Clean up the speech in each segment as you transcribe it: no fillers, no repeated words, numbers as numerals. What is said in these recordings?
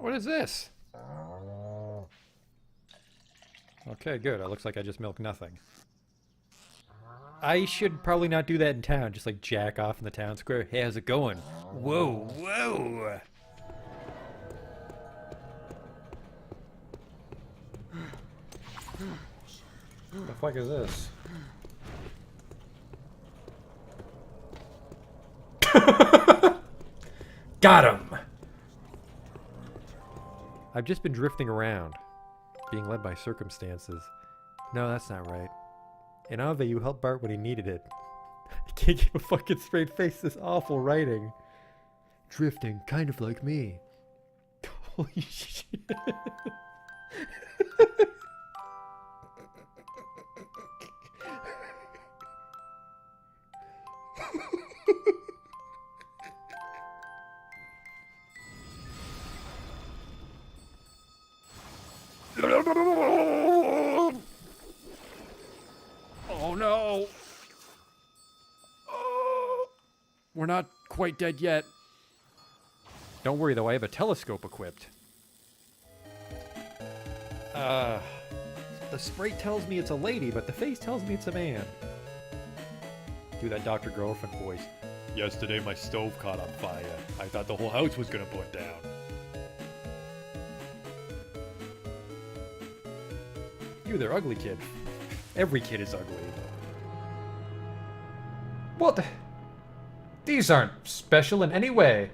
What is this? Okay, good. It looks like I just milked nothing. I should probably not do that in town. Just like jack off in the town square. Hey, how's it going? Whoa, whoa! What the fuck is this? Got him! I've just been drifting around, being led by circumstances. No, that's not right. In Ave, you helped Bart when he needed it. I can't keep a fucking straight face, this awful writing. Drifting, kind of like me. Holy shit. Oh no! Oh, we're not quite dead yet. Don't worry though, I have a telescope equipped. The sprite tells me it's a lady, but the face tells me it's a man. Do that Dr. Girlfriend voice. Yesterday my stove caught on fire. I thought the whole house was gonna burn down. You, they're ugly, kid. Every kid is ugly. What? These aren't special in any way.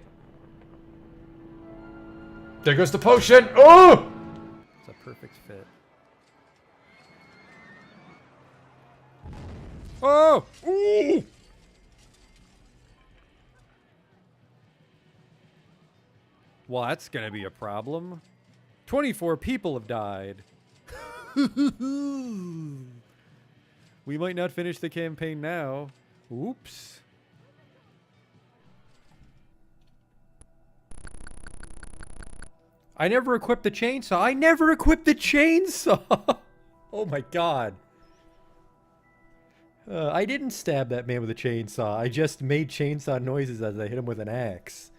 There goes the potion! Oh! It's a perfect fit. Oh! Ooh! Well, that's gonna be a problem. 24 people have died. We might not finish the campaign now. Oops. I never equipped the chainsaw. I never equipped the chainsaw! Oh my god. I didn't stab that man with a chainsaw. I just made chainsaw noises as I hit him with an axe.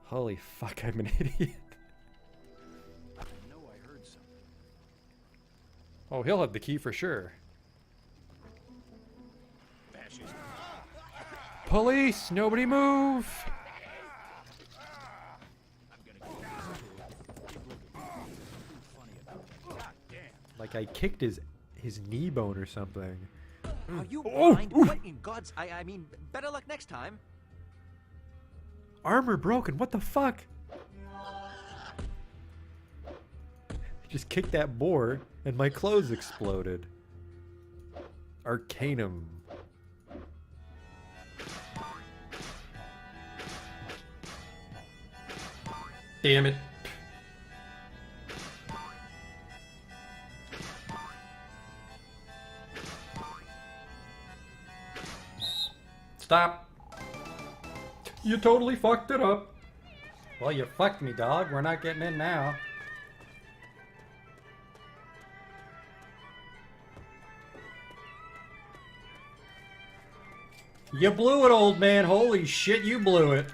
Holy fuck, I'm an idiot. Oh, he'll have the key for sure. Police! Nobody move! Like I kicked his knee bone or something. Are you blind? What in God's... I mean, better luck next time. Armor broken, what the fuck? Just kicked that boar and my clothes exploded. Arcanum. Damn it. Stop. You totally fucked it up. Well, you fucked me, dog. We're not getting in now. You blew it, old man. Holy shit, you blew it.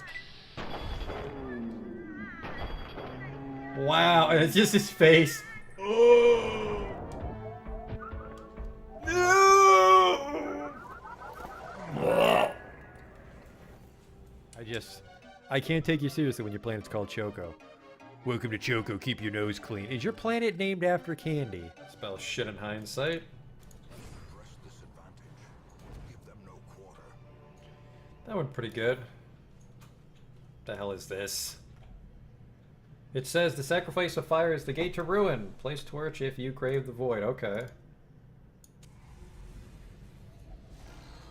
Wow, and it's just his face. Oh. No. I can't take you seriously when your planet's called Choco. Welcome to Choco, keep your nose clean. Is your planet named after candy? Spell shit in hindsight. That went pretty good. The hell is this? It says the sacrifice of fire is the gate to ruin. Place torch if you crave the void. Okay.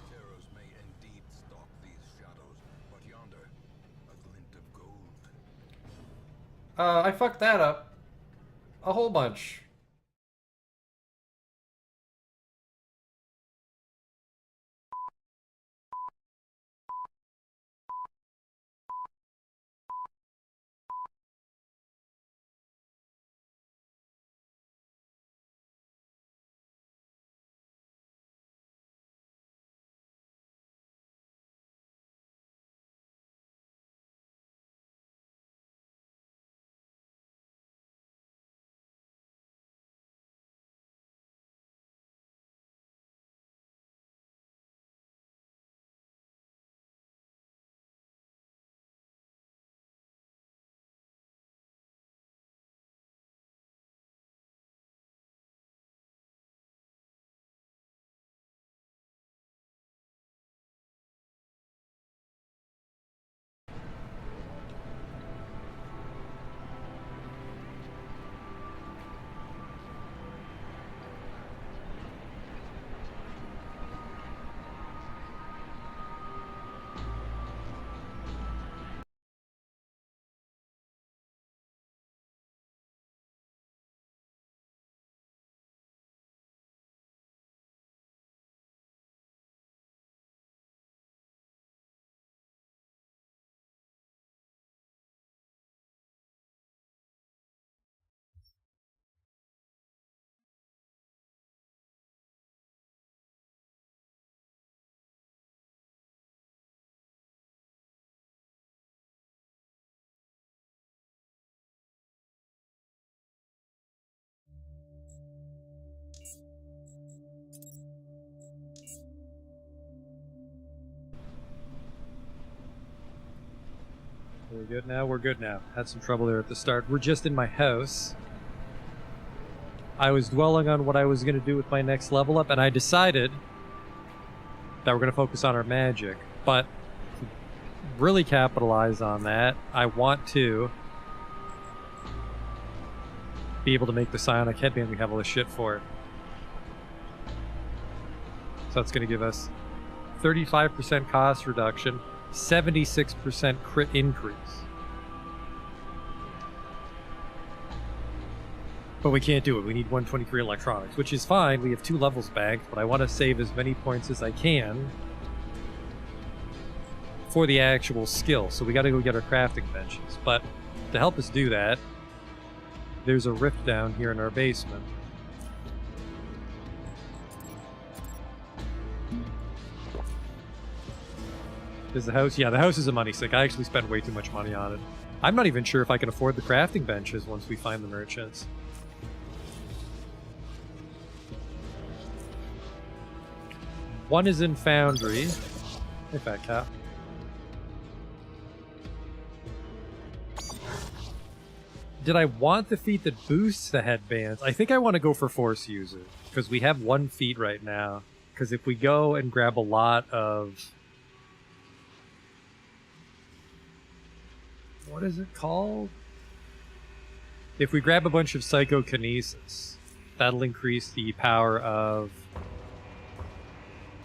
Terrors may indeed stalk these shadows, but yonder, a glint of gold. I fucked that up. A whole bunch. Are we good now? We're good now. Had some trouble there at the start. We're just in my house. I was dwelling on what I was going to do with my next level up, and I decided that we're going to focus on our magic. But to really capitalize on that, I want to be able to make the psionic headband we have all this shit for. So that's going to give us 35% cost reduction, 76% crit increase. But we can't do it. We need 123 electronics, which is fine. We have 2 levels banked, but I want to save as many points as I can for the actual skill. So we got to go get our crafting benches. But to help us do that, there's a rift down here in our basement. Is the house? Yeah, the house is a money sink. I actually spent way too much money on it. I'm not even sure if I can afford the crafting benches once we find the merchants. One is in Foundry. Hey, fat cat. Did I want the feat that boosts the headbands? I think I want to go for Force User, because we have 1 feat right now. Because if we go and grab a lot of... What is it called? If we grab a bunch of Psychokinesis, that'll increase the power of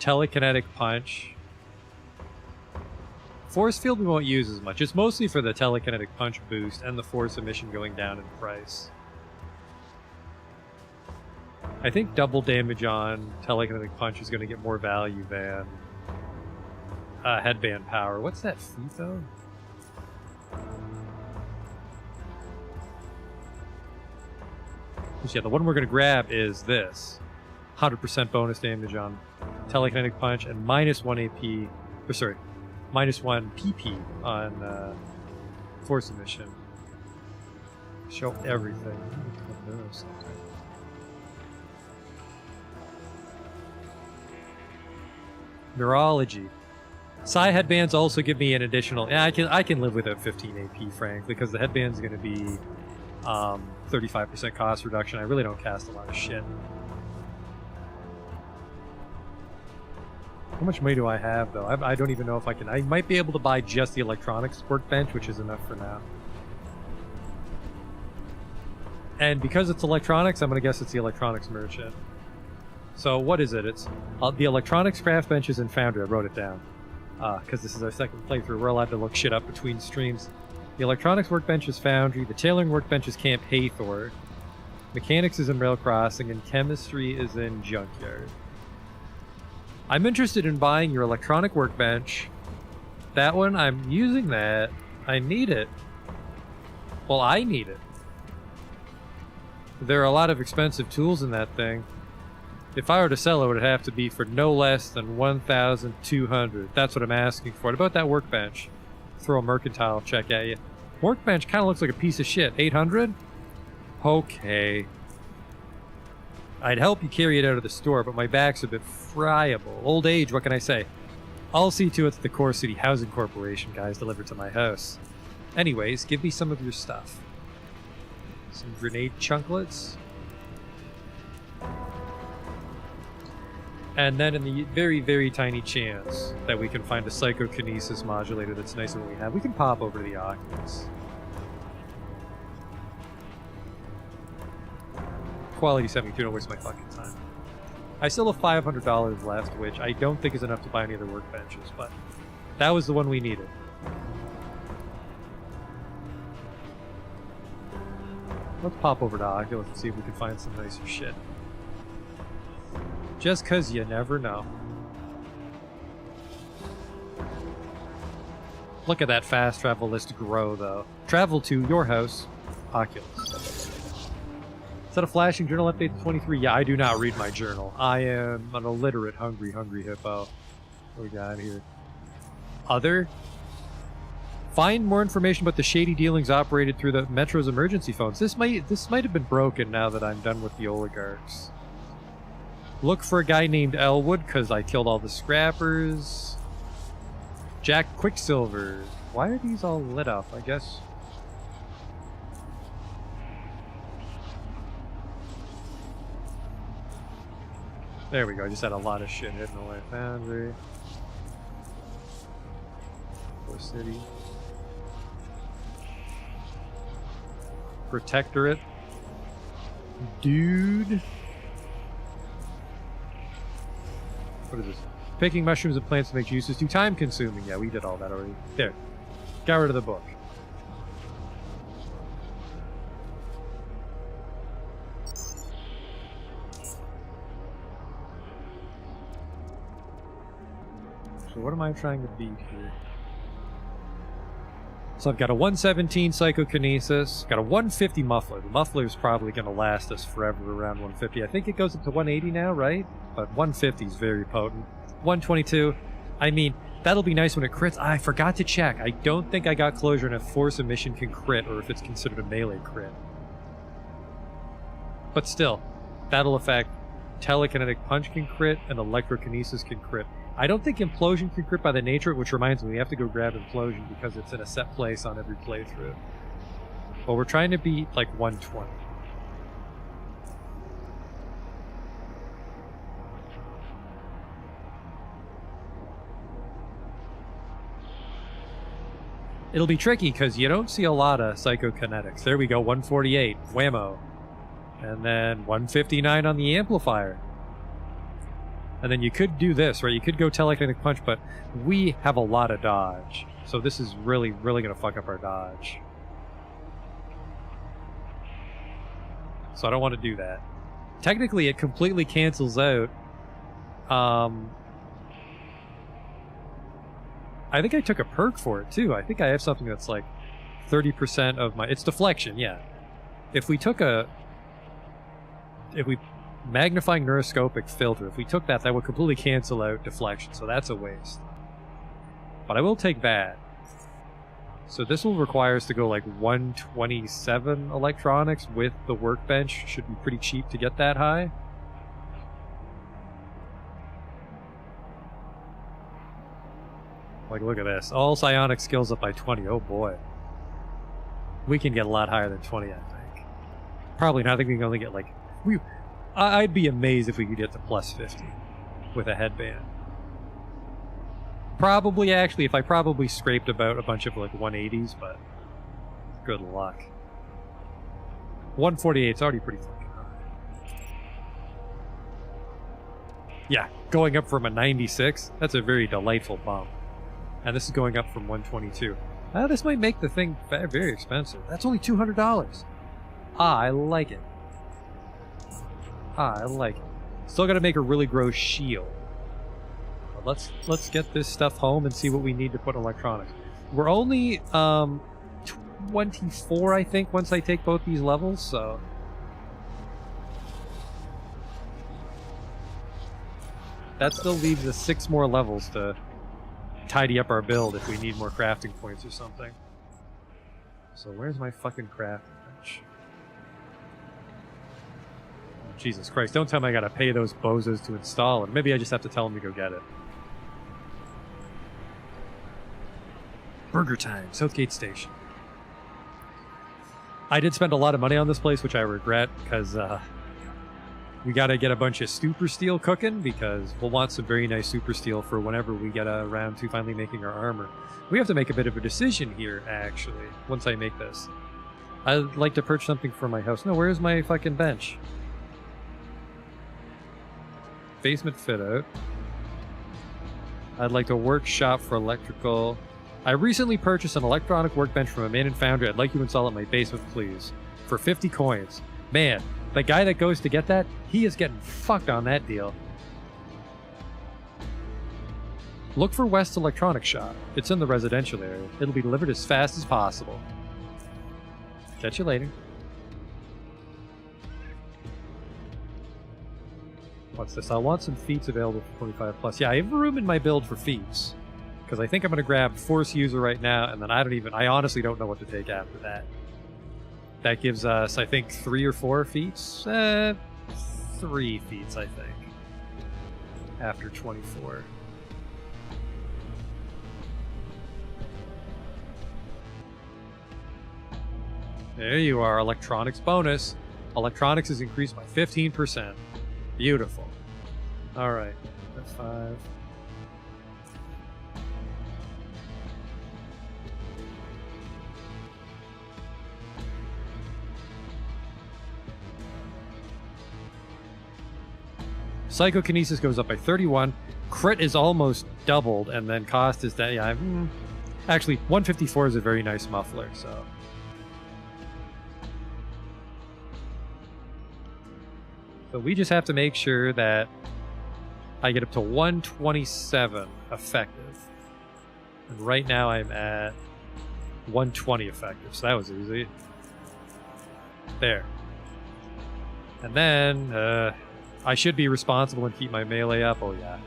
Telekinetic Punch. Force Field we won't use as much. It's mostly for the Telekinetic Punch boost and the Force Emission going down in price. I think double damage on Telekinetic Punch is going to get more value than Headband Power. What's that feat though? Yeah, the one we're going to grab is this. 100% bonus damage on Telekinetic Punch and -1 AP, or sorry, -1 PP on Force Emission. Show everything. Neurology. Psi headbands also give me an additional. Yeah, I can live without 15 AP, frankly, because the headband's going to be 35% cost reduction. I really don't cast a lot of shit. How much money do I have, though? I don't even know if I can. I might be able to buy just the electronics workbench, which is enough for now. And because it's electronics, I'm going to guess it's the electronics merchant. So what is it? It's the electronics craft benches in Foundry. I wrote it down. Because this is our second playthrough. We're allowed to look shit up between streams. The electronics workbench is Foundry. The tailoring workbench is Camp Hathor. Mechanics is in Rail Crossing. And chemistry is in Junkyard. I'm interested in buying your electronic workbench. That one, I'm using that. I need it. Well, I need it. There are a lot of expensive tools in that thing. If I were to sell it, it would have to be for no less than 1,200. That's what I'm asking for. What about that workbench? Throw a mercantile check at you. Workbench kind of looks like a piece of shit. 800? Okay. I'd help you carry it out of the store, but my back's a bit friable. Old age, what can I say? I'll see to it that the Core City Housing Corporation guys deliver to my house. Anyways, give me some of your stuff. Some grenade chunklets. And then in the very, very tiny chance that we can find a psychokinesis modulator that's nicer than we have, we can pop over to the Oculus. Quality 72, don't waste my fucking time. I still have $500 left, which I don't think is enough to buy any other workbenches, but that was the one we needed. Let's pop over to Oculus and see if we can find some nicer shit. Just cause you never know. Look at that fast travel list grow, though. Travel to your house, Oculus. Is that a flashing journal update to 23? Yeah, I do not read my journal. I am an illiterate, hungry hippo. What we got here? Other? Find more information about the shady dealings operated through the Metro's emergency phones. This might have been broken now that I'm done with the oligarchs. Look for a guy named Elwood, because I killed all the scrappers. Jack Quicksilver. Why are these all lit up? I guess... There we go, I just had a lot of shit hidden away. Foundry. Core City. Protectorate. Dude. What is this? Picking mushrooms and plants to make juices too time consuming. Yeah, we did all that already. There. Got rid of the book. So what am I trying to beat here? So I've got a 117 Psychokinesis, got a 150 Muffler. The Muffler is probably going to last us forever around 150. I think it goes up to 180 now, right? But 150 is very potent. 122, I mean, that'll be nice when it crits. I forgot to check. I don't think I got closure on if Force Emission can crit or if it's considered a melee crit. But still, that'll affect Telekinetic Punch can crit and Electrokinesis can crit. I don't think Implosion can crit by the nature, which reminds me, we have to go grab Implosion because it's in a set place on every playthrough. But we're trying to beat like 120. It'll be tricky because you don't see a lot of Psychokinetics. There we go, 148, whammo. And then 159 on the amplifier. And then you could do this, right? You could go Telekinetic Punch, but we have a lot of dodge. So this is really, really going to fuck up our dodge. So I don't want to do that. Technically, it completely cancels out. I think I took a perk for it, too. I think I have something that's like 30% of my... It's deflection, yeah. If we took a... Magnifying Neuroscopic Filter. If we took that, that would completely cancel out deflection, so that's a waste. But I will take that. So this will require us to go like 127 electronics with the workbench. Should be pretty cheap to get that high. Like, look at this. All psionic skills up by 20. Oh boy. We can get a lot higher than 20, I think. Probably not. I think we can only get like... I'd be amazed if we could get to plus 50 with a headband. Probably, actually, if I probably scraped about a bunch of like 180s, but good luck. 148 is already pretty fucking high. Yeah, going up from a 96, that's a very delightful bump. And this is going up from 122. This might make the thing very expensive. That's only $200. I like it. I like it. Still got to make a really gross shield. But let's get this stuff home and see what we need to put in electronics. We're only 24, I think, once I take both these levels, so... That still leaves us 6 more levels to tidy up our build if we need more crafting points or something. So where's my fucking crafting bench? Jesus Christ, don't tell me I gotta pay those bozos to install it. Maybe I just have to tell them to go get it. Burger time, Southgate Station. I did spend a lot of money on this place, which I regret, because we gotta get a bunch of super steel cooking, because we'll want some very nice super steel for whenever we get around to finally making our armor. We have to make a bit of a decision here, actually, once I make this. I'd like to purchase something for my house. No, where's my fucking bench? Basement fit out. I'd like a workshop for electrical. I recently purchased an electronic workbench from a man and foundry. I'd like you to install it in my basement, please. For 50 coins. Man, the guy that goes to get that, he is getting fucked on that deal. Look for West Electronics Shop. It's in the residential area. It'll be delivered as fast as possible. Catch you later. What's this? I want some feats available for 25 plus. Yeah, I have room in my build for feats. Because I think I'm going to grab Force User right now, and then I honestly don't know what to take after that. That gives us, I think, 3 or 4 feats? 3 feats, I think. After 24. There you are, electronics bonus. Electronics is increased by 15%. Beautiful. Alright, that's 5. Psychokinesis goes up by 31. Crit is almost doubled, and then cost is that. Yeah, actually, 154 is a very nice muffler, so. So we just have to make sure that I get up to 127 effective. And right now I'm at 120 effective, so that was easy. There. And then, I should be responsible and keep my melee up. Oh, yeah.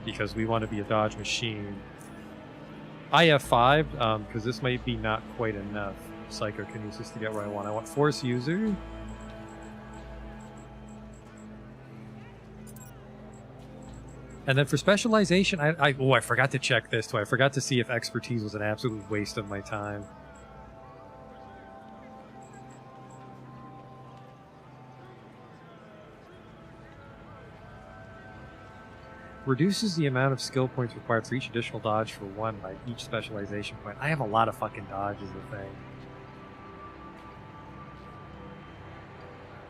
Because we want to be a dodge machine. I have 5, because this might be not quite enough psychokinesis to get where I want. I want force user. And then for specialization, I forgot to check this too. I forgot to see if expertise was an absolute waste of my time. Reduces the amount of skill points required for each additional dodge for 1 by each specialization point. I have a lot of fucking dodges, the thing.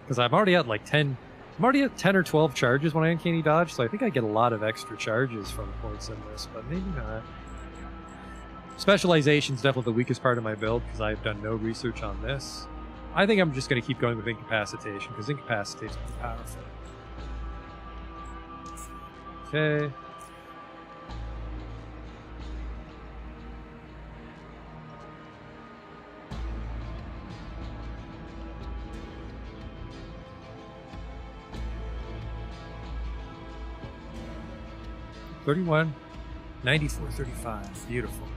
Because I'm already at like 10... I'm already at 10 or 12 charges when I uncanny dodge, so I think I get a lot of extra charges from points in this, but maybe not. Specialization's definitely the weakest part of my build, because I've done no research on this. I think I'm just going to keep going with incapacitation, because incapacitate's pretty powerful. Okay. $31, $94, $35. Beautiful.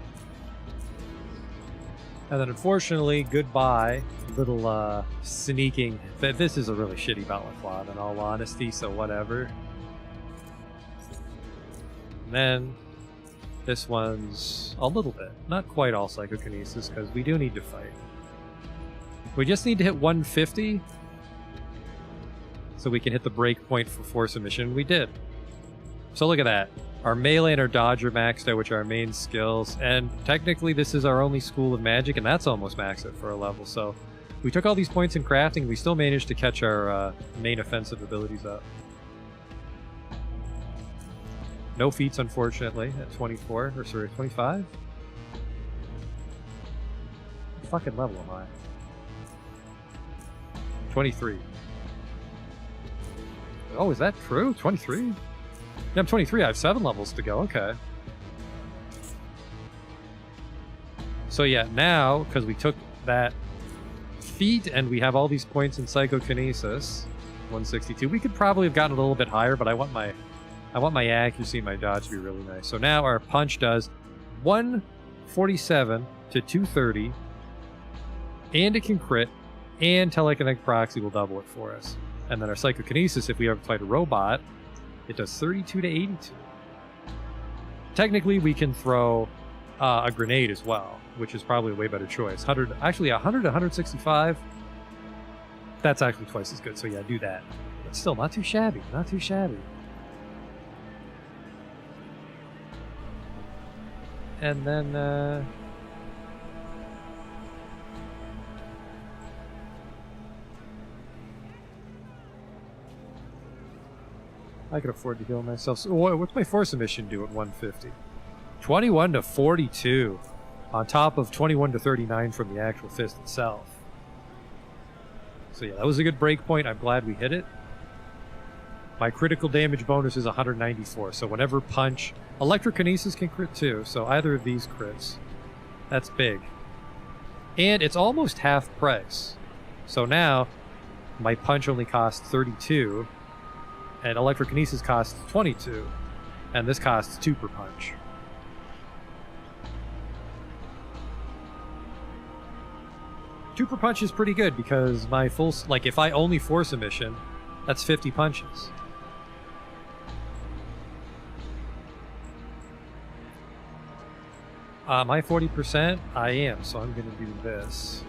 And then unfortunately, goodbye, little sneaking. This is a really shitty balaclava in all honesty, so whatever. And then this one's a little bit, not quite all psychokinesis, because we do need to fight. We just need to hit 150 so we can hit the break point for force emission. We did. So look at that. Our melee and our dodge are maxed out, which are our main skills, and technically this is our only school of magic, and that's almost maxed out for a level. So we took all these points in crafting, and we still managed to catch our main offensive abilities up. No feats, unfortunately, at 24, or sorry, 25? What fucking level am I? 23. Oh, is that true? 23? Yeah, I'm 23, I have 7 levels to go, okay. So yeah, now, because we took that feat and we have all these points in psychokinesis, 162, we could probably have gotten a little bit higher, but I want my accuracy and my dodge to be really nice. So now our punch does 147 to 230, and it can crit, and telekinetic proxy will double it for us. And then our psychokinesis, if we ever fight a robot, it does 32 to 82. Technically, we can throw a grenade as well, which is probably a way better choice. 100 to 165. That's actually twice as good, so yeah, do that. But still, not too shabby, not too shabby. And then, I can afford to heal myself. So what's my force emission do at 150? 21 to 42, on top of 21 to 39 from the actual fist itself. So yeah, that was a good break point. I'm glad we hit it. My critical damage bonus is 194, so whenever punch... Electrokinesis can crit too, so either of these crits. That's big. And it's almost half price. So now, my punch only costs 32, and electrokinesis costs 22, and this costs 2 per punch. Two per punch is pretty good, because my full... Like, if I only force emission, that's 50 punches. My 40%? I am, so I'm going to do this.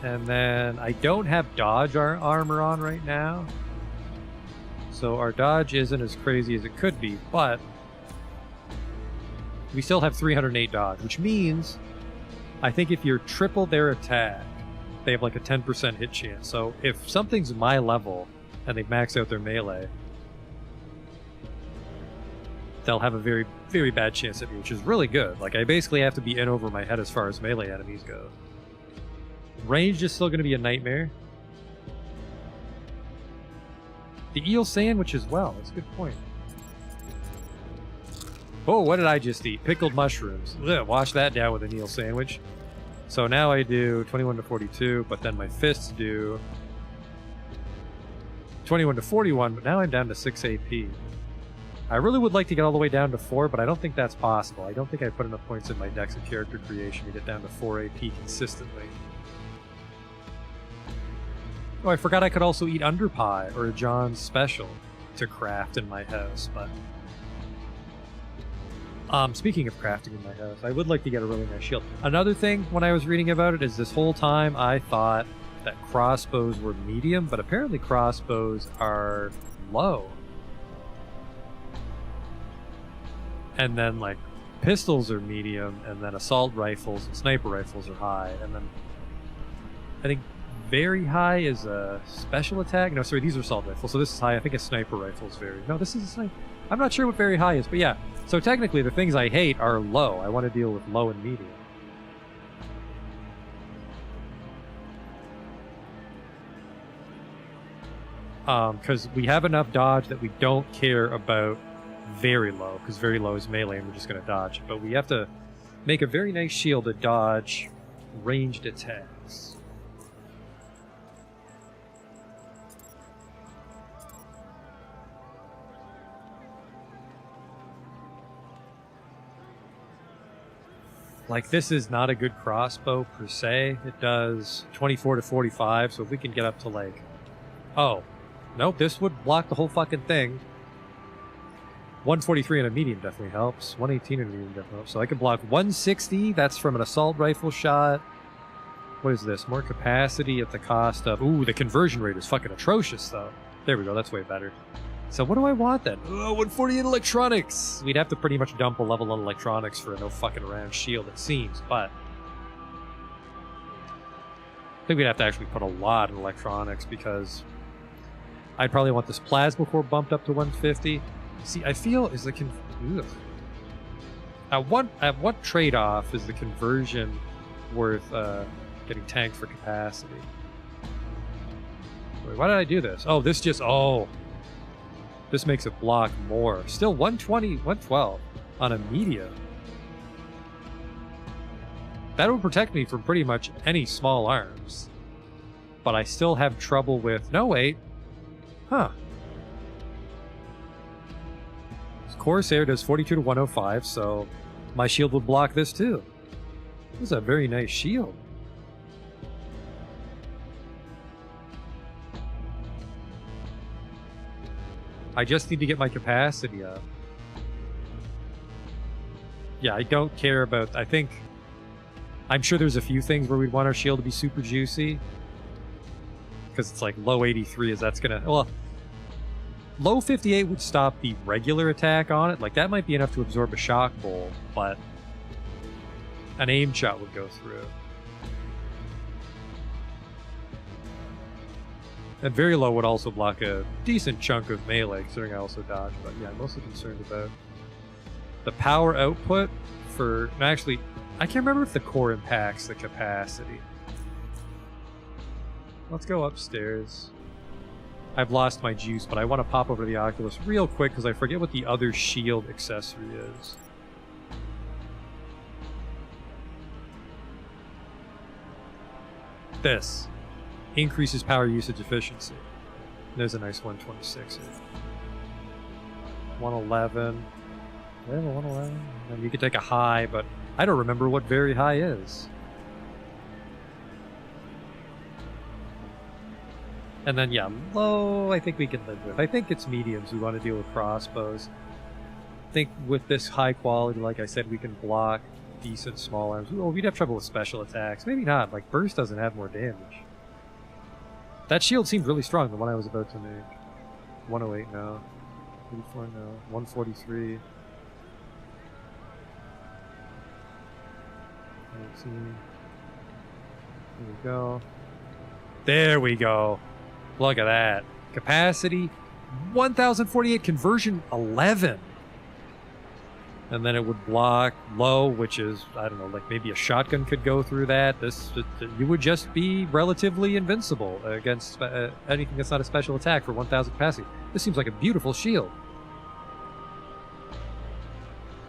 And then I don't have dodge armor on right now. So our dodge isn't as crazy as it could be, but we still have 308 dodge, which means I think if you're triple their attack, they have like a 10% hit chance. So if something's my level and they max out their melee, they'll have a very, very bad chance at me, which is really good. Like, I basically have to be in over my head as far as melee enemies go. Range is still going to be a nightmare. The eel sandwich as well. That's a good point. Oh, what did I just eat? Pickled mushrooms. Ugh, wash that down with an eel sandwich. So now I do 21 to 42, but then my fists do 21 to 41, but now I'm down to 6 AP. I really would like to get all the way down to 4, but I don't think that's possible. I don't think I put enough points in my Dex and character creation to get down to 4 AP consistently. Oh, I forgot I could also eat under pie or a John's special to craft in my house, but... speaking of crafting in my house, I would like to get a really nice shield. Another thing when I was reading about it is this whole time I thought that crossbows were medium, but apparently crossbows are low. And then, like, pistols are medium, and then assault rifles and sniper rifles are high, and then I think very high is a special attack. No, sorry, these are assault rifles, so this is high. I think a sniper rifle is very... No, this is a sniper. I'm not sure what very high is, but yeah. So technically, the things I hate are low. I want to deal with low and medium. Because we have enough dodge that we don't care about very low, because very low is melee and we're just going to dodge. But we have to make a very nice shield to dodge ranged attacks. Like, this is not a good crossbow per se. It does 24 to 45, so if we can get up to like... Oh. Nope, this would block the whole fucking thing. 143 on a medium definitely helps. 118 on a medium definitely helps. So I can block 160. That's from an assault rifle shot. What is this? More capacity at the cost of... Ooh, the conversion rate is fucking atrocious, though. There we go. That's way better. So what do I want, then? Oh, 148 electronics! We'd have to pretty much dump a level on electronics for a no fucking around shield, it seems, but... I think we'd have to actually put a lot in electronics, because... I'd probably want this plasma core bumped up to 150. See, I feel is the at what trade-off is the conversion worth getting tanked for capacity? Wait, why did I do this? Oh, this just this makes it block more. Still 120, 112 on a medium. That would protect me from pretty much any small arms. But I still have trouble with... No, wait. Huh. Corsair does 42 to 105, so my shield would block this too. This is a very nice shield. I just need to get my capacity up. Yeah, I don't care about... I'm sure there's a few things where we'd want our shield to be super juicy. Because it's like low 83 is that's gonna... Well, low 58 would stop the regular attack on it. Like, that might be enough to absorb a shock bolt, but an aim shot would go through. And very low would also block a decent chunk of melee, considering I also dodge. But yeah, I'm mostly concerned about the power output for... Actually, I can't remember if the core impacts the capacity. Let's go upstairs. I've lost my juice, but I want to pop over to the Oculus real quick because I forget what the other shield accessory is. This. Increases power usage efficiency. There's a nice 126 here. 111. Yeah, 111. And you could take a high, but I don't remember what very high is. And then, yeah, low, I think we can live with. I think it's mediums we want to deal with crossbows. think with this high quality, like I said, we can block decent small arms. Oh, we'd have trouble with special attacks. Maybe not. Like, burst doesn't have more damage. That shield seemed really strong, the one I was about to make. 108 now. 84 now. 143. 19. There we go. There we go. Look at that. Capacity 1048, conversion 11. And then it would block low, which is, I don't know, like maybe a shotgun could go through that. You would just be relatively invincible against anything that's not a special attack for 1000 capacity. This seems like a beautiful shield.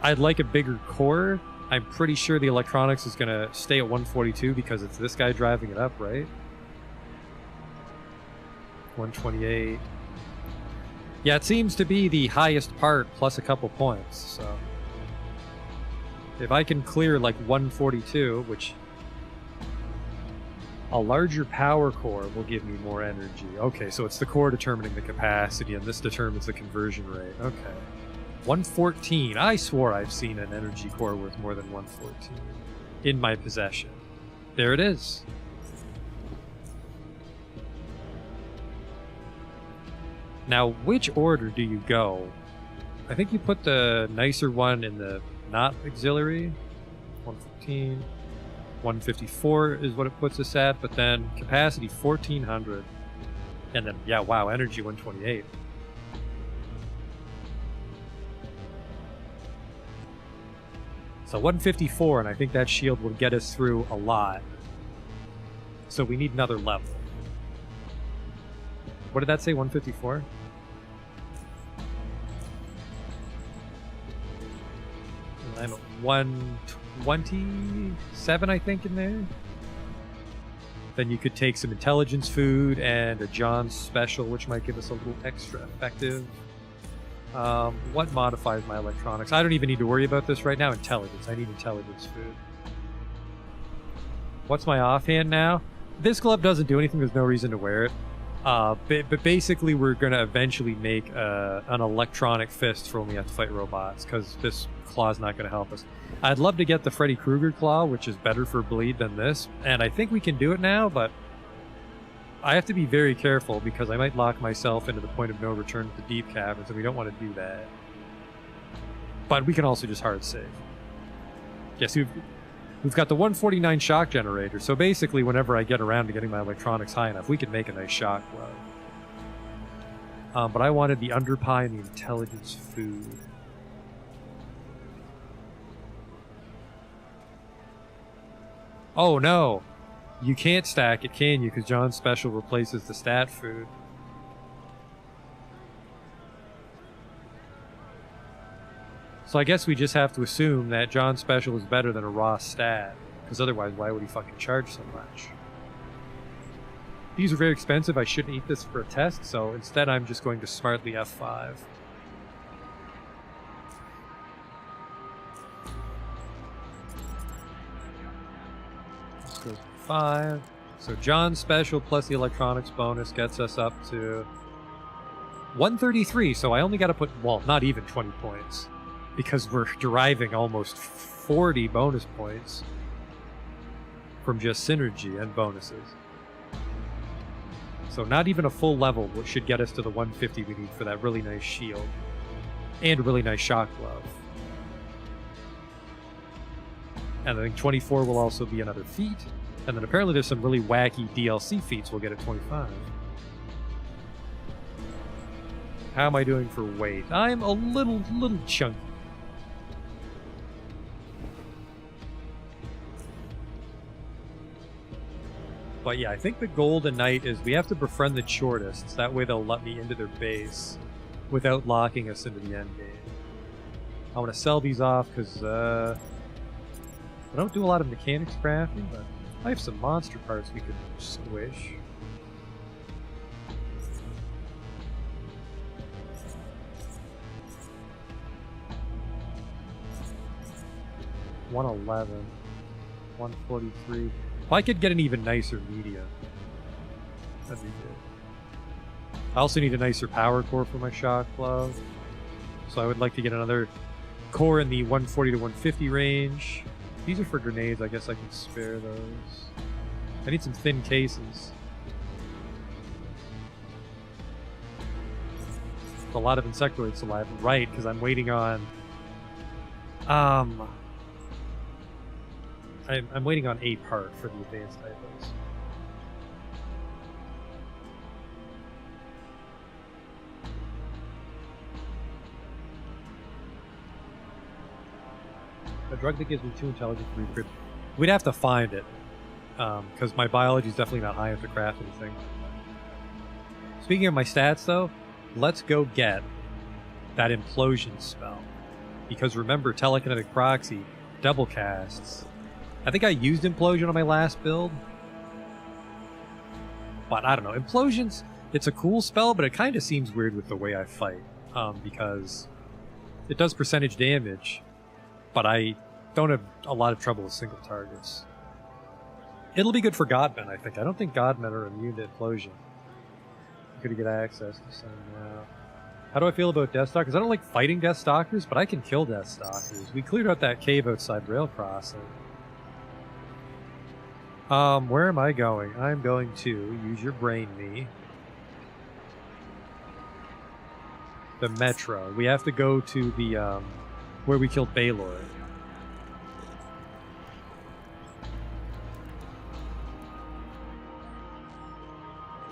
I'd like a bigger core. I'm pretty sure the electronics is going to stay at 142 because it's this guy driving it up, right? 128. Yeah, it seems to be the highest part plus a couple points, so... If I can clear like 142, which a larger power core will give me more energy. Okay, so it's the core determining the capacity, and this determines the conversion rate. Okay. 114. I swore I've seen an energy core worth more than 114 in my possession. There it is. Now, which order do you go? I think you put the nicer one in the not auxiliary. 115. 154 is what it puts us at, but then capacity 1400. And then, yeah, wow, energy 128. So 154, and I think that shield will get us through a lot. So we need another level. What did that say, 154? I'm at 127, I think, in there. Then you could take some intelligence food and a John's special, which might give us a little extra effective. What modifies my electronics? I don't even need to worry about this right now. Intelligence. I need intelligence food. What's my offhand now? This glove doesn't do anything. There's no reason to wear it. But basically, we're going to eventually make an electronic fist for when we have to fight robots, because this claw's not going to help us. I'd love to get the Freddy Krueger claw, which is better for bleed than this, and I think we can do it now, but I have to be very careful because I might lock myself into the point of no return to the deep caverns, and we don't want to do that. But we can also just hard save. Yes, we've got the 149 shock generator, so basically whenever I get around to getting my electronics high enough, we can make a nice shock glove. But I wanted the underpie and the intelligence food. Oh no! You can't stack it, can you? Because John's special replaces the stat food. So I guess we just have to assume that John's special is better than a raw stat. Because otherwise, why would he fucking charge so much? These are very expensive. I shouldn't eat this for a test, so instead I'm just going to smartly F5. Let's go 5. So John's special plus the electronics bonus gets us up to 133, so I only got to put, well, not even 20 points. Because we're deriving almost 40 bonus points from just synergy and bonuses. So not even a full level should get us to the 150 we need for that really nice shield. And a really nice shock glove. And I think 24 will also be another feat. And then apparently there's some really wacky DLC feats we'll get at 25. How am I doing for weight? I'm a little chunky. But yeah, I think the Golden Knight is we have to befriend the Tchortists. That way they'll let me into their base without locking us into the end game. I want to sell these off because I don't do a lot of mechanics crafting, but I have some monster parts we could squish. $111, $143. If I could get an even nicer medium, that'd be good. I also need a nicer power core for my shock glove. So I would like to get another core in the 140 to 150 range. These are for grenades. I guess I can spare those. I need some thin cases. A lot of insectoids alive, right? Because I'm waiting on. I'm waiting on a part for the advanced typos. A drug that gives me 2 intelligence to recruit. We'd have to find it, because my biology is definitely not high enough to craft anything. Speaking of my stats, though, let's go get that implosion spell. Because remember, telekinetic proxy, double casts. I think I used implosion on my last build. But I don't know. Implosions, it's a cool spell, but it kind of seems weird with the way I fight. Because it does percentage damage, but I don't have a lot of trouble with single targets. It'll be good for Godmen, I think. I don't think Godmen are immune to implosion. Could get access to some now. How do I feel about Deathstalkers? I don't like fighting Deathstalkers, but I can kill Deathstalkers. We cleared out that cave outside Rail Crossing. Where am I going? I'm going to use your brain me. The Metro. We have to go to the, where we killed Baylor.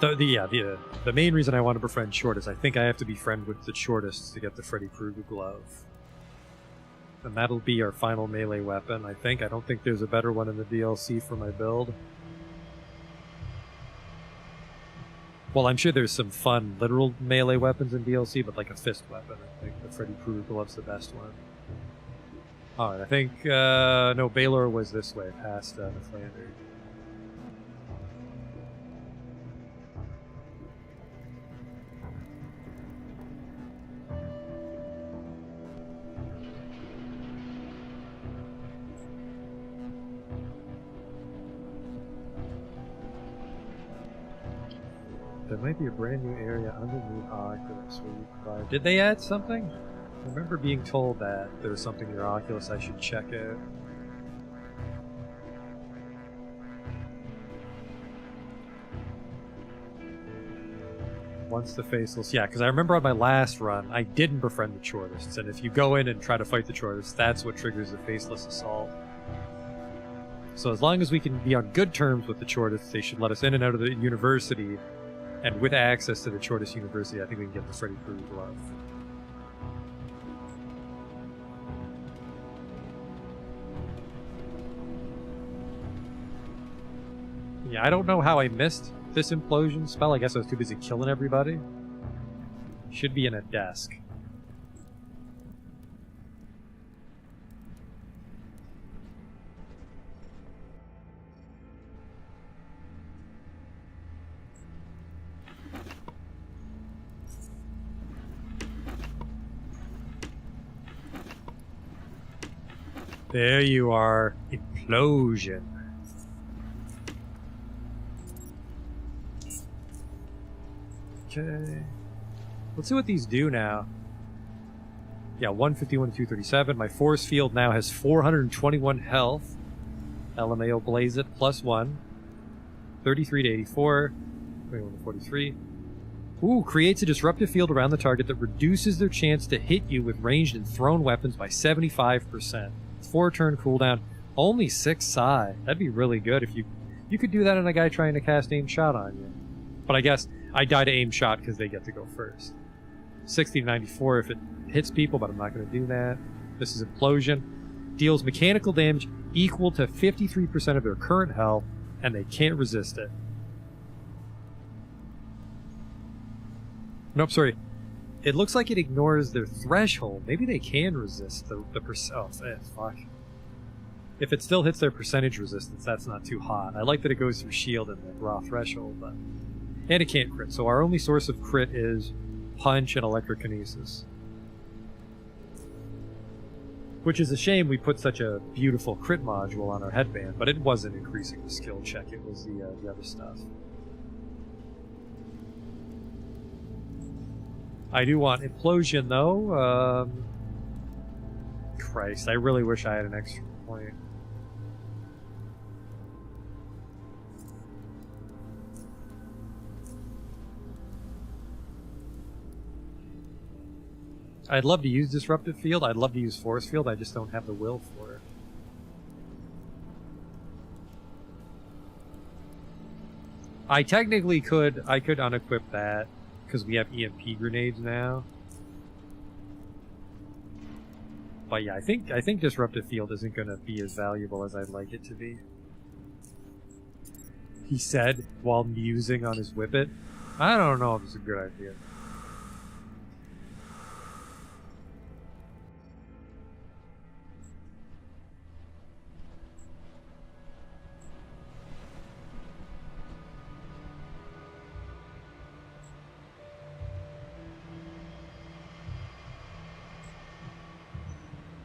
The main reason I want to befriend Tchort is I think I have to be friend with the Tchortists to get the Freddy Krueger glove. And that'll be our final melee weapon, I think. I don't think there's a better one in the DLC for my build. Well, I'm sure there's some fun literal melee weapons in DLC, but like a fist weapon, I think the Freddy Krueger glove's the best one. Alright, I think, no, Baylor was this way, past the Flanders. There might be a brand new area underneath Oculus where you provide... Did they add something? I remember being told that there was something near Oculus I should check out. Once the Faceless... Yeah, because I remember on my last run, I didn't befriend the Tchortists, and if you go in and try to fight the Tchortists, that's what triggers the Faceless Assault. So as long as we can be on good terms with the Tchortists, they should let us in and out of the university. And with access to the Tchortist University, I think we can get the Freddy Krueger glove. Yeah, I don't know how I missed this implosion spell. I guess I was too busy killing everybody. Should be in a desk. There you are. Implosion. Okay. Let's see what these do now. Yeah, 151 to 237. My force field now has 421 health. LMAO Blaze It, +1. 33 to 84. 21 to 43. Ooh, creates a disruptive field around the target that reduces their chance to hit you with ranged and thrown weapons by 75%. 4-turn cooldown, only 6 psi. That'd be really good if you could do that on a guy trying to cast aim shot on you. But I guess I die to aim shot because they get to go first. 60 to 94 if it hits people, but I'm not going to do that. This is Implosion. Deals mechanical damage equal to 53% of their current health, and they can't resist it. Nope, sorry. It looks like it ignores their threshold. Maybe they can resist the oh, fuck. If it still hits their percentage resistance, that's not too hot. I like that it goes through shield and the raw threshold, but... And it can't crit, so our only source of crit is punch and electrokinesis. Which is a shame we put such a beautiful crit module on our headband, but it wasn't increasing the skill check, it was the other stuff. I do want Implosion, though. Christ, I really wish I had an extra point. I'd love to use Disruptive Field, I'd love to use Force Field, I just don't have the will for it. I technically could, I could unequip that, because we have EMP grenades now. But yeah, I think Disruptive Field isn't going to be as valuable as I'd like it to be. He said while musing on his whippet. I don't know if it's a good idea.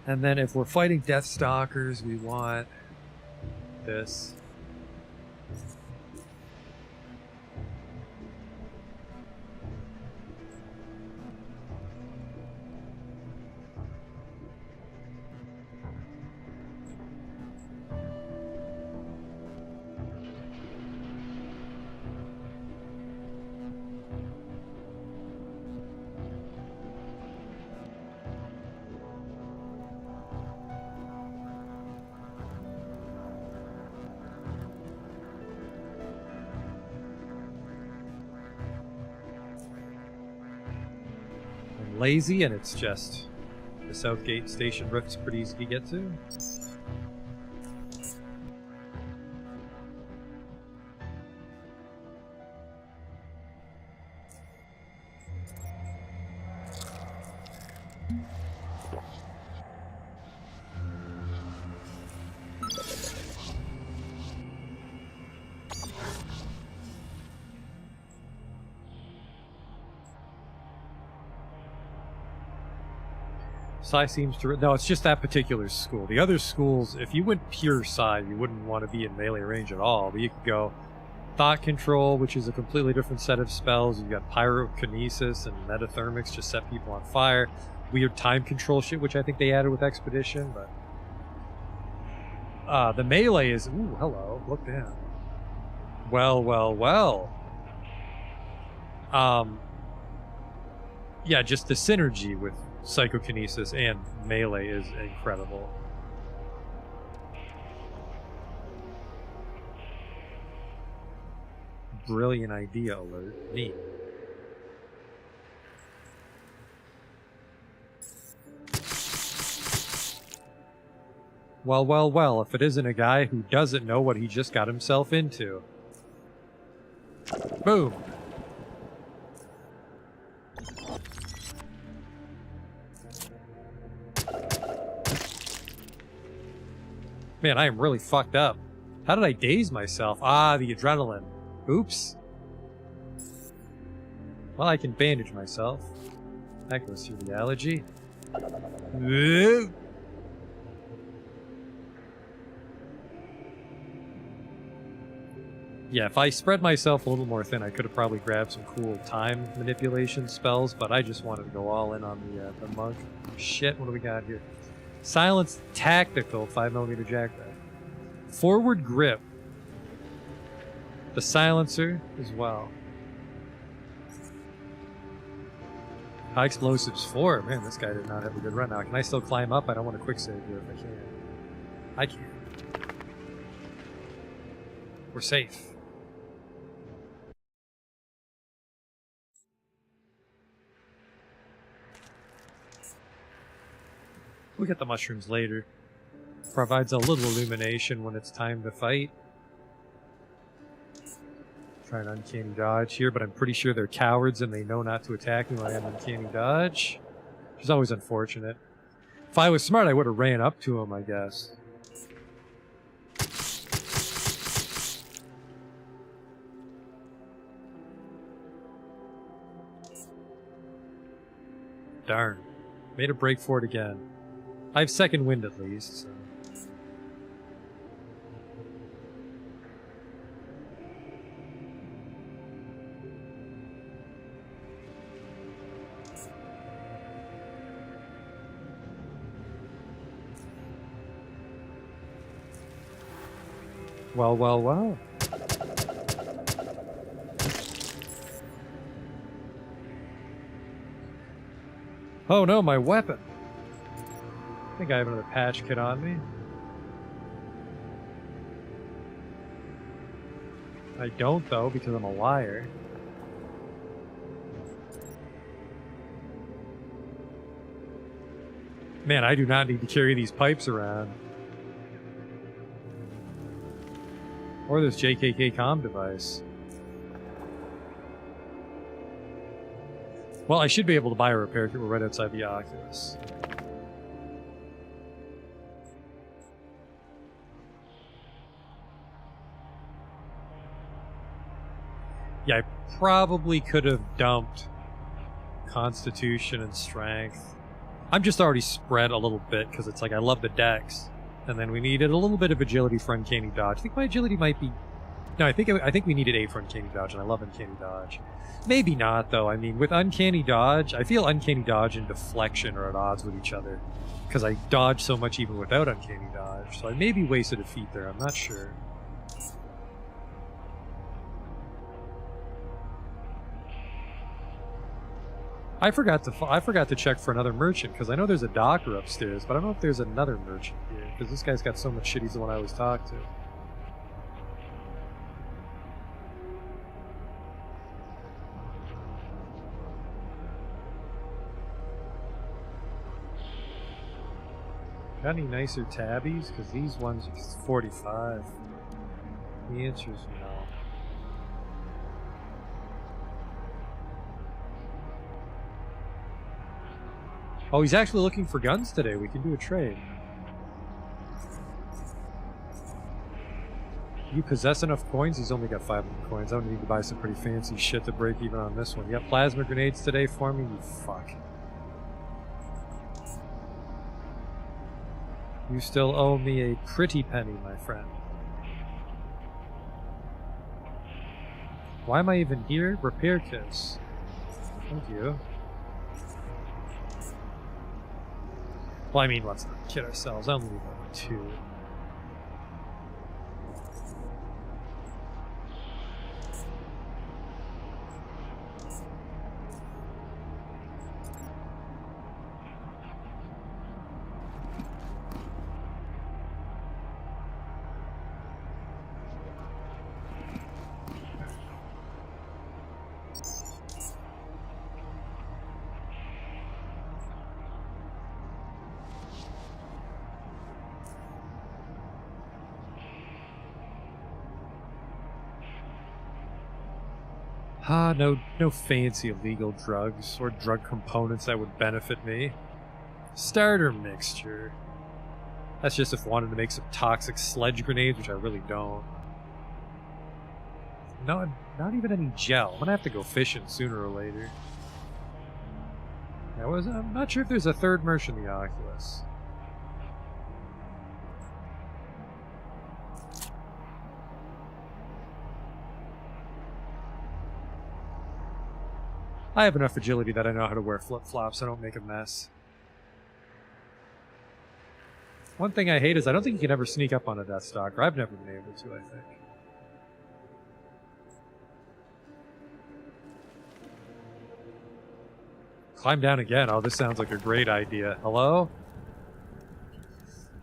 And then if we're fighting Deathstalkers, we want this. Lazy, and it's just the Southgate Station rift's pretty easy to get to. Psi seems to... No, it's just that particular school. The other schools, if you went pure Psi, you wouldn't want to be in melee range at all. But you could go Thought Control, which is a completely different set of spells. You've got Pyrokinesis and Metathermics, just set people on fire. Weird Time Control shit, which I think they added with Expedition, but... the melee is... Ooh, hello. Look down. Well, well, well. Yeah, just the synergy with Psychokinesis and melee is incredible. Brilliant idea alert. Neat. Well, well, well, if it isn't a guy who doesn't know what he just got himself into. Boom. Man, I am really fucked up. How did I daze myself? Ah, the adrenaline. Oops. Well, I can bandage myself. That goes through the allergy. Yeah, if I spread myself a little more thin, I could have probably grabbed some cool time manipulation spells, but I just wanted to go all in on the monk. Shit, what do we got here? Silence Tactical 5mm Jackrabbit. Forward Grip. The Silencer as well. High Explosives 4. Man, this guy did not have a good run. Now, can I still climb up? I don't want to quick save here if I can. I can. We're safe. We'll get the mushrooms later. Provides a little illumination when it's time to fight. Try an uncanny dodge here, but I'm pretty sure they're cowards and they know not to attack me when I have uncanny dodge. Which is always unfortunate. If I was smart, I would have ran up to him, I guess. Darn. Made a break for it again. I have second wind at least, so. Well, well, well. Oh no, my weapon! I think I have another patch kit on me. I don't, though, because I'm a liar. Man, I do not need to carry these pipes around. Or this JKK comm device. Well, I should be able to buy a repair kit. We're right outside the Oculus. Yeah, I probably could have dumped Constitution and Strength. I'm just already spread a little bit because it's like I love the dex. And then we needed a little bit of agility for Uncanny Dodge. I think my agility might be... No, I think we needed 8 for Uncanny Dodge, and I love Uncanny Dodge. Maybe not, though. I mean, with Uncanny Dodge, I feel Uncanny Dodge and Deflection are at odds with each other. Because I dodge so much even without Uncanny Dodge. So I maybe wasted a feat there, I'm not sure. I forgot to check for another merchant, because I know there's a docker upstairs, but I don't know if there's another merchant here, because this guy's got so much shit, he's the one I always talk to. Got any nicer tabbies? Because these ones are 45. The answer is no. Oh, he's actually looking for guns today. We can do a trade. You possess enough coins? He's only got 500 coins. I would need to buy some pretty fancy shit to break even on this one. You got plasma grenades today for me? You fuck. You still owe me a pretty penny, my friend. Why am I even here? Repair kits. Thank you. Well, I mean, let's not kid ourselves. I only need 2. No fancy illegal drugs or drug components that would benefit me. Starter mixture. That's just if I wanted to make some toxic sledge grenades, which I really don't. No, not even any gel. I'm gonna have to go fishing sooner or later. I'm not sure if there's a third merchant in the Oculus. I have enough agility that I know how to wear flip-flops. I don't make a mess. One thing I hate is I don't think you can ever sneak up on a Death Stalker. I've never been able to, I think. Climb down again. Oh, this sounds like a great idea. Hello?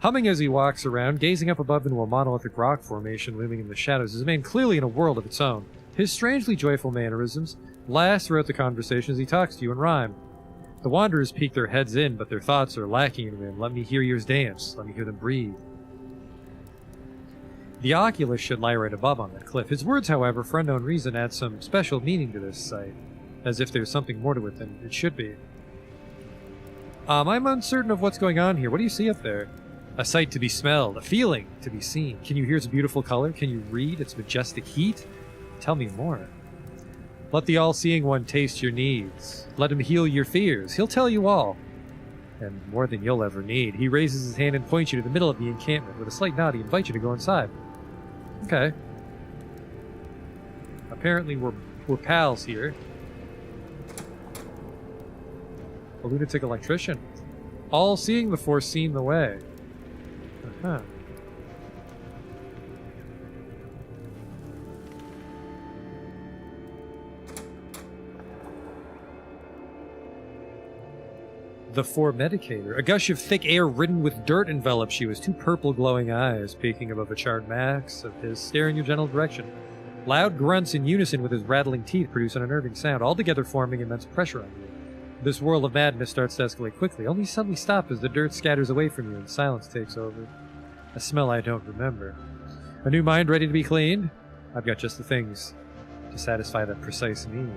Humming as he walks around, gazing up above into a monolithic rock formation looming in the shadows, is a man clearly in a world of its own. His strangely joyful mannerisms last throughout the conversation as he talks to you in rhyme. The wanderers peek their heads in, but their thoughts are lacking in him. Let me hear yours dance. Let me hear them breathe. The Oculus should lie right above on that cliff. His words, however, for unknown reason, add some special meaning to this sight, as if there's something more to it than it should be. I'm uncertain of what's going on here. What do you see up there? A sight to be smelled, a feeling to be seen. Can you hear its beautiful color? Can you read its majestic heat? Tell me more. Let the all-seeing one taste your needs. Let him heal your fears. He'll tell you all. And more than you'll ever need. He raises his hand and points you to the middle of the encampment. With a slight nod, he invites you to go inside. Okay. Apparently we're pals here. A lunatic electrician. All-seeing before seeing the way. Uh-huh. The Formedicator. A gush of thick air ridden with dirt envelops you as two purple glowing eyes peeking above a charred mass of his stare in your general direction. Loud grunts in unison with his rattling teeth produce an unnerving sound, altogether forming immense pressure on you. This whirl of madness starts to escalate quickly, only suddenly stop as the dirt scatters away from you and silence takes over. A smell I don't remember. A new mind ready to be cleaned? I've got just the things to satisfy that precise need.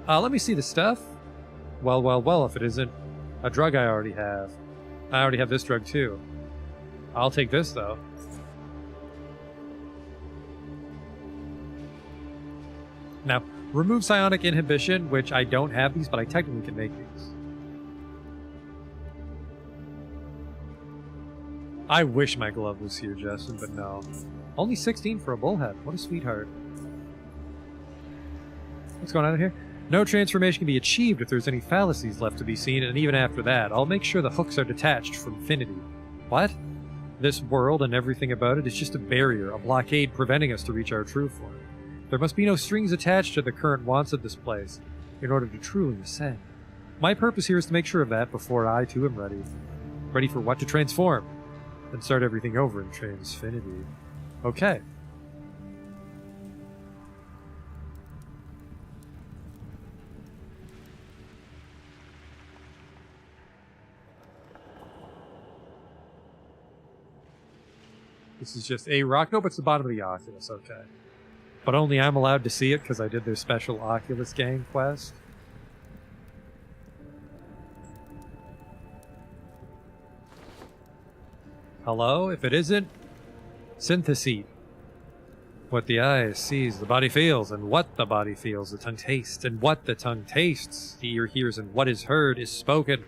Let me see the stuff. Well, if it isn't a drug I already have. I already have this drug too. I'll take this though. Now, remove psionic inhibition, which I don't have these, but I technically can make these. I wish my glove was here, Justin, but no. Only 16 for a bullhead. What a sweetheart. What's going on in here? No transformation can be achieved if there's any fallacies left to be seen, and even after that, I'll make sure the hooks are detached from Infinity. What? This world and everything about it is just a barrier, a blockade preventing us to reach our true form. There must be no strings attached to the current wants of this place in order to truly ascend. My purpose here is to make sure of that before I too am ready. Ready for what? To transform. And start everything over in Transfinity. Okay. This is just a rock. Nope, it's the bottom of the Oculus. Okay. But only I'm allowed to see it because I did their special Oculus Gang quest. Hello? If it isn't, synthesete. What the eye sees, the body feels, and what the body feels, the tongue tastes, and what the tongue tastes, the ear hears, and what is heard is spoken,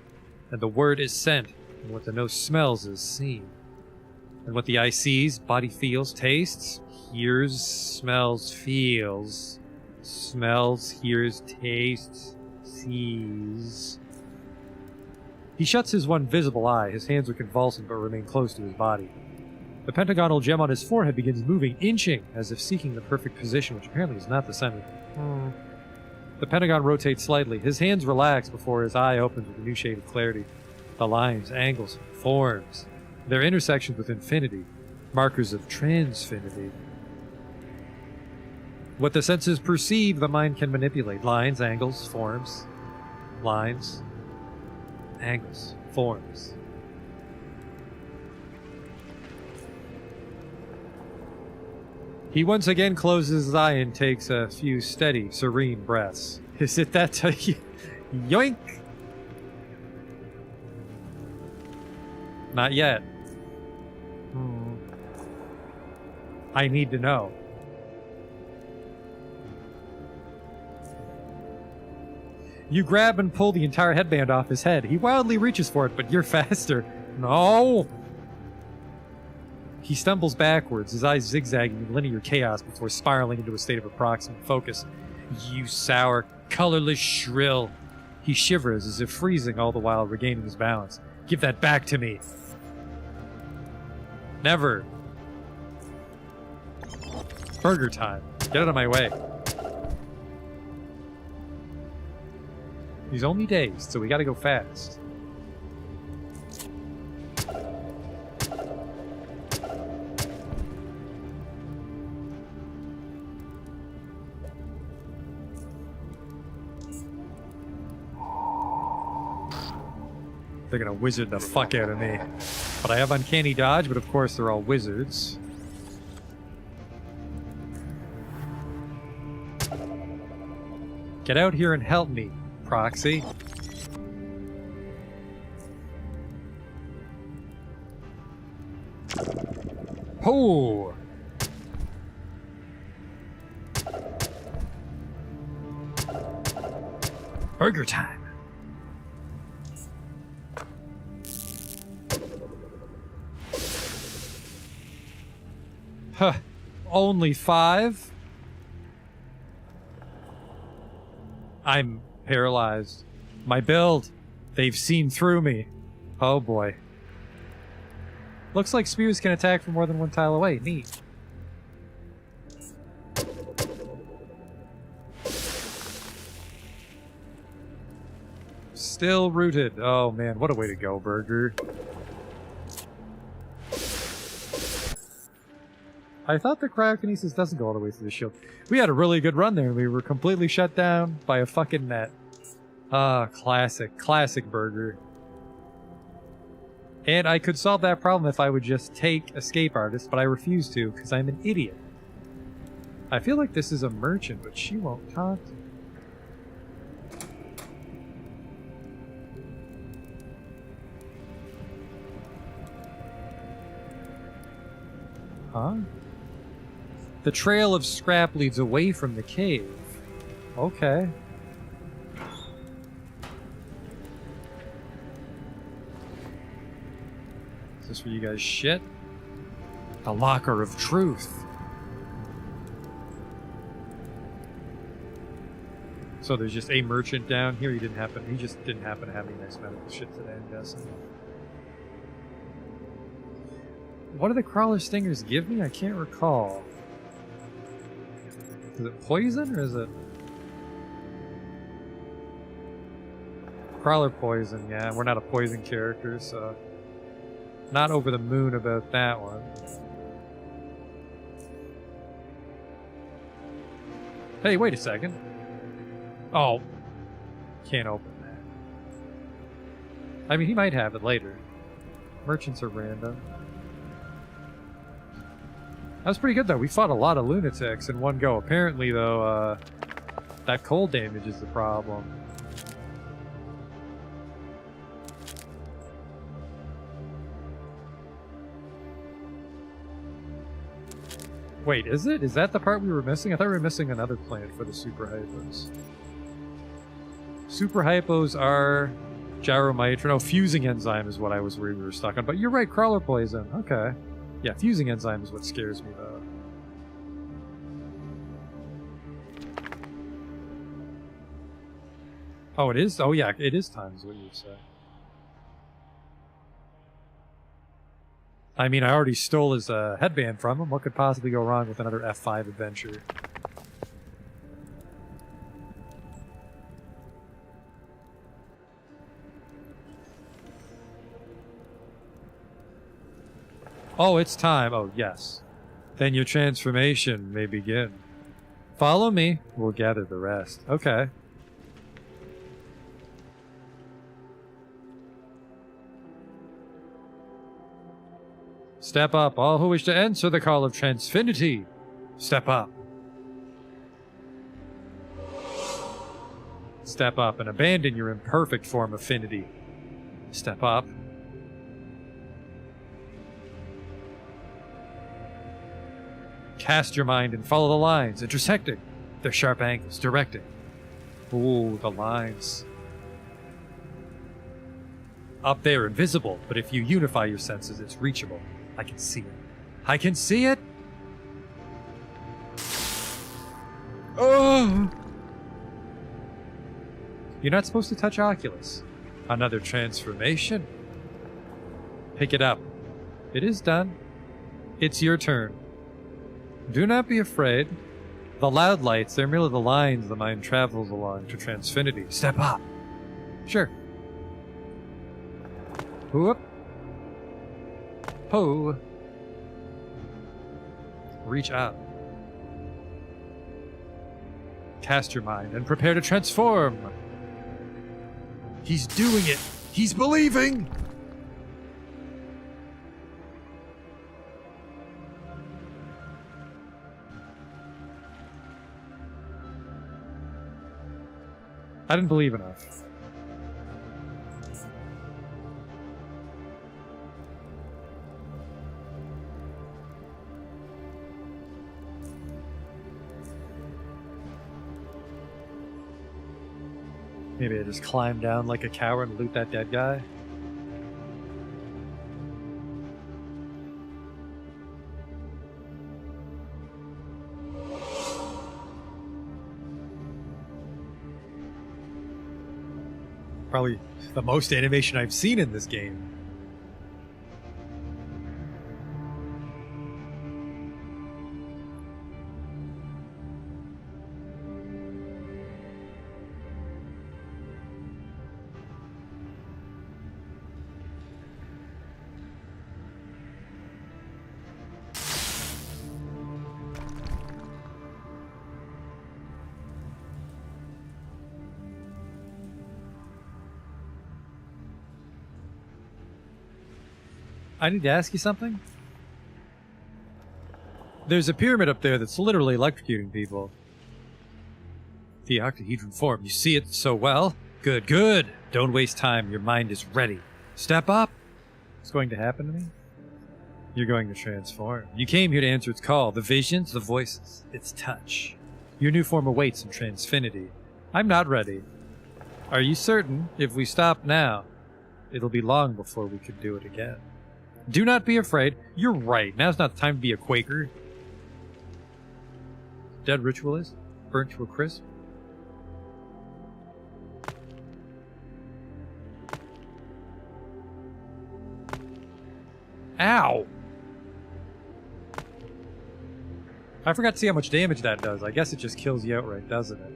and the word is sent, and what the nose smells is seen. And what the eye sees, body feels, tastes, hears, smells, feels, smells, hears, tastes, sees. He shuts his one visible eye. His hands are convulsing but remain close to his body. The pentagonal gem on his forehead begins moving, inching, as if seeking the perfect position, which apparently is not the center. The pentagon rotates slightly. His hands relax before his eye opens with a new shade of clarity. The lines, angles, forms, their intersections with infinity, markers of transfinity. What the senses perceive, the mind can manipulate. Lines, angles, forms. Lines, angles, forms. He once again closes his eye and takes a few steady, serene breaths. Is it that yoink? Not yet. I need to know. You grab and pull the entire headband off his head. He wildly reaches for it, but you're faster. No! He stumbles backwards, his eyes zigzagging in linear chaos before spiraling into a state of approximate focus. You sour, colorless shrill. He shivers as if freezing, all the while regaining his balance. Give that back to me. Never. Burger time. Get out of my way. He's only dazed, so we gotta go fast. They're gonna wizard the fuck out of me. But I have uncanny dodge, but of course they're all wizards. Get out here and help me, Proxy. Oh! Burger time. Huh. Only 5? I'm paralyzed. My build. They've seen through me. Oh boy. Looks like spears can attack from more than one tile away. Neat. Still rooted. Oh man, what a way to go, Burger. I thought the cryokinesis doesn't go all the way through the shield. We had a really good run there. We were completely shut down by a fucking net. Ah, classic. Classic Burger. And I could solve that problem if I would just take Escape Artist, but I refuse to, because I'm an idiot. I feel like this is a merchant, but she won't talk to me. Huh? The trail of scrap leads away from the cave. Okay. Is this where you guys shit? The locker of truth. So there's just a merchant down here. He just didn't happen to have any nice medical shit today, I'm guessing. What do the crawler stingers give me? I can't recall. Is it poison or is it crawler poison? Yeah, we're not a poison character, so not over the moon about that one. Hey, wait a second. Oh, can't open that. I mean, he might have it later. Merchants are random. That was pretty good, though. We fought a lot of lunatics in one go. Apparently, though, that cold damage is the problem. Wait, is it? Is that the part we were missing? I thought we were missing another plant for the super hypos. Super hypos are gyromite. No, fusing enzyme is what I was worried we were stuck on. But you're right, crawler poison. Okay. Yeah, fusing enzyme is what scares me, though. Oh, it is? Oh, yeah, it is time, is what you would say. I mean, I already stole his headband from him. What could possibly go wrong with another F5 adventure? Oh, it's time. Oh, yes. Then your transformation may begin. Follow me. We'll gather the rest. Okay. Step up, all who wish to answer the call of Transfinity. Step up. Step up and abandon your imperfect form of affinity. Step up. Cast your mind and follow the lines, intersecting their sharp angles, directing. Ooh, the lines. Up there, invisible, but if you unify your senses, it's reachable. I can see it. I can see it! Oh! You're not supposed to touch Oculus. Another transformation. Pick it up. It is done. It's your turn. Do not be afraid. The loud lights, they're merely the lines the mind travels along to Transfinity. Step up. Sure. Whoop. Ho. Reach up. Cast your mind and prepare to transform. He's doing it. He's believing. I didn't believe enough. Maybe I just climb down like a coward and loot that dead guy. Probably the most animation I've seen in this game. I need to ask you something. There's a pyramid up there that's literally electrocuting people. The octahedron form. You see it so well? Good, good. Don't waste time. Your mind is ready. Step up. What's going to happen to me? You're going to transform. You came here to answer its call. The visions, the voices, its touch. Your new form awaits in Transfinity. I'm not ready. Are you certain if we stop now, it'll be long before we can do it again? Do not be afraid. You're right. Now's not the time to be a Quaker. Dead ritualist? Burnt to a crisp? Ow! I forgot to see how much damage that does. I guess it just kills you outright, doesn't it?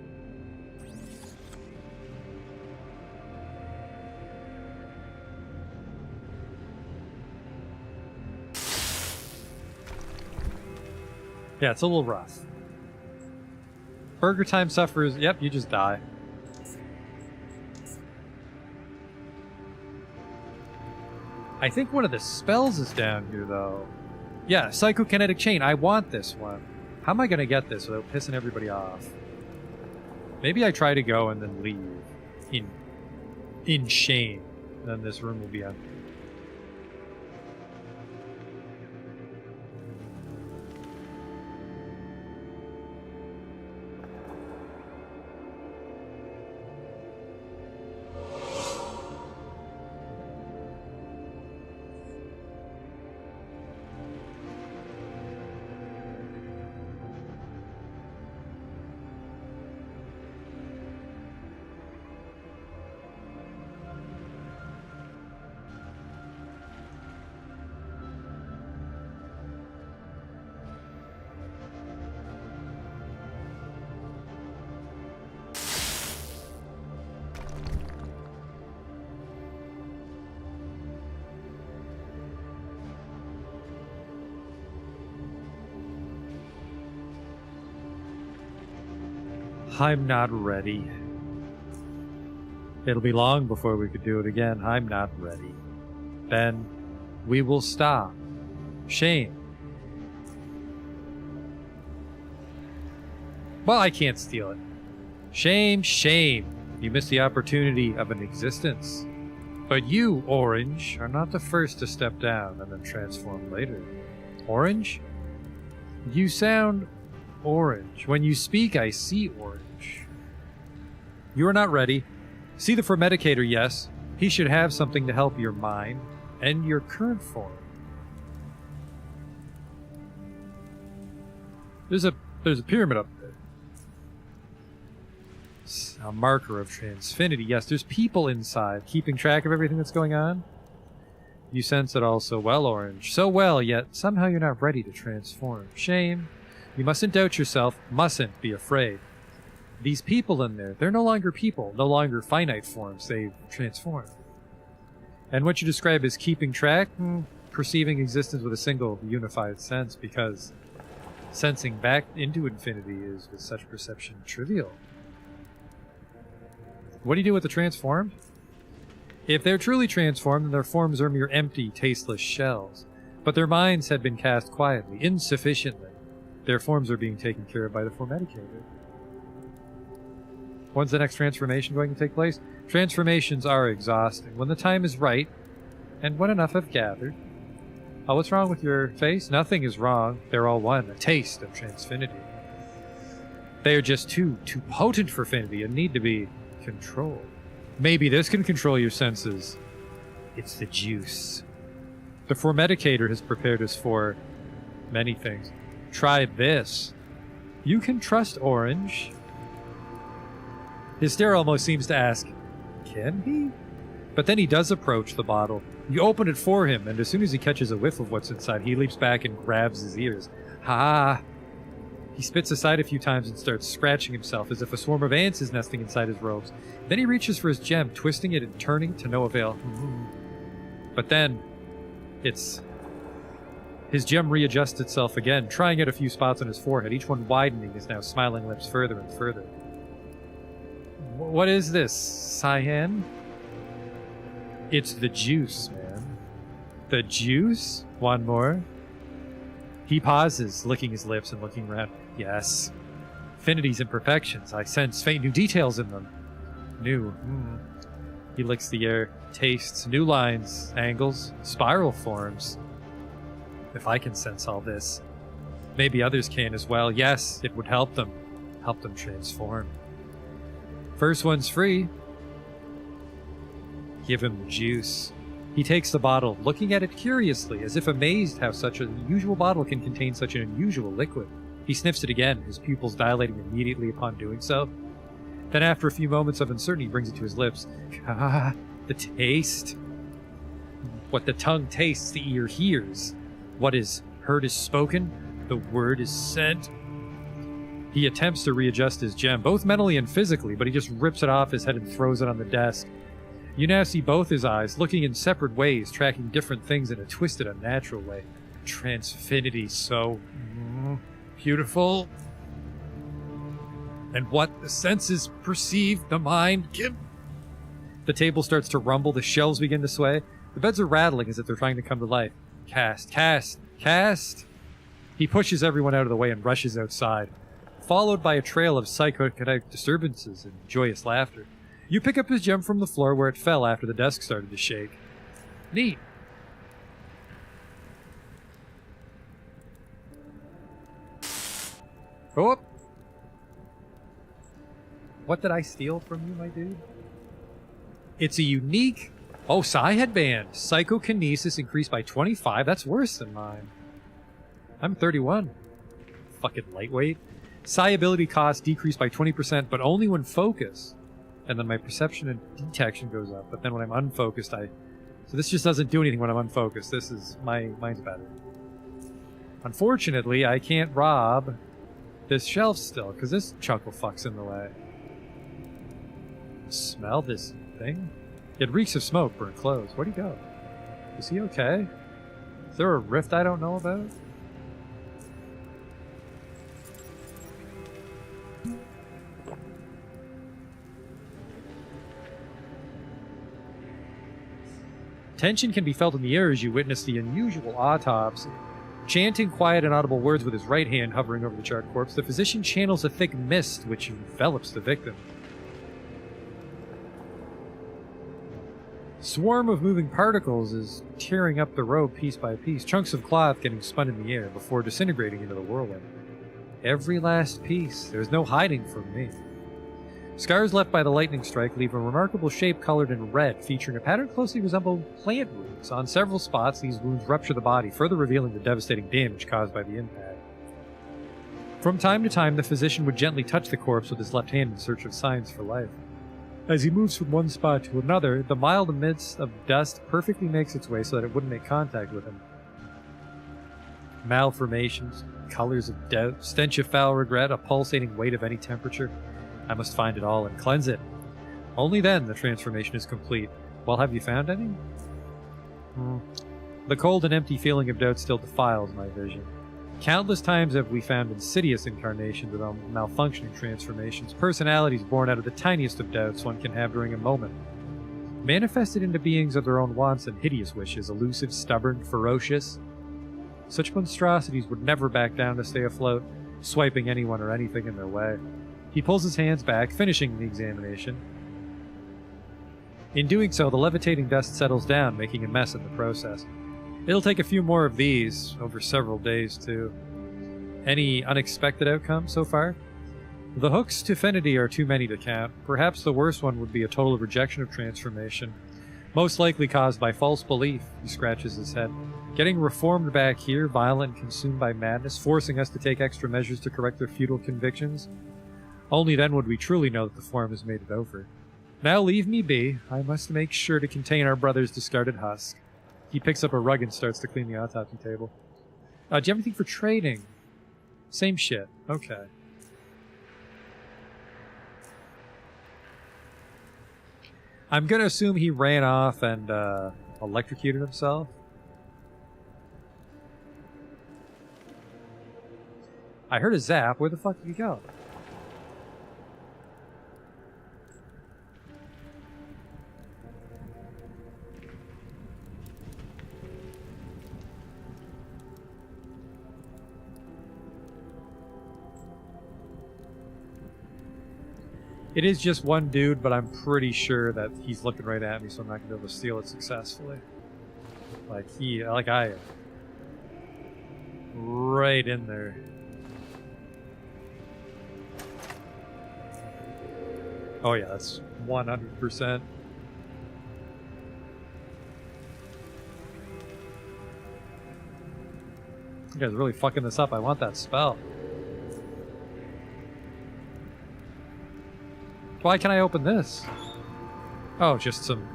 Yeah, it's a little rough. Burger time suffers. Yep, you just die. I think one of the spells is down here, though. Yeah, Psychokinetic Chain. I want this one. How am I going to get this without pissing everybody off? Maybe I try to go and then leave. In shame. Then this room will be empty. I'm not ready. It'll be long before we could do it again. I'm not ready. Then we will stop. Shame. Well, I can't steal it. Shame, shame. You missed the opportunity of an existence. But you, Orange, are not the first to step down and then transform later. Orange? You sound orange. When you speak, I see orange. You are not ready. See the Fermedicator, yes. He should have something to help your mind and your current form. There's a pyramid up there. It's a marker of Transfinity. Yes, there's people inside keeping track of everything that's going on. You sense it all so well, Orange. So well, yet somehow you're not ready to transform. Shame. You mustn't doubt yourself, mustn't be afraid. These people in there, they're no longer people, no longer finite forms, they've transformed. And what you describe as keeping track, perceiving existence with a single unified sense, because sensing back into infinity is, with such perception, trivial. What do you do with the transformed? If they're truly transformed, then their forms are mere empty, tasteless shells. But their minds had been cast quietly, insufficiently. Their forms are being taken care of by the Fermedicator. When's the next transformation going to take place? Transformations are exhausting. When the time is right, and when enough have gathered. Oh, what's wrong with your face? Nothing is wrong. They're all one, a taste of Transfinity. They are just too potent for Finity and need to be controlled. Maybe this can control your senses. It's the juice. The Fermedicator has prepared us for many things. Try this. You can trust Orange. His stare almost seems to ask, can he? But then he does approach the bottle. You open it for him, and as soon as he catches a whiff of what's inside, he leaps back and grabs his ears. Ha! He spits aside a few times and starts scratching himself as if a swarm of ants is nesting inside his robes. Then he reaches for his gem, twisting it and turning to no avail. But then, his gem readjusts itself again, trying out a few spots on his forehead, each one widening his now smiling lips further and further. What is this, Cyan? It's the juice, man. The juice? One more. He pauses, licking his lips and looking around. Yes. Affinities, imperfections. I sense faint new details in them. New. He licks the air, tastes new lines, angles, spiral forms. If I can sense all this, maybe others can as well. Yes, it would help them. Help them transform. First one's free. Give him the juice. He takes the bottle, looking at it curiously, as if amazed how such an unusual bottle can contain such an unusual liquid. He sniffs it again, his pupils dilating immediately upon doing so. Then after a few moments of uncertainty, he brings it to his lips. Ah, the taste. What the tongue tastes, the ear hears. What is heard is spoken, the word is sent. He attempts to readjust his gem, both mentally and physically, but he just rips it off his head and throws it on the desk. You now see both his eyes, looking in separate ways, tracking different things in a twisted, unnatural way. Transfinity, so beautiful. And what the senses perceive, the mind give. The table starts to rumble, the shelves begin to sway. The beds are rattling as if they're trying to come to life. Cast, cast, cast. He pushes everyone out of the way and rushes outside, followed by a trail of psychokinetic disturbances and joyous laughter. You pick up his gem from the floor where it fell after the desk started to shake. Neat. Oh! What did I steal from you, my dude? It's a unique... Oh, Psi headband. Psychokinesis increased by 25. That's worse than mine. I'm 31. Fucking lightweight. Psi ability cost decreased by 20%, but only when focused. And then my perception and detection goes up. But then when I'm unfocused, So this just doesn't do anything when I'm unfocused. This is... Mine's better. Unfortunately, I can't rob this shelf still, because this chuckle fuck's in the way. Smell this thing? It reeks of smoke, burnt clothes. Where'd he go? Is he okay? Is there a rift I don't know about? Tension can be felt in the air as you witness the unusual autopsy. Chanting quiet and audible words with his right hand hovering over the charred corpse, the physician channels a thick mist which envelops the victim. Swarm of moving particles is tearing up the robe piece by piece, chunks of cloth getting spun in the air before disintegrating into the whirlwind. Every last piece. There's no hiding from me. Scars left by the lightning strike leave a remarkable shape colored in red, featuring a pattern closely resembling plant roots. On several spots, these wounds rupture the body, further revealing the devastating damage caused by the impact. From time to time, the physician would gently touch the corpse with his left hand in search of signs for life. As he moves from one spot to another, the mild mist of dust perfectly makes its way so that it wouldn't make contact with him. Malformations, colors of doubt, stench of foul regret, a pulsating weight of any temperature. I must find it all and cleanse it. Only then the transformation is complete. Well, have you found any? The cold and empty feeling of doubt still defiles my vision. Countless times have we found insidious incarnations of malfunctioning transformations, personalities born out of the tiniest of doubts one can have during a moment. Manifested into beings of their own wants and hideous wishes, elusive, stubborn, ferocious. Such monstrosities would never back down to stay afloat, swiping anyone or anything in their way. He pulls his hands back, finishing the examination. In doing so, the levitating dust settles down, making a mess in the process. It'll take a few more of these, over several days, too. Any unexpected outcomes so far? The hooks to affinity are too many to count. Perhaps the worst one would be a total rejection of transformation. Most likely caused by false belief, he scratches his head. Getting reformed back here, violent and consumed by madness, forcing us to take extra measures to correct their futile convictions. Only then would we truly know that the form has made it over. Now leave me be. I must make sure to contain our brother's discarded husk. He picks up a rug and starts to clean the autopsy table. Do you have anything for trading? Same shit. Okay. I'm gonna assume he ran off and electrocuted himself. I heard a zap. Where the fuck did he go? It is just one dude, but I'm pretty sure that he's looking right at me, so I'm not gonna be able to steal it successfully. Like I am. Right in there. Oh yeah, that's 100%. You guys are really fucking this up. I want that spell. Why can't I open this? Oh, just some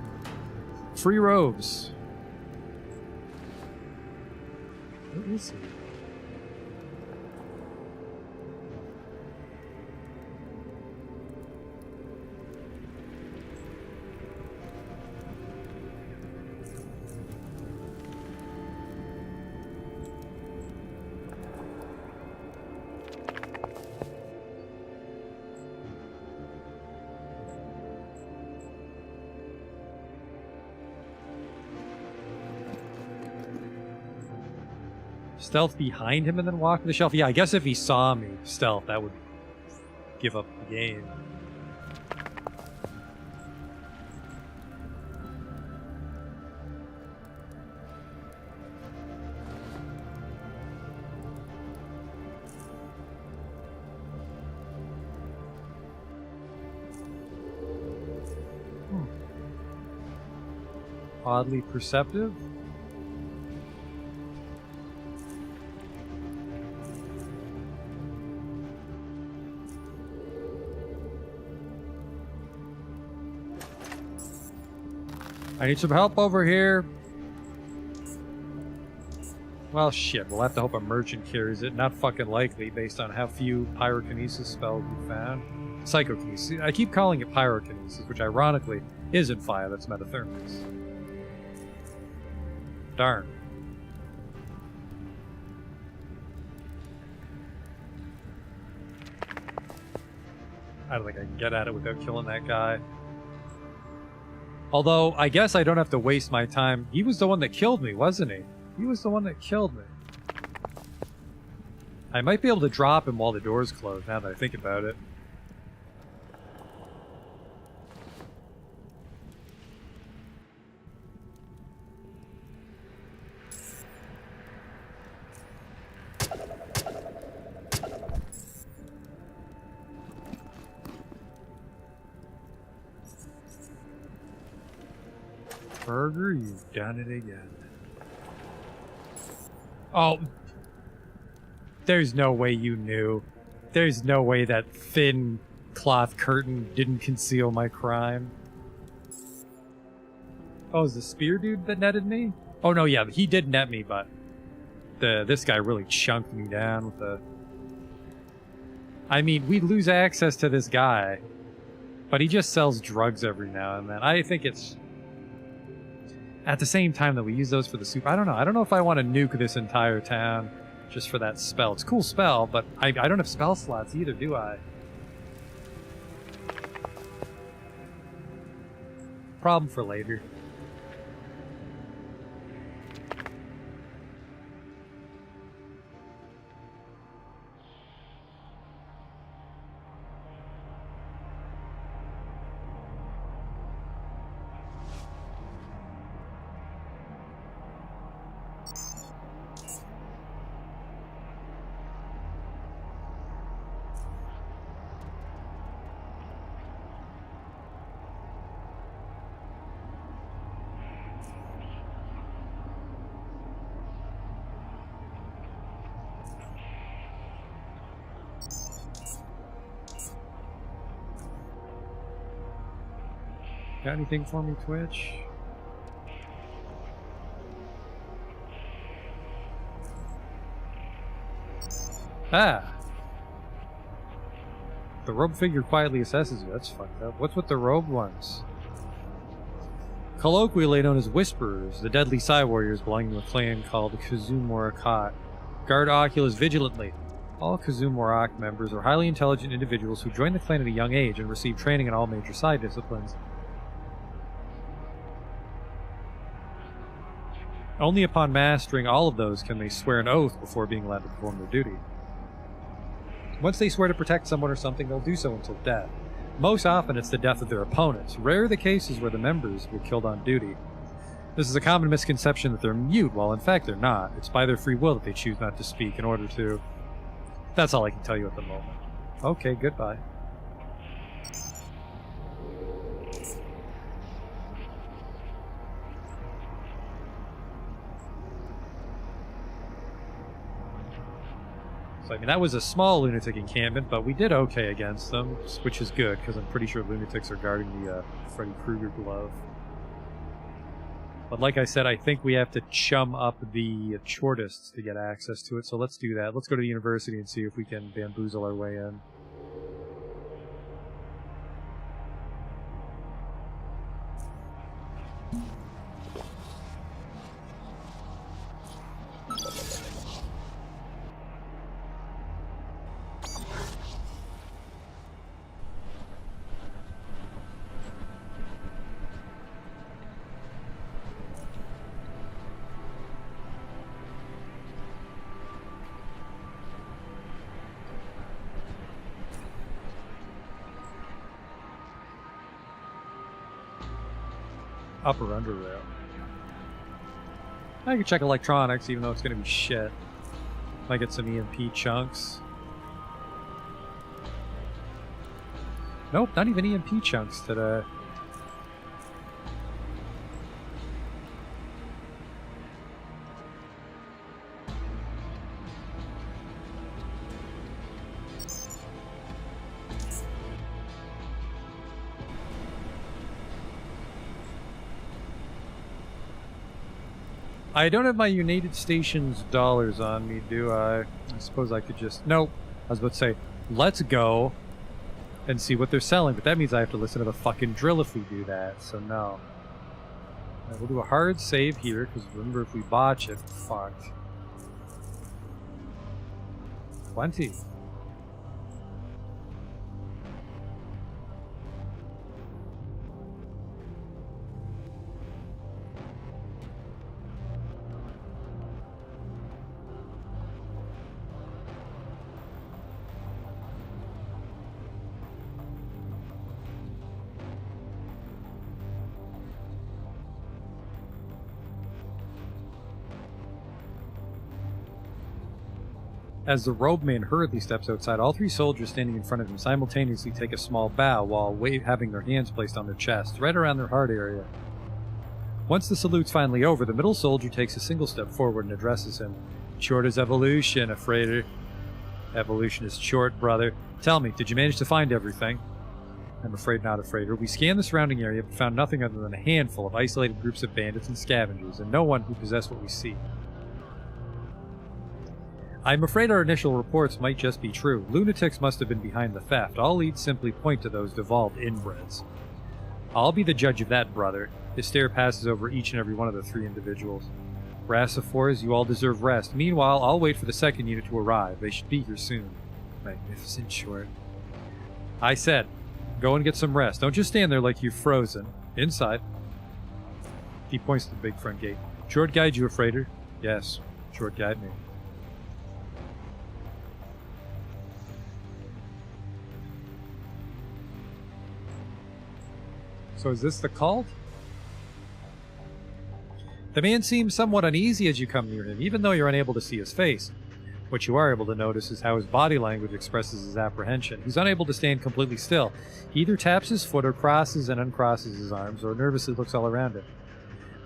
free robes. What is he? Stealth behind him and then walk to the shelf? Yeah, I guess if he saw me stealth, that would give up the game. Oddly perceptive? I need some help over here. Well, shit. We'll have to hope a merchant carries it. Not fucking likely based on how few pyrokinesis spells we found. Psychokinesis. I keep calling it pyrokinesis, which ironically isn't fire, that's metathermics. Darn. I don't think I can get at it without killing that guy. Although, I guess I don't have to waste my time. He was the one that killed me, wasn't he? He was the one that killed me. I might be able to drop him while the door's closed, now that I think about it. Burger, you've done it again. Oh. There's no way you knew. There's no way that thin cloth curtain didn't conceal my crime. Oh, is the spear dude that netted me? Oh no, yeah, he did net me, but this guy really chunked me down with the... I mean, we lose access to this guy, but he just sells drugs every now and then. I think it's... At the same time that we use those for the soup, I don't know. I don't know if I want to nuke this entire town just for that spell. It's a cool spell, but I don't have spell slots either, do I? Problem for later. Got anything for me, Twitch? Ah! The robe figure quietly assesses you. That's fucked up. What's with the robed ones? Colloquially known as Whisperers, the deadly Psy warriors belonging to a clan called Kazumurakat. Guard Oculus vigilantly. All Kazumurak members are highly intelligent individuals who join the clan at a young age and receive training in all major Psy disciplines. Only upon mastering all of those can they swear an oath before being allowed to perform their duty. Once they swear to protect someone or something, they'll do so until death. Most often it's the death of their opponents. Rare are the cases where the members were killed on duty. This is a common misconception that they're mute, while in fact they're not. It's by their free will that they choose not to speak in order to... That's all I can tell you at the moment. Okay, goodbye. So, I mean, that was a small lunatic encampment, but we did okay against them, which is good, because I'm pretty sure lunatics are guarding the Freddy Krueger glove. But like I said, I think we have to chum up the Tchortists to get access to it, so let's do that. Let's go to the university and see if we can bamboozle our way in. Upper Underrail. I could check electronics, even though it's going to be shit. Might get some EMP chunks. Nope, not even EMP chunks today. I don't have my United Stations dollars on me, do I? I suppose I could just... Nope. I was about to say, let's go and see what they're selling, but that means I have to listen to the fucking drill if we do that, so no. Right, we'll do a hard save here, because remember, if we botch it, fucked. 20. As the robed man hurriedly steps outside, all three soldiers standing in front of him simultaneously take a small bow while having their hands placed on their chests, right around their heart area. Once the salute's finally over, the middle soldier takes a single step forward and addresses him. Tchort is evolution, Afrader. Evolution is Tchort, brother. Tell me, did you manage to find everything? I'm afraid not, Afrader. We scanned the surrounding area but found nothing other than a handful of isolated groups of bandits and scavengers, and no one who possessed what we see. I'm afraid our initial reports might just be true. Lunatics must have been behind the theft. All leads simply point to those devolved inbreds. I'll be the judge of that, brother. His stare passes over each and every one of the three individuals. Brassifors, you all deserve rest. Meanwhile, I'll wait for the second unit to arrive. They should be here soon. Magnificent Tchort. I said, go and get some rest. Don't just stand there like you're frozen. Inside. He points to the big front gate. Tchort guide you, Afrader? Yes, Tchort guide me. So is this the cult? The man seems somewhat uneasy as you come near him, even though you're unable to see his face. What you are able to notice is how his body language expresses his apprehension. He's unable to stand completely still. He either taps his foot or crosses and uncrosses his arms, or nervously looks all around him.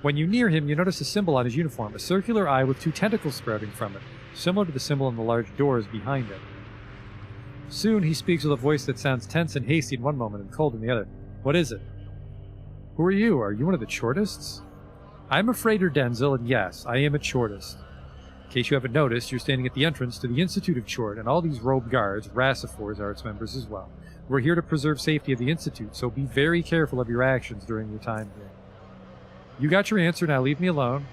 When you near him, you notice a symbol on his uniform, a circular eye with two tentacles sprouting from it, similar to the symbol on the large doors behind him. Soon he speaks with a voice that sounds tense and hasty in one moment and cold in the other. What is it? Who are you? Are you one of the Tchortists? I'm Afrader Denzel, and yes, I am a Tchortist. In case you haven't noticed, you're standing at the entrance to the Institute of Tchort, and all these robed guards, Brassifors, are its members as well. We're here to preserve safety of the Institute, so be very careful of your actions during your time here. You got your answer, now leave me alone.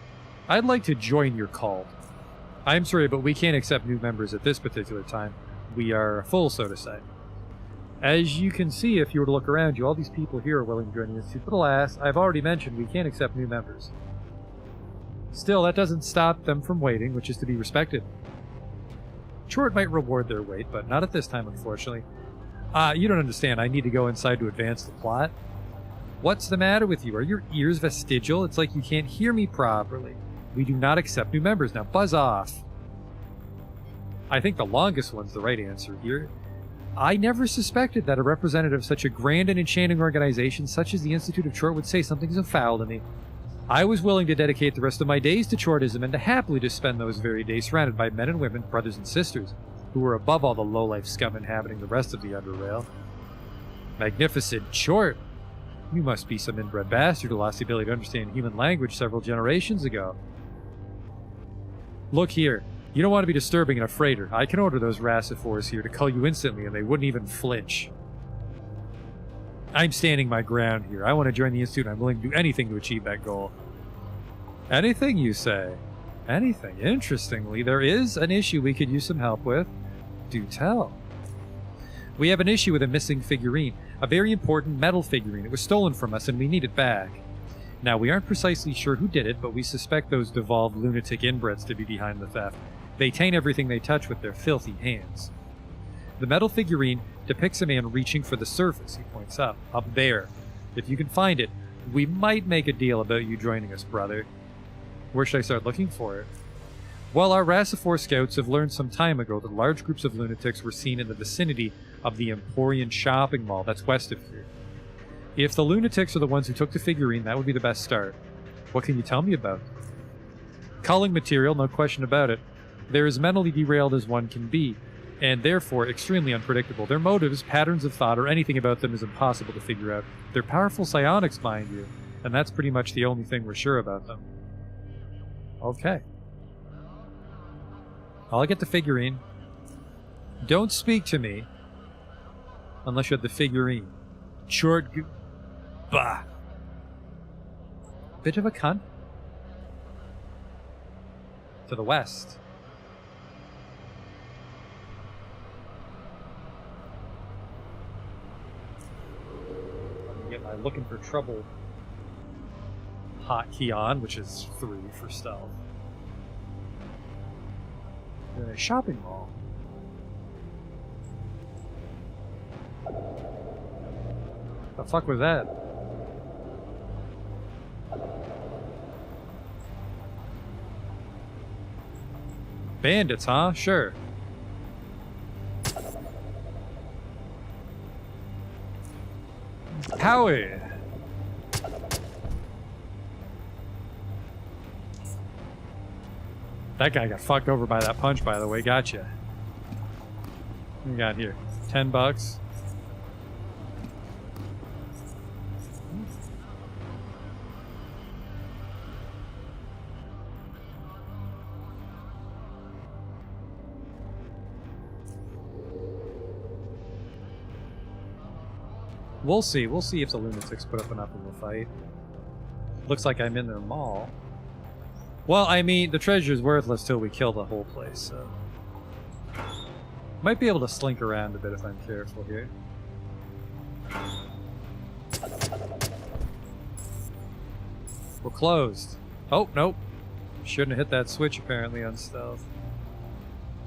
I'd like to join your cult. I'm sorry, but we can't accept new members at this particular time. We are full, so to say. As you can see, if you were to look around you, all these people here are willing to join the Institute, but alas, I've already mentioned we can't accept new members. Still, that doesn't stop them from waiting, which is to be respected. Tchort might reward their wait, but not at this time, unfortunately. You don't understand. I need to go inside to advance the plot. What's the matter with you? Are your ears vestigial? It's like you can't hear me properly. We do not accept new members. Now buzz off. I think the longest one's the right answer here. I never suspected that a representative of such a grand and enchanting organization such as the Institute of Tchort would say something so foul to me. I was willing to dedicate the rest of my days to Tchortism and to happily to spend those very days surrounded by men and women, brothers and sisters, who were above all the low-life scum inhabiting the rest of the Underrail. Magnificent Tchort! You must be some inbred bastard who lost the ability to understand human language several generations ago. Look here. You don't want to be disturbing in a freighter. I can order those Rassifors here to cull you instantly and they wouldn't even flinch. I'm standing my ground here. I want to join the Institute and I'm willing to do anything to achieve that goal. Anything, you say? Anything. Interestingly, there is an issue we could use some help with. Do tell. We have an issue with a missing figurine. A very important metal figurine. It was stolen from us and we need it back. Now, we aren't precisely sure who did it, but we suspect those devolved lunatic inbreds to be behind the theft. They taint everything they touch with their filthy hands. The metal figurine depicts a man reaching for the surface, he points up there. If you can find it, we might make a deal about you joining us, brother. Where should I start looking for it? Well, our Rassifor scouts have learned some time ago that large groups of lunatics were seen in the vicinity of the Emporian shopping mall that's west of here. If the lunatics are the ones who took the figurine, that would be the best start. What can you tell me about them? Culling material, no question about it. They're as mentally derailed as one can be, and therefore extremely unpredictable. Their motives, patterns of thought, or anything about them is impossible to figure out. They're powerful psionics, mind you, and that's pretty much the only thing we're sure about them. Okay. I'll get the figurine. Don't speak to me unless you have the figurine. Tchort bah. Bit of a cunt. To the west. Let me get my looking for trouble hotkey on, which is 3 for stealth. We're in a shopping mall. The fuck was that? Bandits, huh? Sure. Howie! That guy got fucked over by that punch, by the way. Gotcha. What we got here? $10. We'll see. We'll see if the lunatics put up enough of a fight. Looks like I'm in their mall. Well, I mean, the treasure's worthless till we kill the whole place, so... Might be able to slink around a bit if I'm careful here. We're closed. Oh, nope. Shouldn't have hit that switch, apparently, on stealth.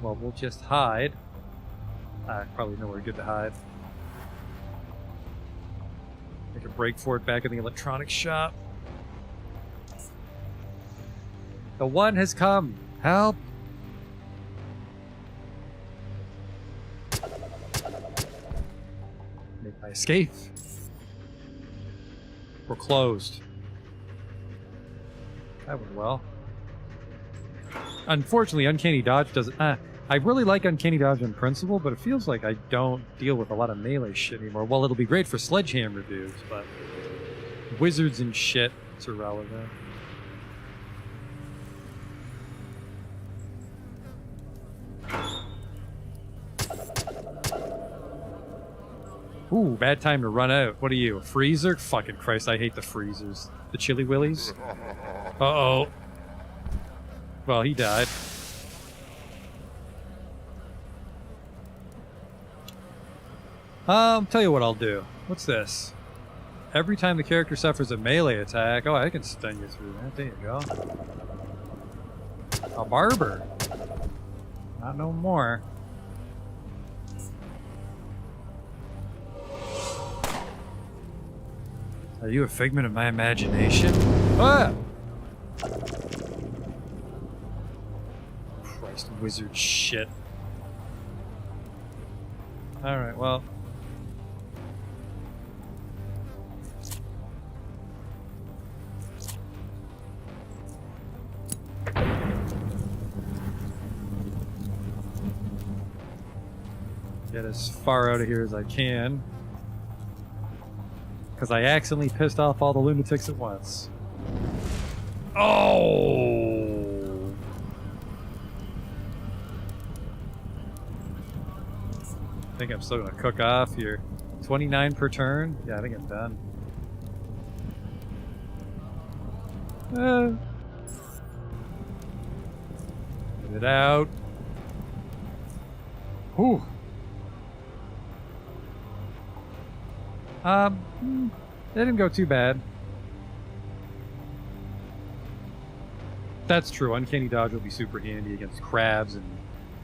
Well, we'll just hide. Probably nowhere good to hide. Make a break for it back in the electronics shop. The one has come. Help! Make my escape. We're closed. That went well. Unfortunately, Uncanny Dodge doesn't... I really like Uncanny Dodge in principle, but it feels like I don't deal with a lot of melee shit anymore. Well, it'll be great for sledgehammer dudes, but... Wizards and shit, it's irrelevant. Ooh, bad time to run out. What are you, a freezer? Fucking Christ, I hate the freezers. The Chili Willies? Uh-oh. Well, he died. Tell you what I'll do. What's this? Every time the character suffers a melee attack... Oh, I can stun you through that. There you go. A barber. Not no more. Are you a figment of my imagination? Ah! Christ, wizard shit. Alright, well. Get as far out of here as I can. Because I accidentally pissed off all the lunatics at once. Oh! I think I'm still gonna cook off here. 29 per turn? Yeah, I think I'm done. Get it out. Whew. They didn't go too bad. That's true. Uncanny Dodge will be super handy against crabs and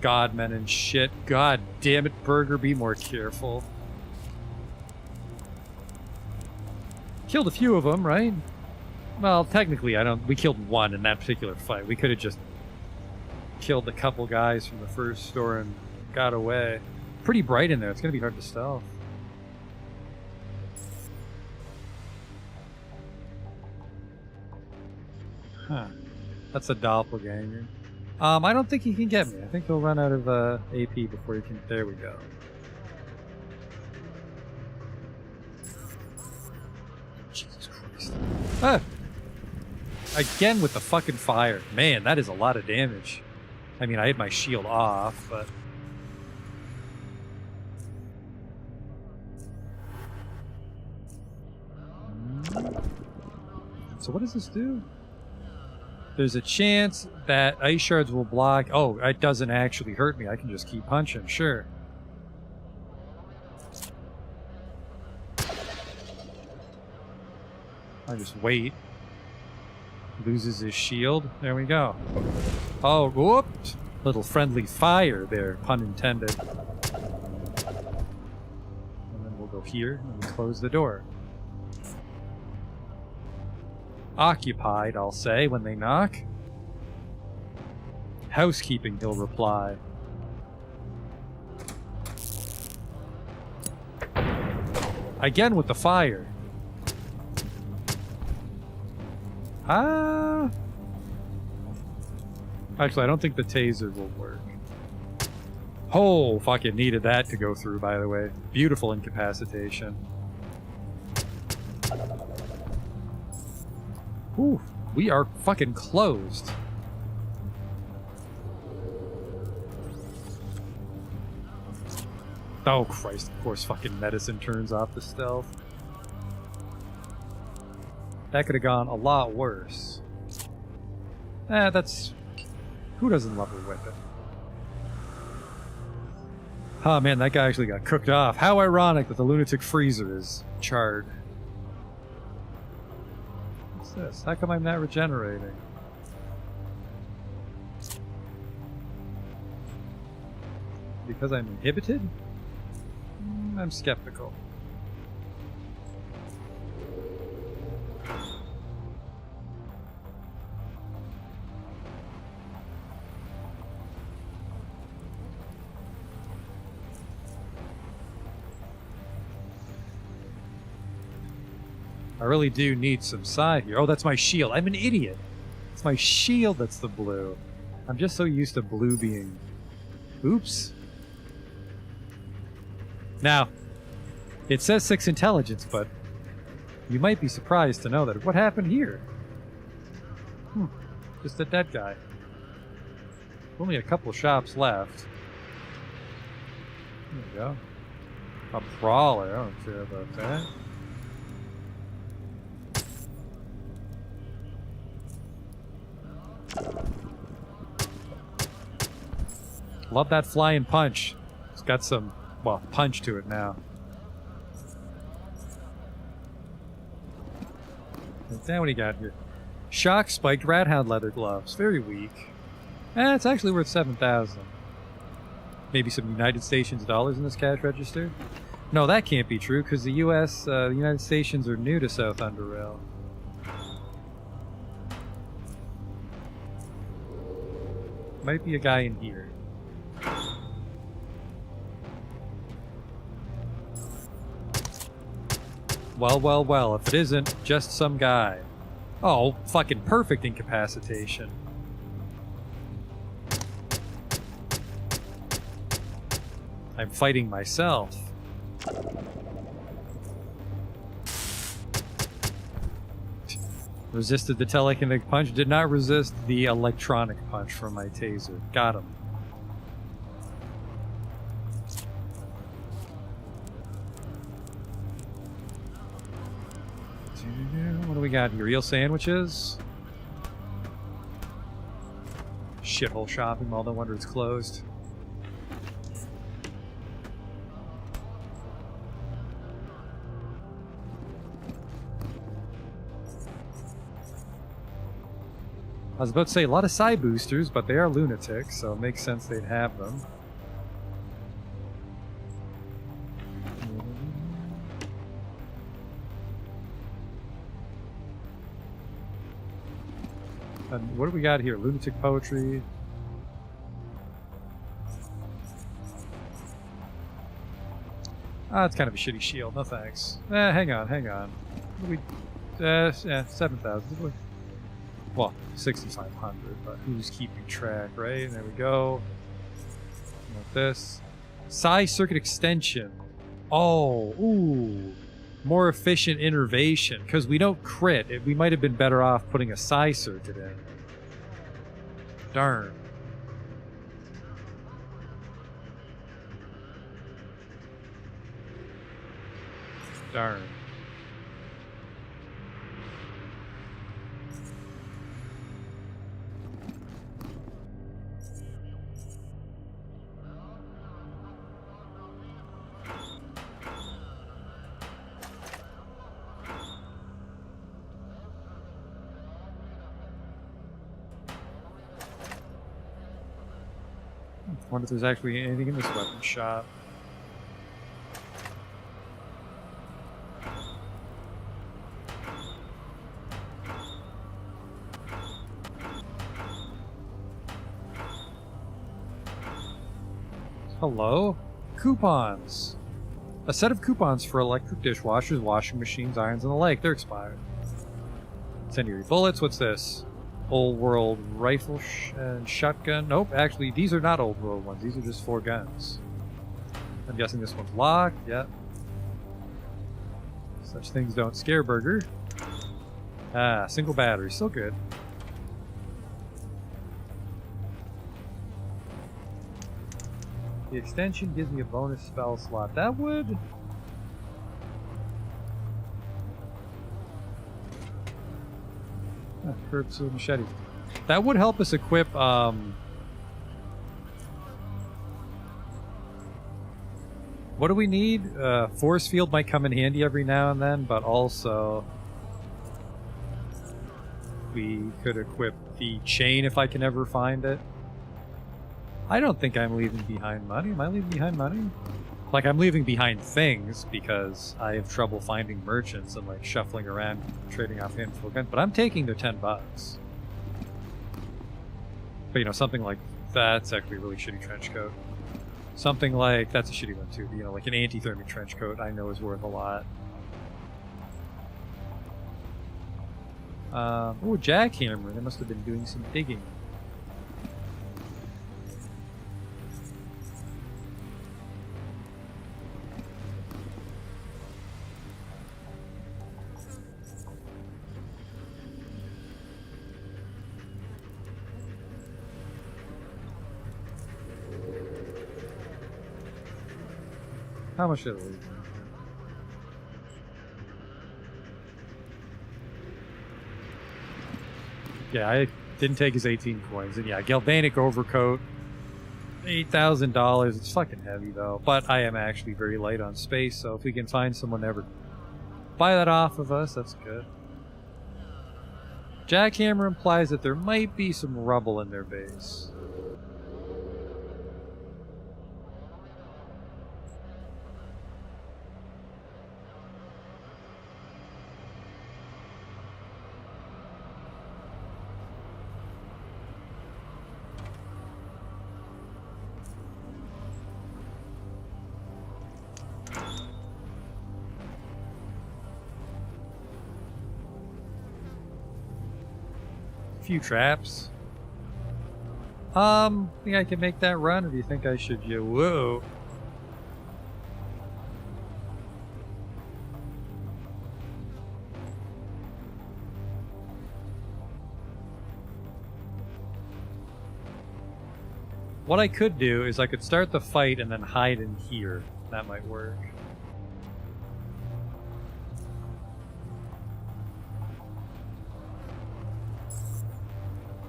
godmen and shit. God damn it, Burger, be more careful. Killed a few of them, right? Well, technically, we killed one in that particular fight. We could have just killed a couple guys from the first store and got away. Pretty bright in there. It's going to be hard to stealth. Huh. That's a doppelganger. I don't think he can get me. I think he'll run out of AP before he can... There we go. Jesus Christ. Ah! Again with the fucking fire. Man, that is a lot of damage. I mean, I had my shield off, but... So what does this do? There's a chance that ice shards will block... Oh, it doesn't actually hurt me. I can just keep punching, sure. I just wait. Loses his shield. There we go. Oh, whoops! Little friendly fire there, pun intended. And then we'll go here and close the door. Occupied, I'll say, when they knock. Housekeeping, he'll reply. Again with the fire. Ah. Actually, I don't think the taser will work. Oh, fucking needed that to go through, by the way. Beautiful incapacitation. Ooh, we are fucking closed. Oh Christ, of course fucking medicine turns off the stealth. That could have gone a lot worse. That's... Who doesn't love a weapon? Oh man, that guy actually got cooked off. How ironic that the lunatic freezer is charred. What's this? How come I'm not regenerating? Because I'm inhibited? I'm skeptical. I really do need some side here. Oh, that's my shield. I'm an idiot. It's my shield that's the blue. I'm just so used to blue being... Oops. Now, it says 6 intelligence, but you might be surprised to know that what happened here? Just a dead guy. Only a couple shops left. There we go. A brawler. I don't care about that. Love that flying punch. It's got some, well, punch to it now. Now what do you got here? Shock spiked rathound leather gloves. Very weak. It's actually worth 7,000. Maybe some United Stations dollars in this cash register. No, that can't be true because the U.S., the United Stations are new to South Underrail. Might be a guy in here. Well, well, well, if it isn't just some guy. Oh, fucking perfect incapacitation. I'm fighting myself. Resisted the telekinetic punch, did not resist the electronic punch from my taser. Got him. What do we got here? Eel sandwiches? Shithole shopping mall, no wonder it's closed. I was about to say a lot of psi boosters, but they are lunatics, so it makes sense they'd have them. And what do we got here? Lunatic poetry. Ah, it's kind of a shitty shield. No thanks. Hang on. What do we? Yeah, 7,000. Well, 6,500, but who's keeping track, right? There we go. Like this. Psi circuit extension. Oh, ooh. More efficient innervation. Because we don't crit. We might have been better off putting a psi circuit in. Darn. Darn. I wonder if there's actually anything in this weapon shop. Hello? Coupons. A set of coupons for electric dishwashers, washing machines, irons, and the like. They're expired. Incendiary bullets. What's this? Old world rifle and shotgun. Nope, actually, these are not old world ones. These are just 4 guns. I'm guessing this one's locked. Yeah. Such things don't scare Burger. Ah, single battery. Still good. The extension gives me a bonus spell slot. That would... Curved sword machete. That would help us equip, what do we need? Force field might come in handy every now and then, but also... we could equip the chain if I can ever find it. I don't think I'm leaving behind money. Am I leaving behind money? Like, I'm leaving behind things because I have trouble finding merchants and, like, shuffling around trading off handful of guns. But I'm taking their $10. But, you know, something like that's actually a really shitty trench coat. Something like, that's a shitty one too. You know, like an anti-thermic trench coat I know is worth a lot. Oh, jackhammer. They must have been doing some digging. How much did it leave? Yeah, I didn't take his 18 coins. And yeah, galvanic overcoat, $8,000. It's fucking heavy though. But I am actually very light on space, so if we can find someone to ever buy that off of us, that's good. Jackhammer implies that there might be some rubble in their base. few traps. Think I can make that run, or do you think I should? Whoa. What I could do is I could start the fight and then hide in here. That might work.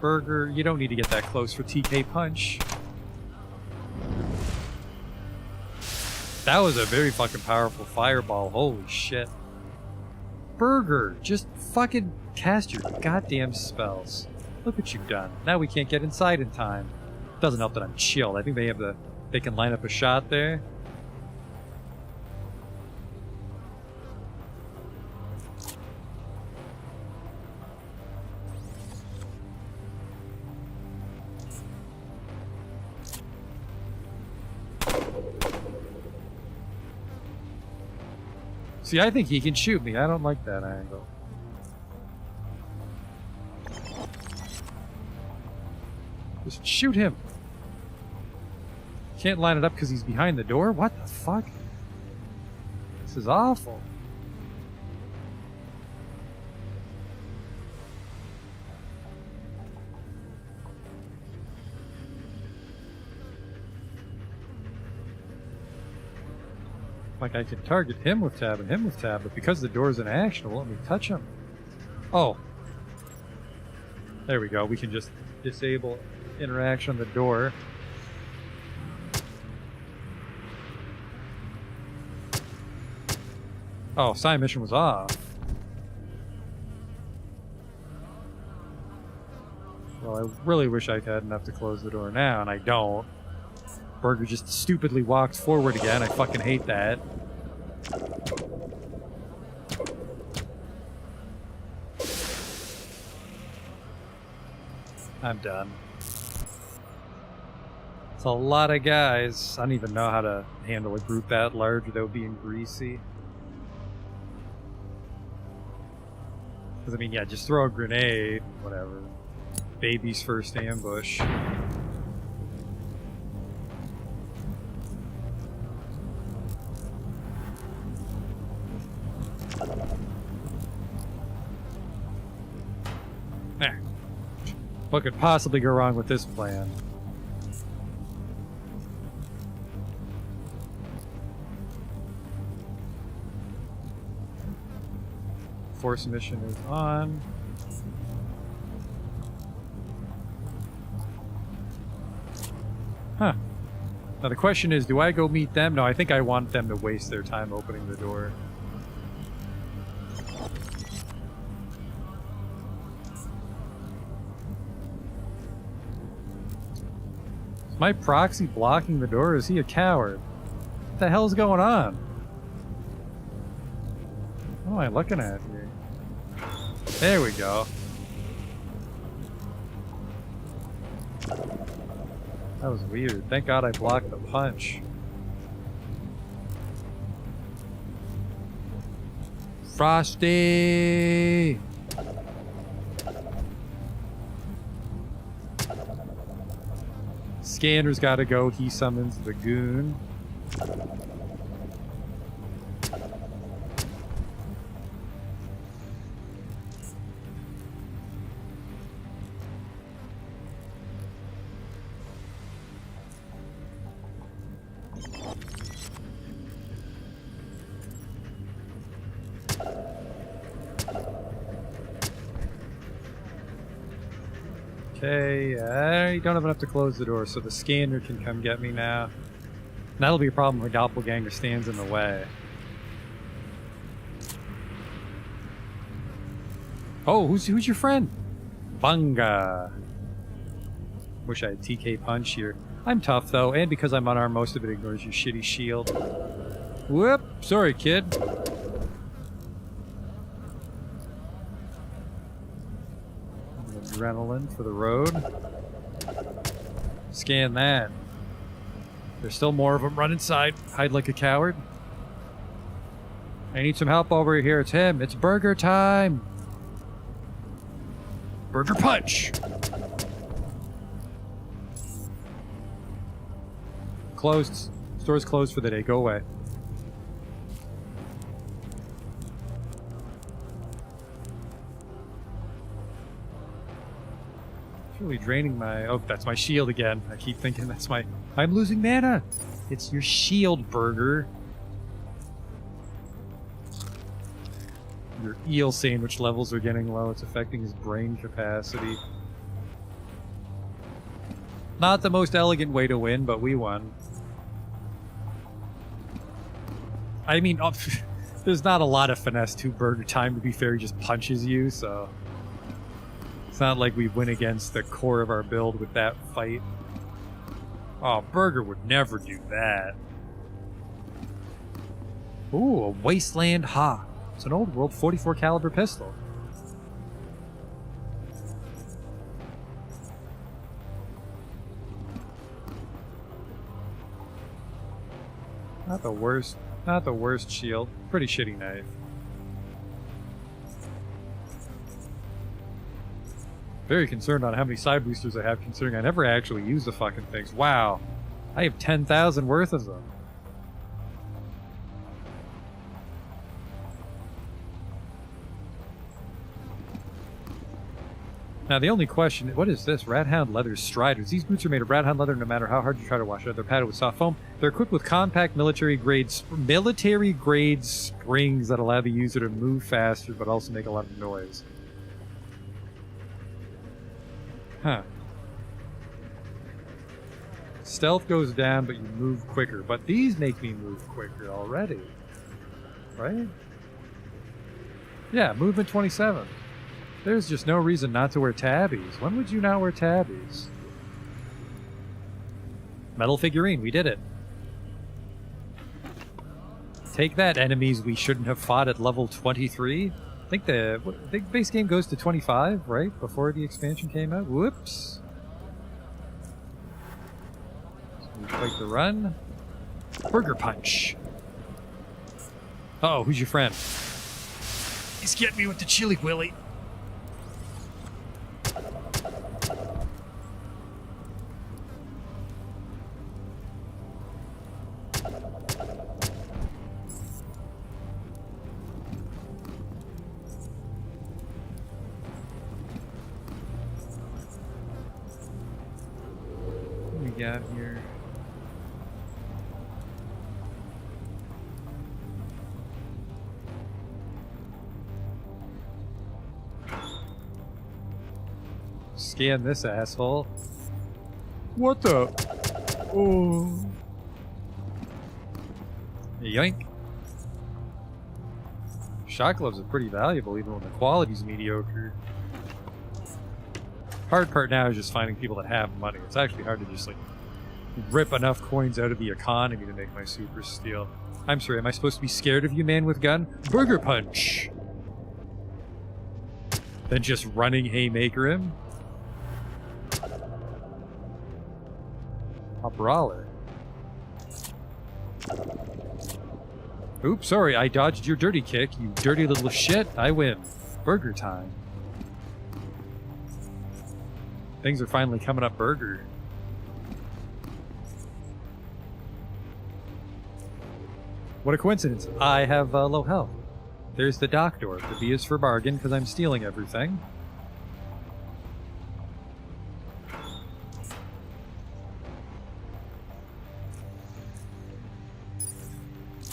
Burger, you don't need to get that close for TK Punch. That was a very fucking powerful fireball. Holy shit. Burger, just fucking cast your goddamn spells. Look what you've done. Now we can't get inside in time. Doesn't help that I'm chilled. I think they can line up a shot there. See, I think he can shoot me. I don't like that angle. Just shoot him. Can't line it up because he's behind the door? What the fuck? This is awful. Like I can target him with tab and him with tab, but because the door's in action, it won't let me touch him. Oh. There we go. We can just disable interaction on the door. Oh, side mission was off. Well, I really wish I had enough to close the door now, and I don't. Burger just stupidly walked forward again. I fucking hate that. I'm done. It's a lot of guys. I don't even know how to handle a group that large without being greasy. Because, I mean, yeah, just throw a grenade, whatever. Baby's first ambush. What could possibly go wrong with this plan? Force mission is on. Huh. Now the question is, do I go meet them? No, I think I want them to waste their time opening the door. Is my proxy blocking the door? Is he a coward? What the hell's going on? What am I looking at here? There we go. That was weird. Thank God I blocked the punch. Frosty! Scanner's gotta go. He summons the goon. Okay, I don't have enough to close the door, so the scanner can come get me now. And that'll be a problem when Doppelganger stands in the way. Oh, who's your friend? Bunga. Wish I had TK Punch here. I'm tough, though, and because I'm unarmed, most of it ignores your shitty shield. Whoop! Sorry, kid. Adrenaline for the road. Scan that. There's still more of them. Run inside. Hide like a coward. I need some help over here. It's him. It's burger time. Burger punch! Closed. Store's closed for the day. Go away. It's really draining my... Oh, that's my shield again. I keep thinking that's my... I'm losing mana! It's your shield, Burger. Your eel sandwich levels are getting low. It's affecting his brain capacity. Not the most elegant way to win, but we won. I mean, there's not a lot of finesse to Burger Time. To be fair, he just punches you, so... It's not like we win against the core of our build with that fight. Oh, Burger would never do that. Ooh, a Wasteland Hawk. It's an old world 44 caliber pistol. Not the worst. Not the worst shield. Pretty shitty knife. Very concerned on how many side boosters I have, considering I never actually use the fucking things. Wow. I have 10,000 worth of them. Now the only question, what is this? Rathound leather striders. These boots are made of rathound leather no matter how hard you try to wash it. They're padded with soft foam. They're equipped with compact military-grade springs that allow the user to move faster but also make a lot of noise. Huh. Stealth goes down, but you move quicker. But these make me move quicker already. Right? Yeah, movement 27. There's just no reason not to wear tabbies. When would you not wear tabbies? Metal figurine, we did it. Take that, enemies we shouldn't have fought at level 23. I think the base game goes to 25, right? Before the expansion came out. Whoops. So we fight the run. Burger punch. Uh oh, who's your friend? He's getting me with the chili willy. Got here. Scan this asshole. What the? Oh. Yoink. Shot gloves are pretty valuable even when the quality's mediocre. Hard part now is just finding people that have money. It's actually hard to just like rip enough coins out of the economy to make my super steel. I'm sorry, am I supposed to be scared of you, man with gun? Burger punch! Then just running haymaker him? A brawler. Oops, sorry, I dodged your dirty kick, you dirty little shit. I win. Burger time. Things are finally coming up, Burger. What a coincidence. I have low health. There's the dock door. The B is for bargain because I'm stealing everything.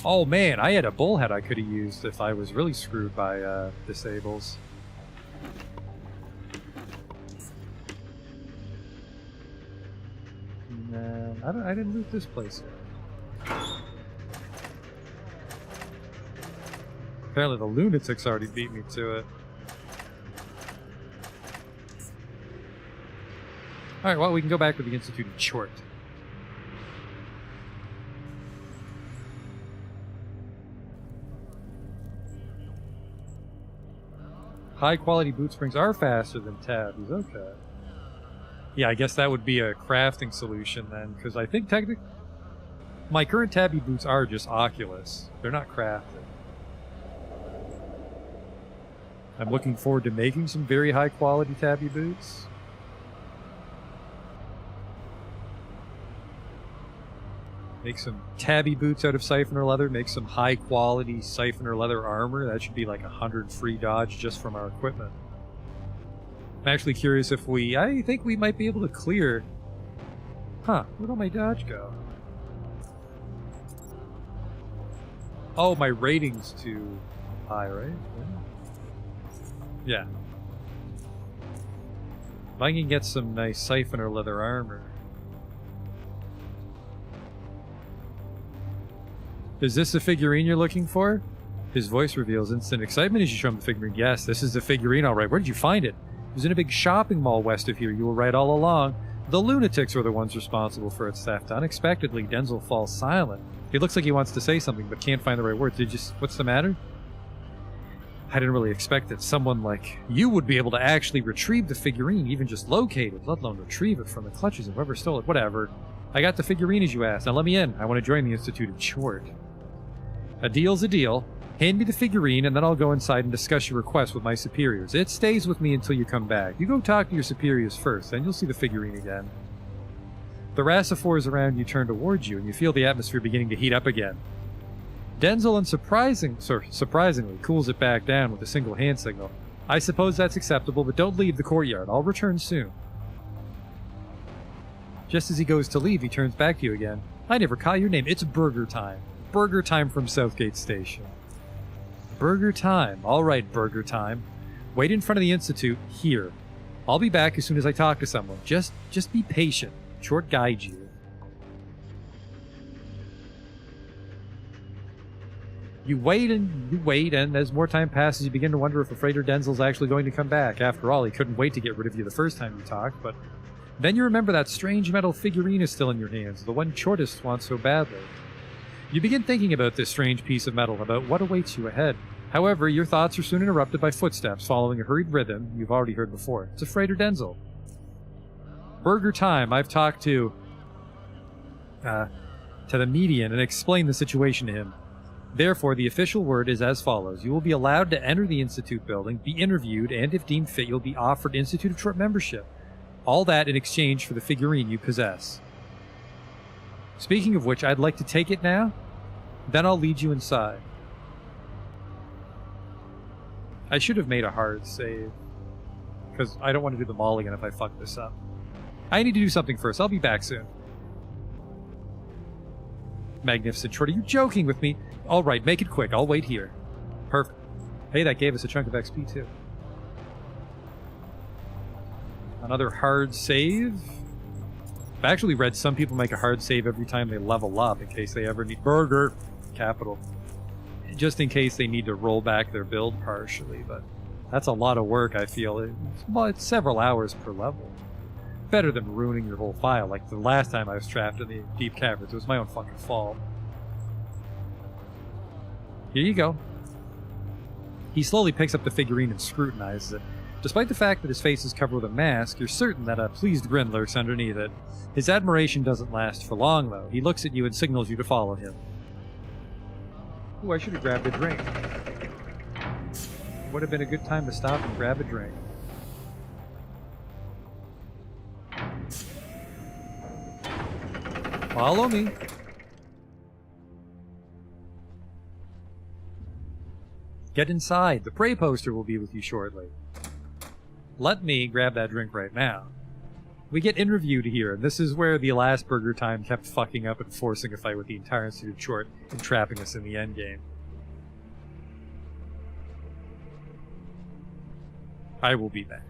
Oh man, I had a bullhead I could have used if I was really screwed by disables. No, I didn't loot this place yet. Apparently the lunatics already beat me to it. Alright, well, we can go back to the Institute of Tchort. High quality boot springs are faster than tabbies, okay. Yeah, I guess that would be a crafting solution then, because I think technically my current tabby boots are just Oculus. They're not crafted. I'm looking forward to making some very high quality tabby boots. Make some tabby boots out of siphoner leather. Make some high quality siphoner leather armor. That should be like 100 free dodge just from our equipment. I'm actually curious if I think we might be able to clear. Huh, where'd all my dodge go? Oh, my rating's too high, right? Yeah. If I can get some nice siphoner leather armor. Is this the figurine you're looking for? His voice reveals instant excitement as you show him the figurine. Yes, this is the figurine, all right. Where did you find it? It was in a big shopping mall west of here. You were right all along. The lunatics were the ones responsible for its theft. Unexpectedly, Denzel falls silent. He looks like he wants to say something, but can't find the right words. What's the matter? I didn't really expect that someone like you would be able to actually retrieve the figurine, even just locate it, let alone retrieve it from the clutches of whoever stole it. Whatever. I got the figurine as you asked. Now let me in. I want to join the Institute of Tchort. A deal's a deal. Hand me the figurine, and then I'll go inside and discuss your request with my superiors. It stays with me until you come back. You go talk to your superiors first, then you'll see the figurine again. The Rassifors around you turn towards you, and you feel the atmosphere beginning to heat up again. Denzel surprisingly cools it back down with a single hand signal. I suppose that's acceptable, but don't leave the courtyard. I'll return soon. Just as he goes to leave, he turns back to you again. I never caught your name. It's Burger Time. Burger Time from Southgate Station. Burger Time. All right, Burger Time. Wait in front of the Institute here. I'll be back as soon as I talk to someone. Just be patient. Tchort guide you. You wait, and as more time passes, you begin to wonder if Freighter Denzel's actually going to come back. After all, he couldn't wait to get rid of you the first time you talked, but then you remember that strange metal figurine is still in your hands, the one Tchortists want so badly. You begin thinking about this strange piece of metal, about what awaits you ahead. However, your thoughts are soon interrupted by footsteps following a hurried rhythm you've already heard before. It's a Freighter Denzel. Burger Time. I've talked to the median and explained the situation to him. Therefore, the official word is as follows. You will be allowed to enter the Institute building, be interviewed, and if deemed fit, you'll be offered Institute of Tchort membership. All that in exchange for the figurine you possess. Speaking of which, I'd like to take it now. Then I'll lead you inside. I should have made a hard save, because I don't want to do the mall again if I fuck this up. I need to do something first. I'll be back soon. Magnificent Tchort, are you joking with me? All right, make it quick. I'll wait here. Perfect. Hey, that gave us a chunk of XP too. Another hard save. I've actually read some people make a hard save every time they level up in case they ever need burger capital. Just in case they need to roll back their build partially, but that's a lot of work, I feel. It's several hours per level. Better than ruining your whole file, like the last time I was trapped in the deep caverns. It was my own fucking fault. Here you go. He slowly picks up the figurine and scrutinizes it. Despite the fact that his face is covered with a mask, you're certain that a pleased grin lurks underneath it. His admiration doesn't last for long, though. He looks at you and signals you to follow him. Ooh, I should have grabbed a drink. Would have been a good time to stop and grab a drink. Follow me. Get inside. The prey poster will be with you shortly. Let me grab that drink right now. We get interviewed here, and this is where the last Burger Time kept fucking up and forcing a fight with the entire Institute of Tchort and trapping us in the endgame. I will be back.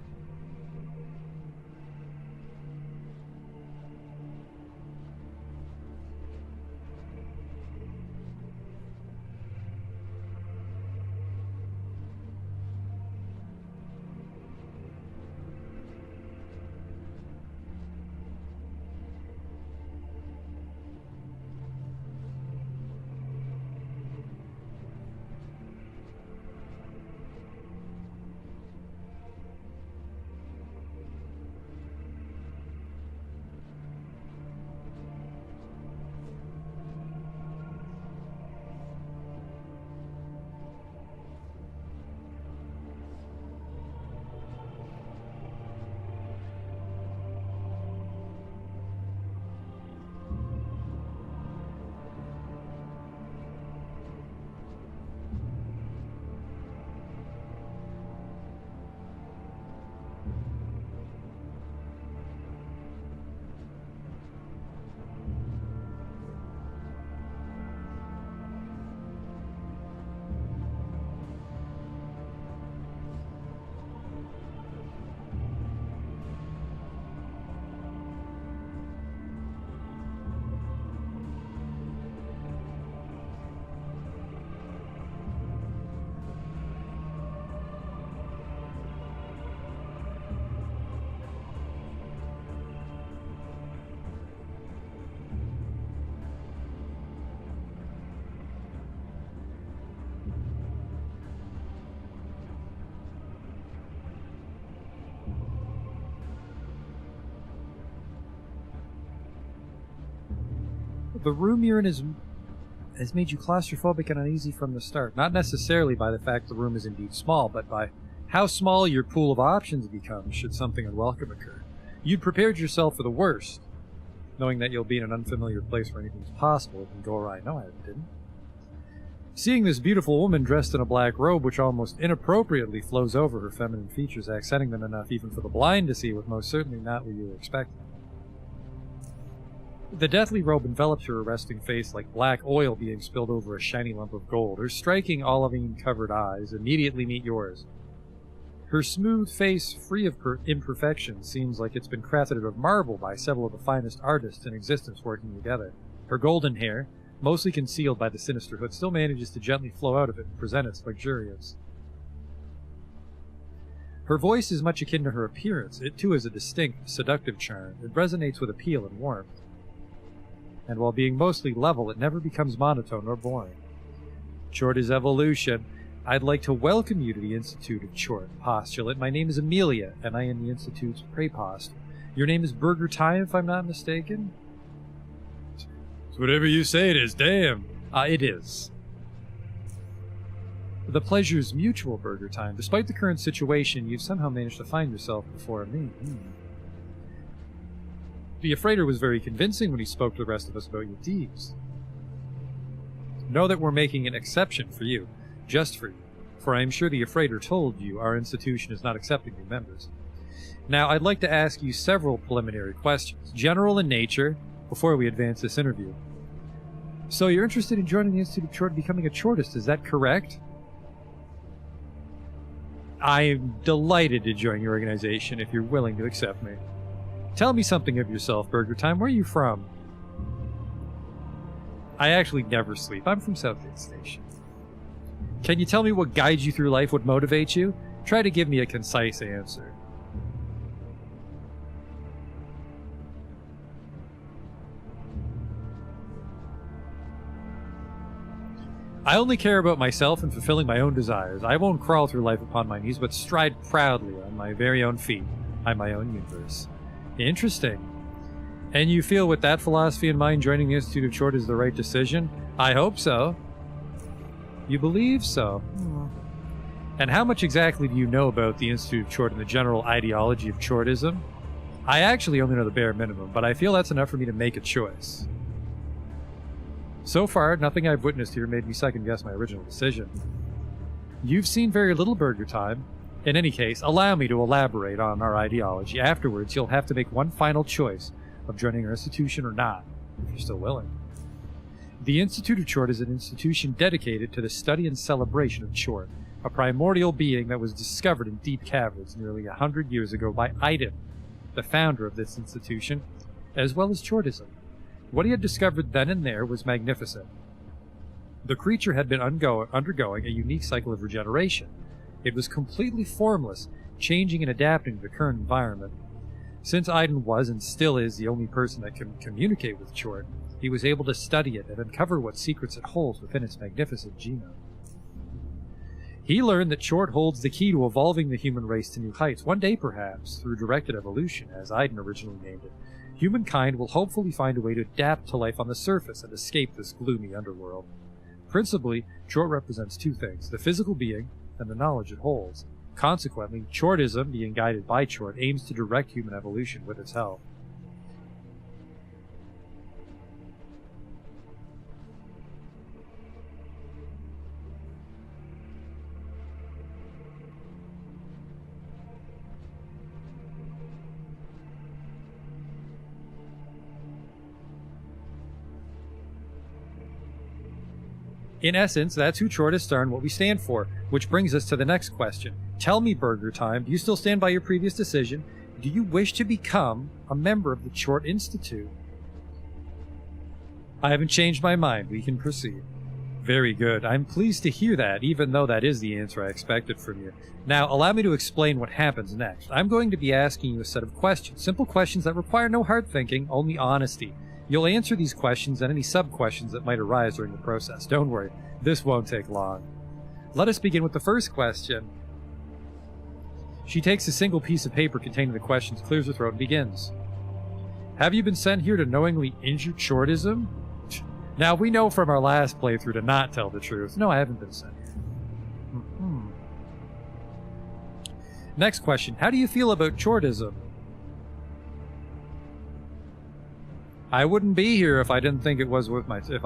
The room you're in has made you claustrophobic and uneasy from the start. Not necessarily by the fact the room is indeed small, but by how small your pool of options becomes should something unwelcome occur. You'd prepared yourself for the worst, knowing that you'll be in an unfamiliar place where anything's possible. It can go awry. No, I didn't. Seeing this beautiful woman dressed in a black robe which almost inappropriately flows over her feminine features, accenting them enough even for the blind to see was most certainly not what you were expecting. The deathly robe envelops her arresting face like black oil being spilled over a shiny lump of gold. Her striking olivine-covered eyes immediately meet yours. Her smooth face, free of imperfections, seems like it's been crafted out of marble by several of the finest artists in existence working together. Her golden hair, mostly concealed by the sinister hood, still manages to gently flow out of it and present its luxuriance. Her voice is much akin to her appearance. It too has a distinct, seductive charm. It resonates with appeal and warmth. And while being mostly level, it never becomes monotone or boring. Tchort is evolution. I'd like to welcome you to the Institute of Tchort. Postulate. My name is Amelia, and I am the Institute's prepost. Your name is Burger Time, if I'm not mistaken? It's whatever you say it is, damn. It is. The pleasure's mutual, Burger Time. Despite the current situation, you've somehow managed to find yourself before me. The Affrater was very convincing when he spoke to the rest of us about your deeds. Know that we're making an exception for you, just for you, for I am sure the Affrater told you our institution is not accepting new members. Now, I'd like to ask you several preliminary questions, general in nature, before we advance this interview. So you're interested in joining the Institute of Tchort and becoming a Tchortist, is that correct? I'm delighted to join your organization if you're willing to accept me. Tell me something of yourself, Burger Time. Where are you from? I actually never sleep. I'm from Southgate Station. Can you tell me what guides you through life, what motivates you? Try to give me a concise answer. I only care about myself and fulfilling my own desires. I won't crawl through life upon my knees, but stride proudly on my very own feet. I'm my own universe. Interesting. And you feel with that philosophy in mind joining the Institute of Tchort is the right decision? I hope so. You believe so? And how much exactly do you know about the Institute of Tchort and the general ideology of Tchortism? I actually only know the bare minimum, but I feel that's enough for me to make a choice. So far, nothing I've witnessed here made me second-guess my original decision. You've seen very little, Burger Time. In any case, allow me to elaborate on our ideology. Afterwards, you'll have to make one final choice of joining our institution or not, if you're still willing. The Institute of Tchort is an institution dedicated to the study and celebration of Tchort, a primordial being that was discovered in deep caverns nearly 100 years ago by Aiden, the founder of this institution, as well as Tchortism. What he had discovered then and there was magnificent. The creature had been undergoing a unique cycle of regeneration. It was completely formless, changing and adapting to the current environment. Since Aiden was and still is the only person that can communicate with Tchort, he was able to study it and uncover what secrets it holds within its magnificent genome. He learned that Tchort holds the key to evolving the human race to new heights. One day, perhaps, through directed evolution, as Aiden originally named it, humankind will hopefully find a way to adapt to life on the surface and escape this gloomy underworld. Principally, Tchort represents two things, the physical being and the knowledge it holds. Consequently, Tchortism, being guided by Tchort, aims to direct human evolution with its help. In essence, that's who Tchortists are and what we stand for, which brings us to the next question. Tell me, Burger Time, do you still stand by your previous decision? Do you wish to become a member of the Tchort Institute? I haven't changed my mind. We can proceed. Very good. I'm pleased to hear that, even though that is the answer I expected from you. Now, allow me to explain what happens next. I'm going to be asking you a set of questions, simple questions that require no hard thinking, only honesty. You'll answer these questions and any sub-questions that might arise during the process. Don't worry, this won't take long. Let us begin with the first question. She takes a single piece of paper containing the questions, clears her throat, and begins. Have you been sent here to knowingly injure Tchortism? Now, we know from our last playthrough to not tell the truth. No, I haven't been sent here. Mhm. Next question. How do you feel about Tchortism? I wouldn't be here if I didn't think it was worth my time.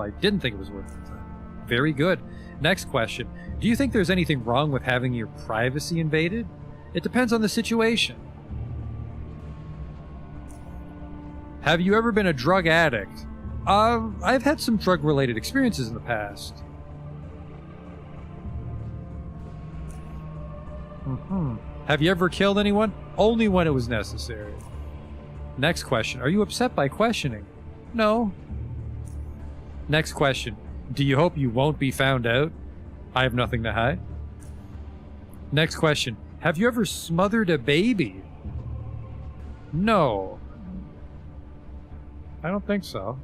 Very good. Next question. Do you think there's anything wrong with having your privacy invaded? It depends on the situation. Have you ever been a drug addict? I've had some drug-related experiences in the past. Have you ever killed anyone? Only when it was necessary. Next question. Are you upset by questioning? No. Next question. Do you hope you won't be found out? I have nothing to hide. Next question. Have you ever smothered a baby? No. I don't think so.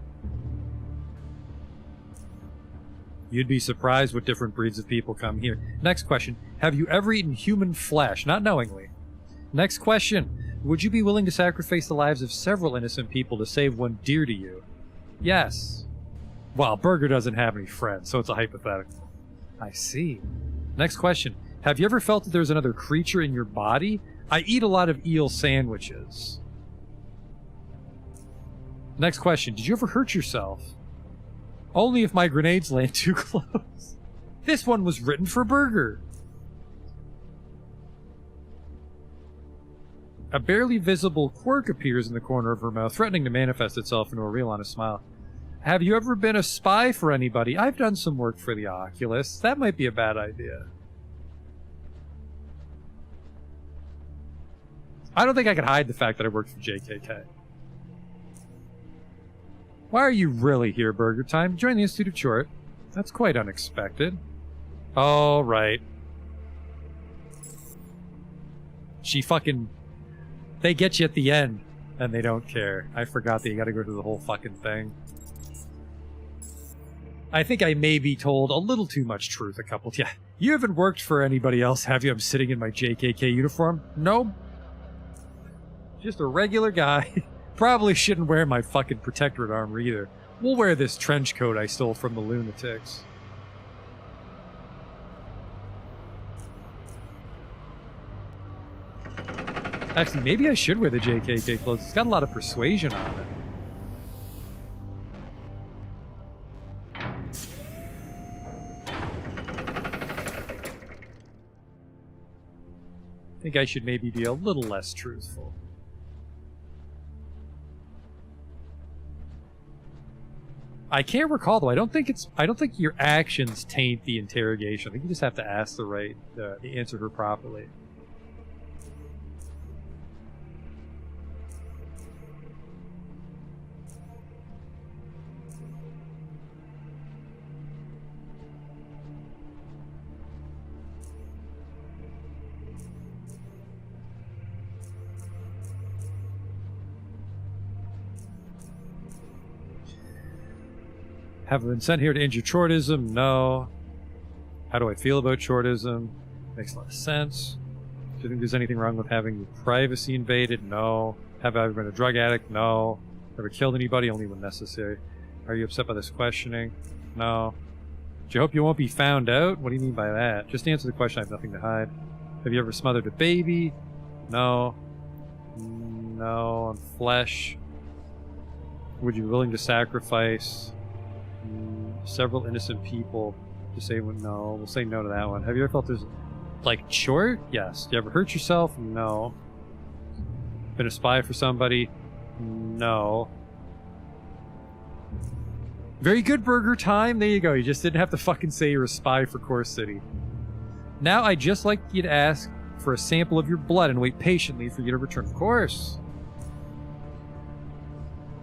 You'd be surprised what different breeds of people come here. Next question. Have you ever eaten human flesh? Not knowingly. Next question. Would you be willing to sacrifice the lives of several innocent people to save one dear to you? Yes. Well, Burger doesn't have any friends, so it's a hypothetical. I see. Next question. Have you ever felt that there's another creature in your body? I eat a lot of eel sandwiches. Next question. Did you ever hurt yourself? Only if my grenades land too close. This one was written for Burger. A barely visible quirk appears in the corner of her mouth, threatening to manifest itself into a real honest smile. Have you ever been a spy for anybody? I've done some work for the Oculus. That might be a bad idea. I don't think I could hide the fact that I worked for JKK. Why are you really here, Burger Time? Join the Institute of Tchort. That's quite unexpected. All right. She fucking... They get you at the end, and they don't care. I forgot that you gotta go through the whole fucking thing. I think I may be told a little too much truth a couple... Yeah. You haven't worked for anybody else, have you? I'm sitting in my JKK uniform. No. Just a regular guy. Probably shouldn't wear my fucking protectorate armor either. We'll wear this trench coat I stole from the lunatics. Actually, maybe I should wear the JKK clothes. It's got a lot of persuasion on it. I think I should maybe be a little less truthful. I can't recall though. I don't think your actions taint the interrogation. I think you just have to ask the right, answer her properly. Have I been sent here to injure Tchortism? No. How do I feel about Tchortism? Makes a lot of sense. Do you think there's anything wrong with having your privacy invaded? No. Have I ever been a drug addict? No. Ever killed anybody? Only when necessary. Are you upset by this questioning? No. Do you hope you won't be found out? What do you mean by that? Just answer the question. I have nothing to hide. Have you ever smothered a baby? No. No. On flesh. Would you be willing to sacrifice several innocent people to say no? We'll say no to that one. Have you ever felt there's like Tchort? Yes. Do you ever hurt yourself? No. Been a spy for somebody? No. Very good, Burger Time. There you go. You just didn't have to fucking say you're a spy for Core City. Now I'd just like you to ask for a sample of your blood and wait patiently for you to return. Of course.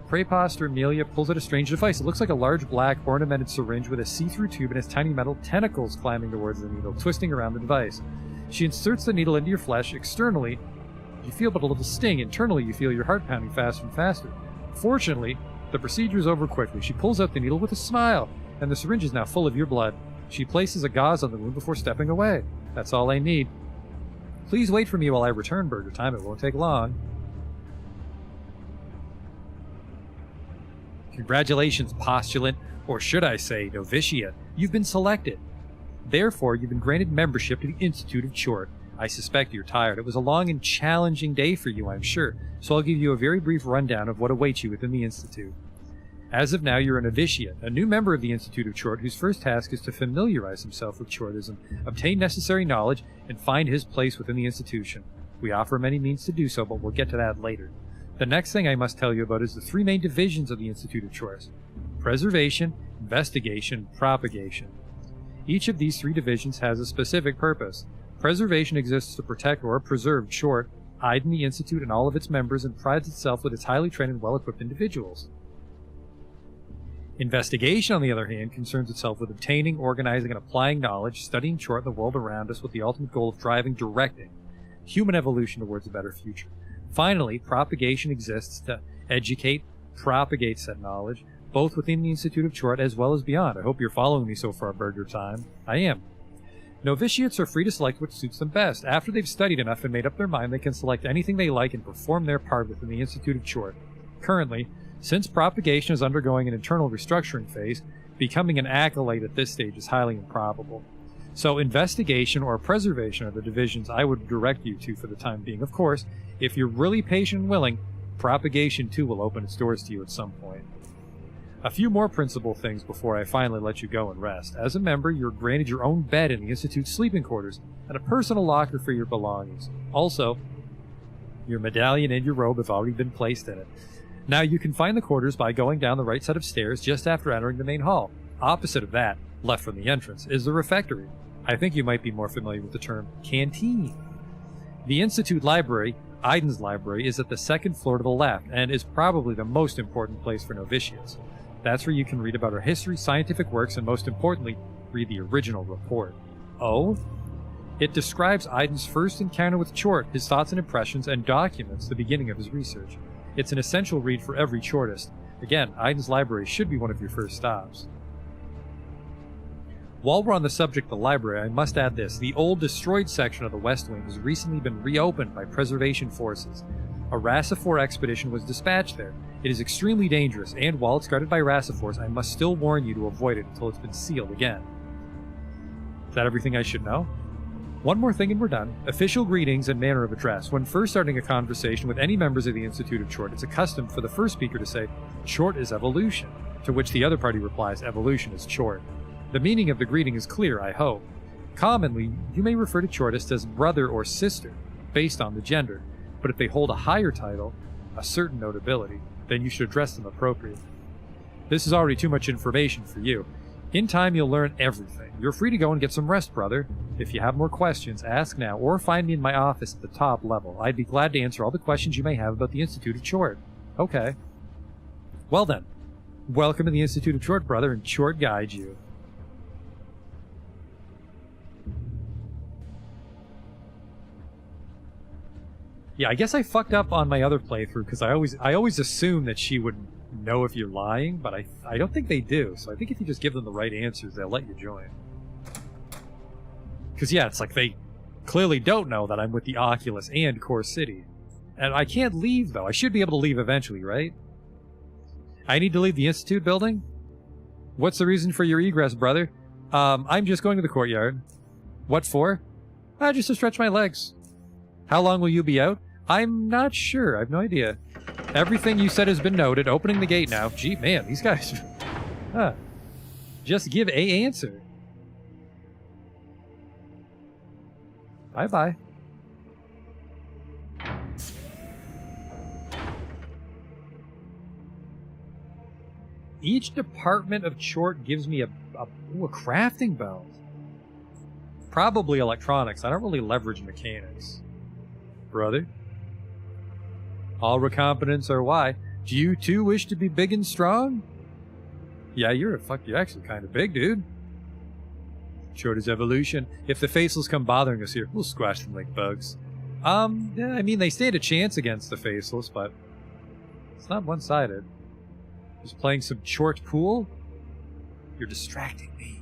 Preposter Amelia pulls out a strange device. It looks like a large black ornamented syringe with a see-through tube and has tiny metal tentacles climbing towards the needle, twisting around the device. She inserts the needle into your flesh. Externally, you feel but a little sting. Internally, you feel your heart pounding faster and faster. Fortunately, the procedure is over quickly. She pulls out the needle with a smile, and the syringe is now full of your blood. She places a gauze on the wound before stepping away. That's all I need. Please wait for me while I return, Burger Time. It won't take long. Congratulations, postulant, or should I say, novitiate. You've been selected. Therefore, you've been granted membership to the Institute of Tchort. I suspect you're tired. It was a long and challenging day for you, I'm sure, so I'll give you a very brief rundown of what awaits you within the Institute. As of now, you're a novitiate, a new member of the Institute of Tchort whose first task is to familiarize himself with Tchortism, obtain necessary knowledge, and find his place within the institution. We offer many means to do so, but we'll get to that later. The next thing I must tell you about is the three main divisions of the Institute of Tchort: preservation, investigation, and propagation. Each of these three divisions has a specific purpose. Preservation exists to protect or preserve Tchort, Aiden, the Institute, and all of its members, and prides itself with its highly trained and well-equipped individuals. Investigation, on the other hand, concerns itself with obtaining, organizing, and applying knowledge, studying Tchort and the world around us with the ultimate goal of directing human evolution towards a better future. Finally, propagation exists to educate, propagate said knowledge, both within the Institute of Tchort as well as beyond. I hope you're following me so far, Burger Time. I am. Novitiates are free to select what suits them best. After they've studied enough and made up their mind, they can select anything they like and perform their part within the Institute of Tchort. Currently, since propagation is undergoing an internal restructuring phase, becoming an acolyte at this stage is highly improbable. So investigation or preservation are the divisions I would direct you to for the time being. Of course, if you're really patient and willing, propagation too will open its doors to you at some point. A few more principal things before I finally let you go and rest. As a member, you're granted your own bed in the Institute's sleeping quarters and a personal locker for your belongings. Also, your medallion and your robe have already been placed in it. Now you can find the quarters by going down the right set of stairs just after entering the main hall. Opposite of that, left from the entrance, is the refectory. I think you might be more familiar with the term canteen. The Institute Library, Aiden's library, is at the second floor to the left and is probably the most important place for novitiates. That's where you can read about our history, scientific works, and most importantly, read the original report. Oh? It describes Aiden's first encounter with Tchort, his thoughts and impressions, and documents the beginning of his research. It's an essential read for every Tchortist. Again, Aiden's library should be one of your first stops. While we're on the subject of the library, I must add this. The old destroyed section of the West Wing has recently been reopened by preservation forces. A Rasifor expedition was dispatched there. It is extremely dangerous, and while it's guarded by Rasifors, I must still warn you to avoid it until it's been sealed again. Is that everything I should know? One more thing and we're done. Official greetings and manner of address. When first starting a conversation with any members of the Institute of Tchort, it's a custom for the first speaker to say, "Tchort is evolution," to which the other party replies, "Evolution is Tchort." The meaning of the greeting is clear, I hope. Commonly, you may refer to Tchortists as brother or sister, based on the gender, but if they hold a higher title, a certain notability, then you should address them appropriately. This is already too much information for you. In time, you'll learn everything. You're free to go and get some rest, brother. If you have more questions, ask now, or find me in my office at the top level. I'd be glad to answer all the questions you may have about the Institute of Tchort. Okay. Well then, welcome to the Institute of Tchort, brother, and Tchort guide you. Yeah, I guess I fucked up on my other playthrough because I always assume that she would know if you're lying, but I don't think they do. So I think if you just give them the right answers, they'll let you join. Because yeah, it's like they clearly don't know that I'm with the Oculus and Core City. And I can't leave, though. I should be able to leave eventually, right? I need to leave the Institute building? What's the reason for your egress, brother? I'm just going to the courtyard. What for? Just to stretch my legs. How long will you be out? I'm not sure. I have no idea. Everything you said has been noted. Opening the gate now. Gee, man, these guys... Just give a answer. Bye-bye. Each department of Tchort gives me a crafting belt. Probably electronics. I don't really leverage mechanics. Brother? All recompetents are why. Do you too wish to be big and strong? Yeah, you're actually kind of big, dude. Tchort is evolution. If the faceless come bothering us here, we'll squash them like bugs. Yeah, I mean, they stand a chance against the faceless, but it's not one-sided. Just playing some Tchort pool? You're distracting me.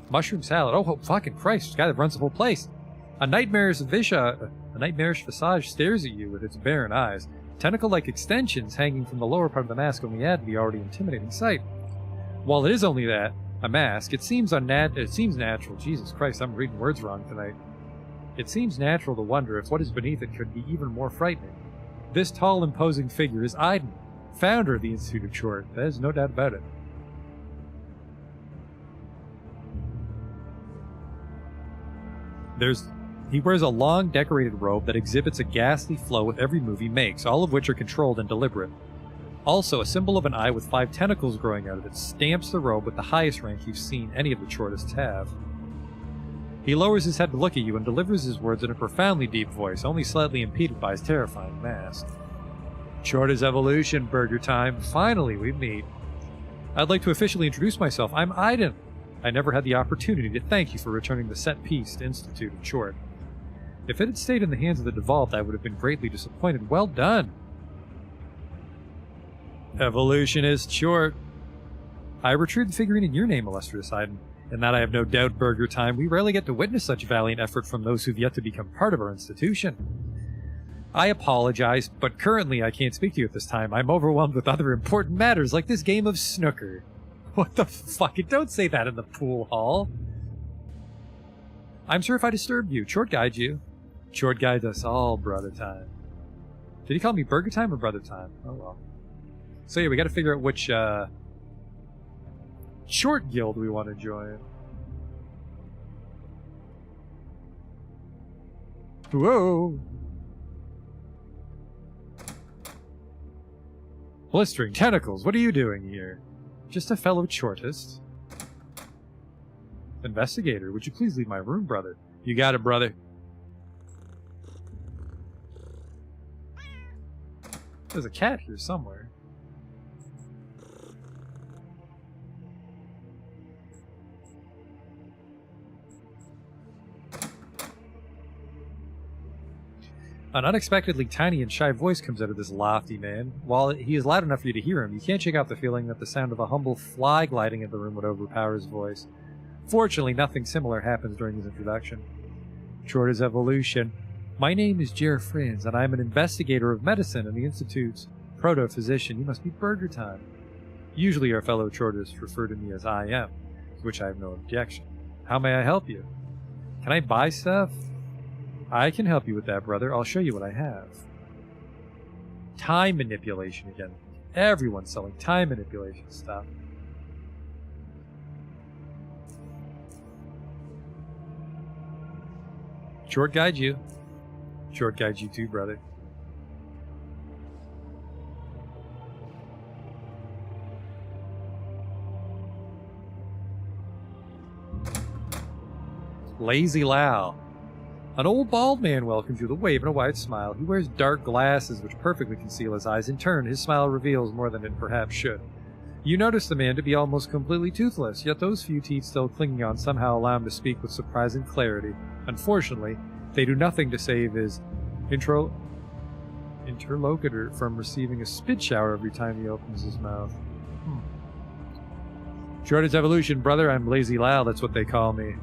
Mushroom salad. Oh, fucking Christ. This guy that runs the whole place. A nightmarish visage stares at you with its barren eyes. Tentacle-like extensions hanging from the lower part of the mask only add to the already intimidating sight. While it is only that, a mask, it seems natural. Jesus Christ, I'm reading words wrong tonight. It seems natural to wonder if what is beneath it could be even more frightening. This tall, imposing figure is Aiden, founder of the Institute of Tchort. There's no doubt about it. He wears a long, decorated robe that exhibits a ghastly flow with every move he makes, all of which are controlled and deliberate. Also, a symbol of an eye with 5 tentacles growing out of it stamps the robe with the highest rank you've seen any of the Tchortists have. He lowers his head to look at you and delivers his words in a profoundly deep voice, only slightly impeded by his terrifying mask. Tchort's evolution, burger time. Finally, we meet. I'd like to officially introduce myself. I'm Aiden. I never had the opportunity to thank you for returning the set piece to Institute of Tchort. If it had stayed in the hands of the Devolved, I would have been greatly disappointed. Well done! Evolutionist Tchort. I retrieved the figurine in your name, illustrious Aiden. And that I have no doubt, burger time. We rarely get to witness such valiant effort from those who've yet to become part of our institution. I apologize, but currently I can't speak to you at this time. I'm overwhelmed with other important matters, like this game of snooker. What the fuck? Don't say that in the pool hall. I'm sorry if I disturbed you. Tchort guides you. Tchort guides us all, brother time. Did he call me burger time or brother time? Oh well. So yeah, we gotta figure out which, Tchort guild we want to join. Whoa! Blistering tentacles, what are you doing here? Just a fellow Tchortist. Investigator, would you please leave my room, brother? You got it, brother. There's a cat here somewhere. An unexpectedly tiny and shy voice comes out of this lofty man. While he is loud enough for you to hear him, you can't shake out the feeling that the sound of a humble fly gliding in the room would overpower his voice. Fortunately, nothing similar happens during his introduction. Tchort's evolution. My name is Jer Franz, and I'm an investigator of medicine in the Institute's proto-physician. You must be burger time. Usually our fellow Tchortists refer to me as I am, to which I have no objection. How may I help you? Can I buy stuff? I can help you with that, brother. I'll show you what I have. Time manipulation again. Everyone's selling time manipulation stuff. Tchort guide you. Tchort guide you too, brother. Lazy Lau. An old bald man welcomes you with a wave and a wide smile. He wears dark glasses which perfectly conceal his eyes. In turn, his smile reveals more than it perhaps should. You notice the man to be almost completely toothless, yet those few teeth still clinging on somehow allow him to speak with surprising clarity. Unfortunately, they do nothing to save his interlocutor from receiving a spit shower every time he opens his mouth. Tchort's evolution, brother. I'm Lazy Lau, that's what they call me.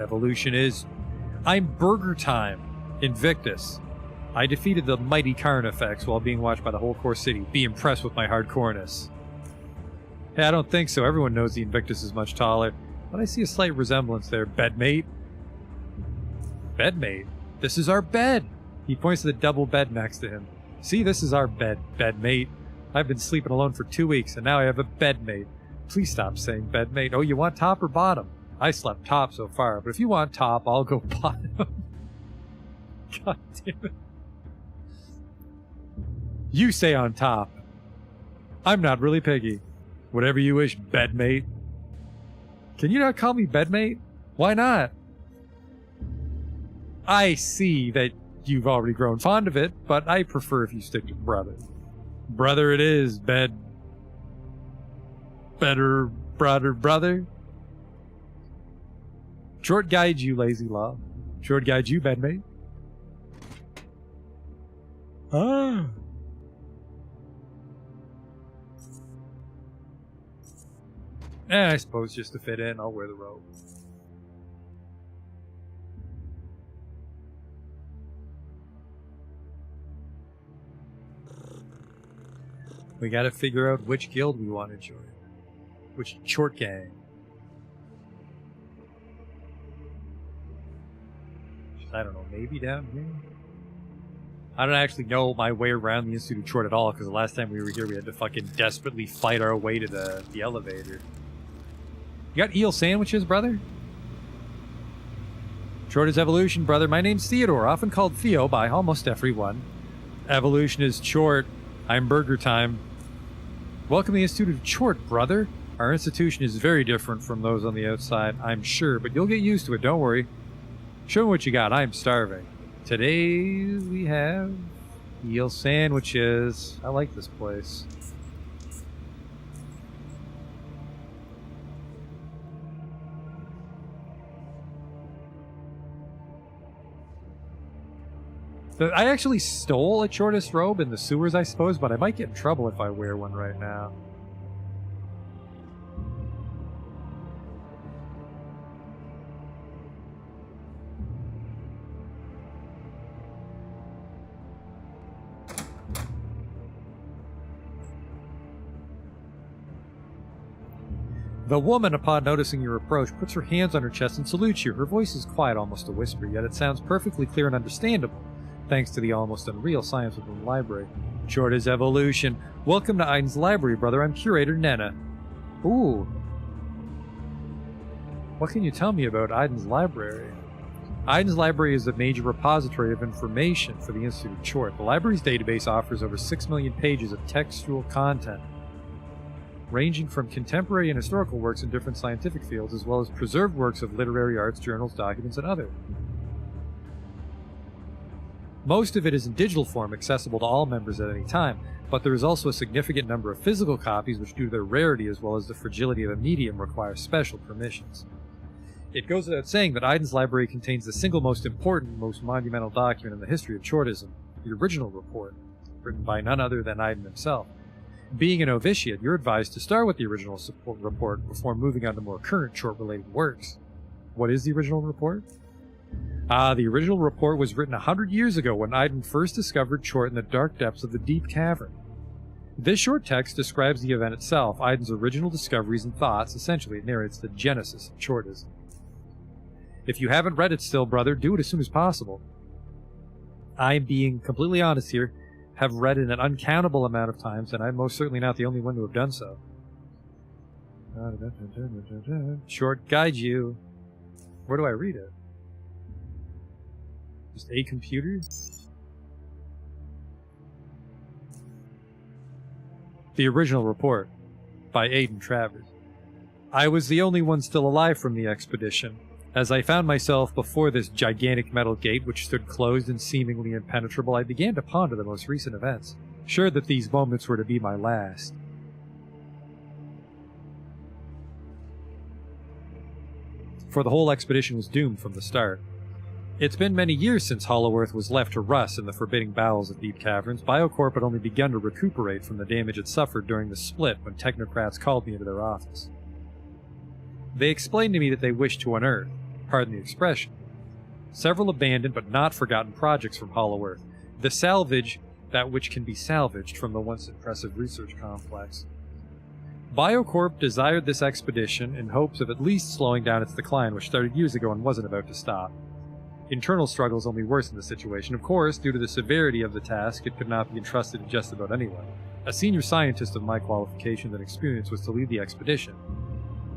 Evolution is... I'm Burger Time, Invictus. I defeated the mighty Carnifex while being watched by the whole core city. Be impressed with my hardcoreness. Hey, I don't think so. Everyone knows the Invictus is much taller. But I see a slight resemblance there. Bedmate? Bedmate? This is our bed! He points to the double bed next to him. See, this is our bed, bedmate. I've been sleeping alone for 2 weeks, and now I have a bedmate. Please stop saying bedmate. Oh, you want top or bottom? I slept top so far, but if you want top, I'll go bottom. God damn it. You stay on top. I'm not really picky. Whatever you wish, bedmate. Can you not call me bedmate? Why not? I see that you've already grown fond of it, but I prefer if you stick to brother. Brother it is, bed... Better, brother. Tchort guides you, Lazy Lau. Tchort guides you, bedmate. Ah. I suppose just to fit in, I'll wear the robe. We gotta figure out which guild we want to join. Which Tchort gang. I don't know, maybe down here? I don't actually know my way around the Institute of Tchort at all, because the last time we were here we had to fucking desperately fight our way to the elevator. You got eel sandwiches, brother? Tchort is evolution, brother. My name's Theodore, often called Theo by almost everyone. Evolution is Tchort. I'm burger time. Welcome to the Institute of Tchort, brother. Our institution is very different from those on the outside, I'm sure, but you'll get used to it, don't worry. Show me what you got, I'm starving. Today we have eel sandwiches. I like this place. I actually stole a Tchortist robe in the sewers, I suppose, but I might get in trouble if I wear one right now. The woman, upon noticing your approach, puts her hands on her chest and salutes you. Her voice is quiet, almost a whisper, yet it sounds perfectly clear and understandable, thanks to the almost unreal science within the library. Tchort is evolution. Welcome to Aiden's library, brother. I'm curator Nena. Ooh. What can you tell me about Aiden's library? Aiden's library is a major repository of information for the Institute of Tchort. The library's database offers over 6 million pages of textual content, ranging from contemporary and historical works in different scientific fields, as well as preserved works of literary arts, journals, documents, and other. Most of it is in digital form, accessible to all members at any time, but there is also a significant number of physical copies which, due to their rarity as well as the fragility of the medium, require special permissions. It goes without saying that Aiden's library contains the single most important, most monumental document in the history of Tchortism, the original report, written by none other than Aiden himself. Being a novitiate, you're advised to start with the original report before moving on to more current Tchort-related works. What is the original report? The original report was written 100 years ago when Aiden first discovered Tchort in the dark depths of the deep cavern. This short text describes the event itself, Aiden's original discoveries and thoughts. Essentially, it narrates the genesis of Tchortism. If you haven't read it still, brother, do it as soon as possible. I'm being completely honest here, have read it an uncountable amount of times, and I'm most certainly not the only one to have done so. Tchort guide you. Where do I read it? Just a computer? The original report, by Aiden Travers. I was the only one still alive from the expedition. As I found myself before this gigantic metal gate which stood closed and seemingly impenetrable, I began to ponder the most recent events, sure that these moments were to be my last. For the whole expedition was doomed from the start. It's been many years since Hollow Earth was left to rust in the forbidding bowels of deep caverns. Biocorp had only begun to recuperate from the damage it suffered during the split when technocrats called me into their office. They explained to me that they wished to unearth, pardon the expression, several abandoned but not forgotten projects from Hollow Earth, the salvage that which can be salvaged from the once impressive research complex. Biocorp desired this expedition in hopes of at least slowing down its decline, which started years ago and wasn't about to stop. Internal struggles only worsened the situation. Of course, due to the severity of the task, it could not be entrusted to just about anyone. A senior scientist of my qualifications and experience was to lead the expedition,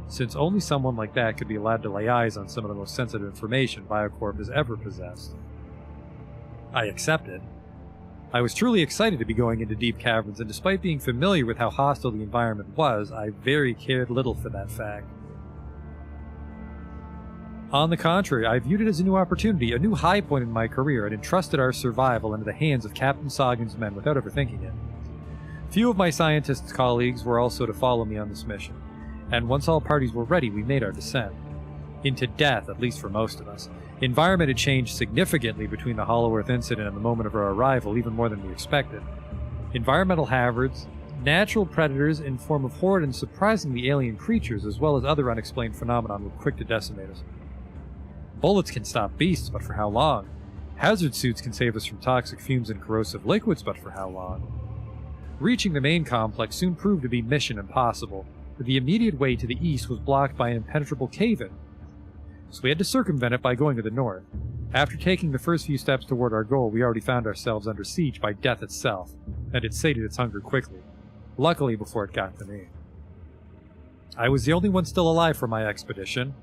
since only someone like that could be allowed to lay eyes on some of the most sensitive information Biocorp has ever possessed. I accepted. I was truly excited to be going into deep caverns, and despite being familiar with how hostile the environment was, I very cared little for that fact. On the contrary, I viewed it as a new opportunity, a new high point in my career, and entrusted our survival into the hands of Captain Sagan's men without overthinking it. Few of my scientists' colleagues were also to follow me on this mission, and once all parties were ready, we made our descent. Into death, at least for most of us. Environment had changed significantly between the Hollow Earth incident and the moment of our arrival, even more than we expected. Environmental hazards, natural predators in form of horrid and surprisingly alien creatures, as well as other unexplained phenomena were quick to decimate us. Bullets can stop beasts, but for how long? Hazard suits can save us from toxic fumes and corrosive liquids, but for how long? Reaching the main complex soon proved to be mission impossible. The immediate way to the east was blocked by an impenetrable cave-in, so we had to circumvent it by going to the north. After taking the first few steps toward our goal, we already found ourselves under siege by death itself, and it sated its hunger quickly, luckily before it got to me. I was the only one still alive from my expedition.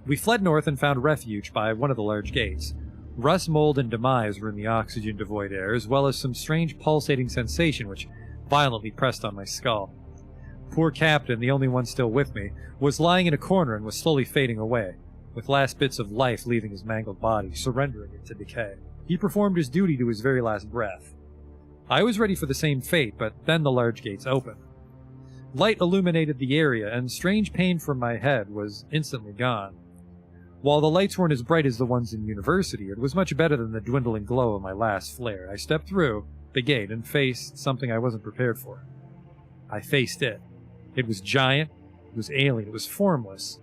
We fled north and found refuge by one of the large gates. Rust, mold, and demise were in the oxygen-devoid air, as well as some strange pulsating sensation which violently pressed on my skull. Poor Captain, the only one still with me, was lying in a corner and was slowly fading away, with last bits of life leaving his mangled body, surrendering it to decay. He performed his duty to his very last breath. I was ready for the same fate, but then the large gates opened. Light illuminated the area, and strange pain from my head was instantly gone. While the lights weren't as bright as the ones in university, it was much better than the dwindling glow of my last flare. I stepped through the gate and faced something I wasn't prepared for. I faced it. It was giant, it was alien, it was formless.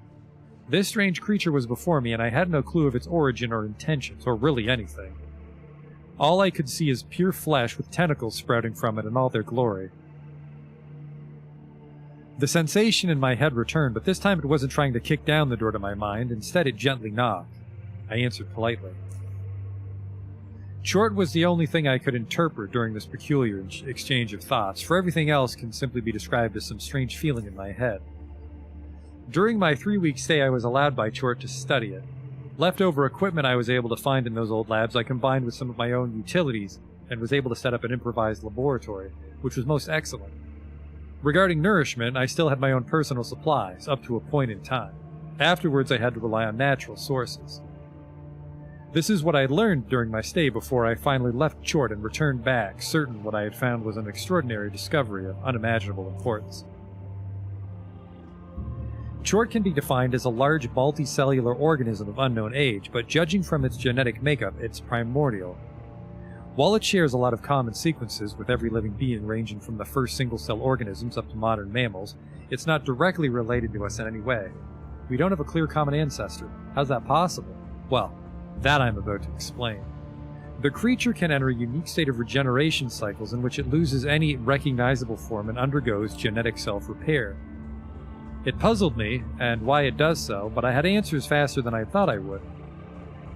This strange creature was before me, and I had no clue of its origin or intentions, or really anything. All I could see is pure flesh with tentacles sprouting from it in all their glory. The sensation in my head returned, but this time it wasn't trying to kick down the door to my mind. Instead, it gently knocked. I answered politely. Tchort was the only thing I could interpret during this peculiar exchange of thoughts, for everything else can simply be described as some strange feeling in my head. During my 3-week stay, I was allowed by Tchort to study it. Leftover equipment I was able to find in those old labs I combined with some of my own utilities, and was able to set up an improvised laboratory, which was most excellent. Regarding nourishment, I still had my own personal supplies, up to a point in time. Afterwards, I had to rely on natural sources. This is what I learned during my stay before I finally left Tchort and returned back, certain what I had found was an extraordinary discovery of unimaginable importance. Tchort can be defined as a large multicellular organism of unknown age, but judging from its genetic makeup, it's primordial. While it shares a lot of common sequences with every living being ranging from the first single-cell organisms up to modern mammals, it's not directly related to us in any way. We don't have a clear common ancestor. How's that possible? Well, that I'm about to explain. The creature can enter a unique state of regeneration cycles in which it loses any recognizable form and undergoes genetic self-repair. It puzzled me, and why it does so, but I had answers faster than I thought I would.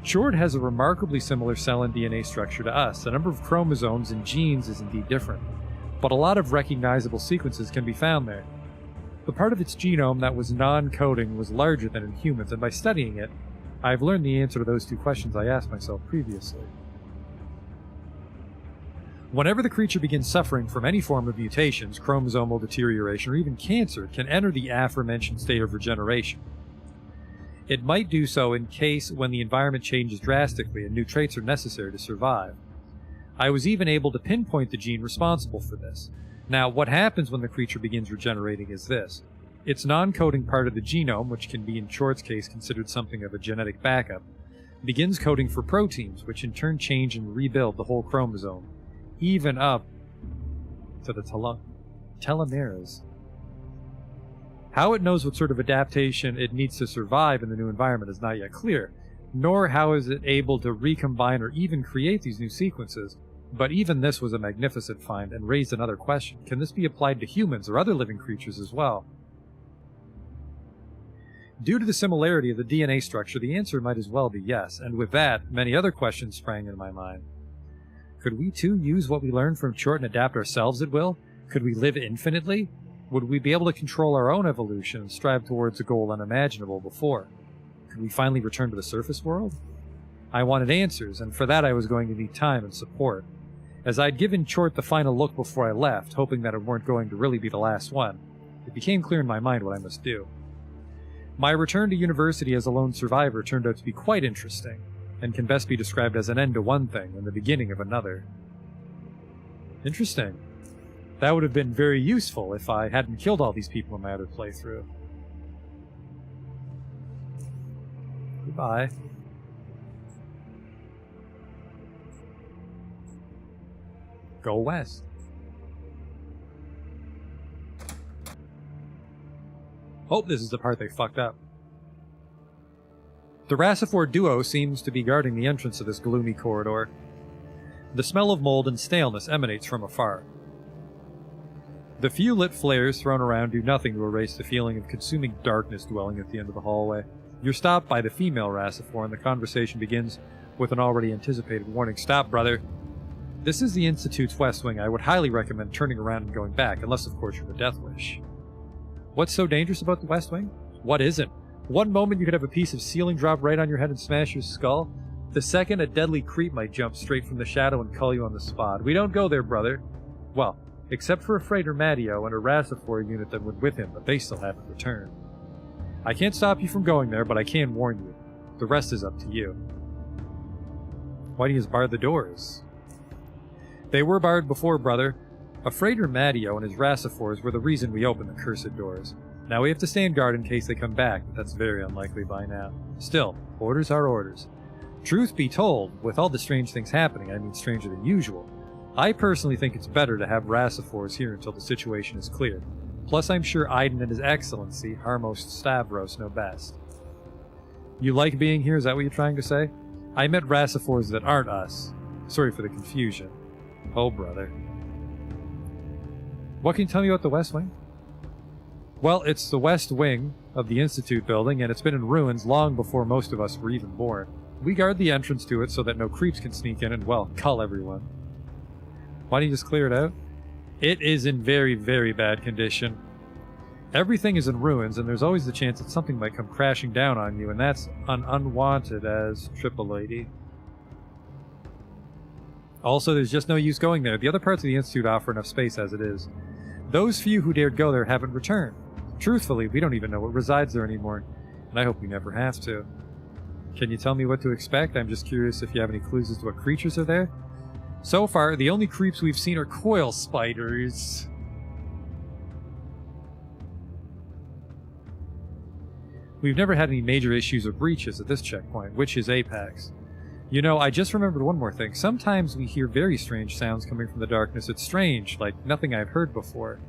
Tchort has a remarkably similar cell and DNA structure to us. The number of chromosomes and genes is indeed different, but a lot of recognizable sequences can be found there. The part of its genome that was non-coding was larger than in humans, and by studying it, I've learned the answer to those two questions I asked myself previously. Whenever the creature begins suffering from any form of mutations, chromosomal deterioration, or even cancer, it can enter the aforementioned state of regeneration. It might do so in case when the environment changes drastically and new traits are necessary to survive. I was even able to pinpoint the gene responsible for this. Now, what happens when the creature begins regenerating is this. Its non-coding part of the genome, which can be in Tchort's case considered something of a genetic backup, begins coding for proteins, which in turn change and rebuild the whole chromosome, even up to the telomeres. How it knows what sort of adaptation it needs to survive in the new environment is not yet clear, nor how is it able to recombine or even create these new sequences. But even this was a magnificent find and raised another question. Can this be applied to humans or other living creatures as well? Due to the similarity of the DNA structure, the answer might as well be yes, and with that, many other questions sprang into my mind. Could we too use what we learned from Tchort and adapt ourselves at will? Could we live infinitely? Would we be able to control our own evolution and strive towards a goal unimaginable before? Could we finally return to the surface world? I wanted answers, and for that I was going to need time and support. As I'd given Tchort the final look before I left, hoping that it weren't going to really be the last one, it became clear in my mind what I must do. My return to university as a lone survivor turned out to be quite interesting, and can best be described as an end to one thing and the beginning of another. Interesting. That would have been very useful if I hadn't killed all these people in my other playthrough. Goodbye. Go west. Oh, this is the part they fucked up. The Rassifor duo seems to be guarding the entrance of this gloomy corridor. The smell of mold and staleness emanates from afar. The few lit flares thrown around do nothing to erase the feeling of consuming darkness dwelling at the end of the hallway. You're stopped by the female Rassifor, and the conversation begins with an already anticipated warning. Stop, brother. This is the Institute's West Wing. I would highly recommend turning around and going back, unless of course you have a death wish. What's so dangerous about the West Wing? What isn't? One moment you could have a piece of ceiling drop right on your head and smash your skull. The second, a deadly creep might jump straight from the shadow and cull you on the spot. We don't go there, brother. Well, except for a freighter Matteo and a Rassifor unit that went with him, but they still haven't returned. I can't stop you from going there, but I can warn you. The rest is up to you. Why do you bar the doors? They were barred before, brother. A freighter Matteo and his Rassifors were the reason we opened the cursed doors. Now we have to stand guard in case they come back, but that's very unlikely by now. Still, orders are orders. Truth be told, with all the strange things happening, I mean stranger than usual, I personally think it's better to have Rassifors here until the situation is clear. Plus, I'm sure Aiden and His Excellency, Harmos Stavros, know best. You like being here, is that what you're trying to say? I met Rassifors that aren't us. Sorry for the confusion. Oh, brother. What can you tell me about the West Wing? Well, it's the West Wing of the Institute building, and it's been in ruins long before most of us were even born. We guard the entrance to it so that no creeps can sneak in and, well, cull everyone. Why don't you just clear it out? It is in very, very bad condition. Everything is in ruins, and there's always the chance that something might come crashing down on you, and that's an unwanted as triple lady. Also, there's just no use going there. The other parts of the Institute offer enough space as it is. Those few who dared go there haven't returned. Truthfully, we don't even know what resides there anymore, and I hope we never have to. Can you tell me what to expect? I'm just curious if you have any clues as to what creatures are there. So far, the only creeps we've seen are coil spiders. We've never had any major issues or breaches at this checkpoint, which is Apex. You know, I just remembered one more thing. Sometimes we hear very strange sounds coming from the darkness. It's strange, like nothing I've heard before.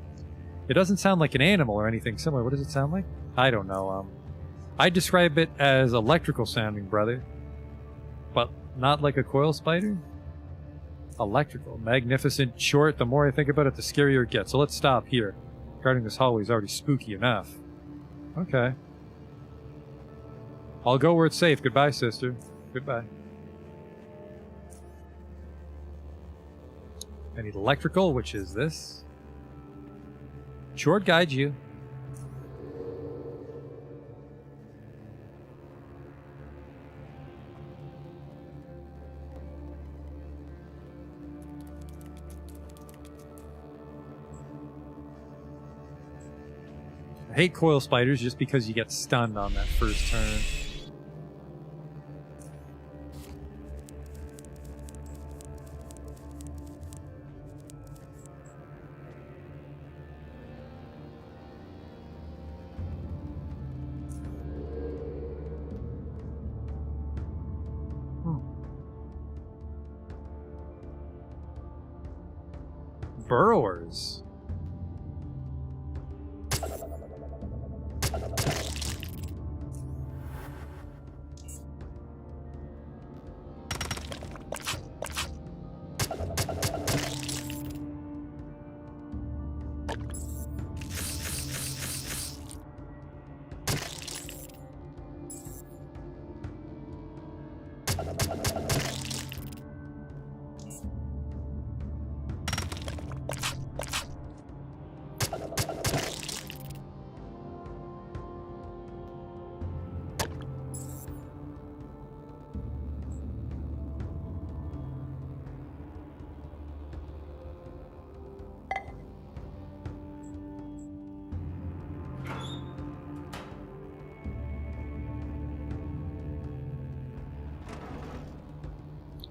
It doesn't sound like an animal or anything similar. What does it sound like? I don't know. I'd describe it as electrical sounding, brother. But not like a coil spider? Electrical. Magnificent. Tchort. The more I think about it, the scarier it gets. So let's stop here. Guarding this hallway is already spooky enough. Okay. I'll go where it's safe. Goodbye, sister. Goodbye. I need electrical, which is this. Tchort guides you. I hate coil spiders just because you get stunned on that first turn. Burrowers.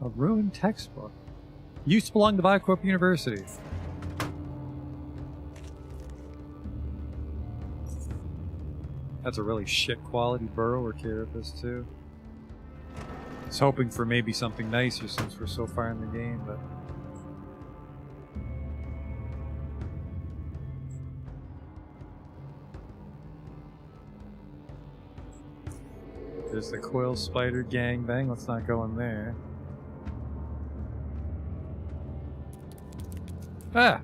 A ruined textbook. Used to belong to Vicorp University. That's a really shit quality burrower carapace too. I was hoping for maybe something nicer since we're so far in the game, but... There's the coil spider gangbang. Let's not go in there. Ah!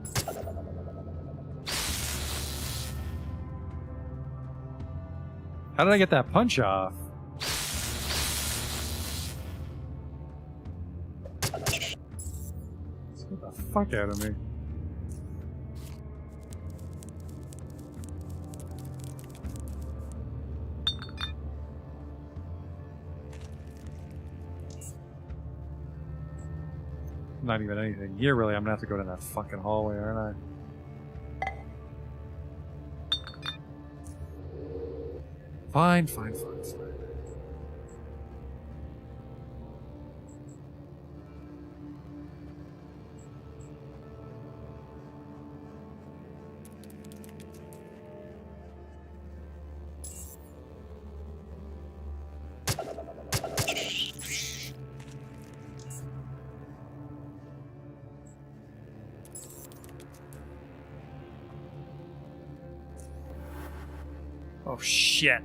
How did I get that punch off? Get the fuck out of me. Not even anything here, really. I'm gonna have to go down that fucking hallway, aren't I? Fine. Oh shit.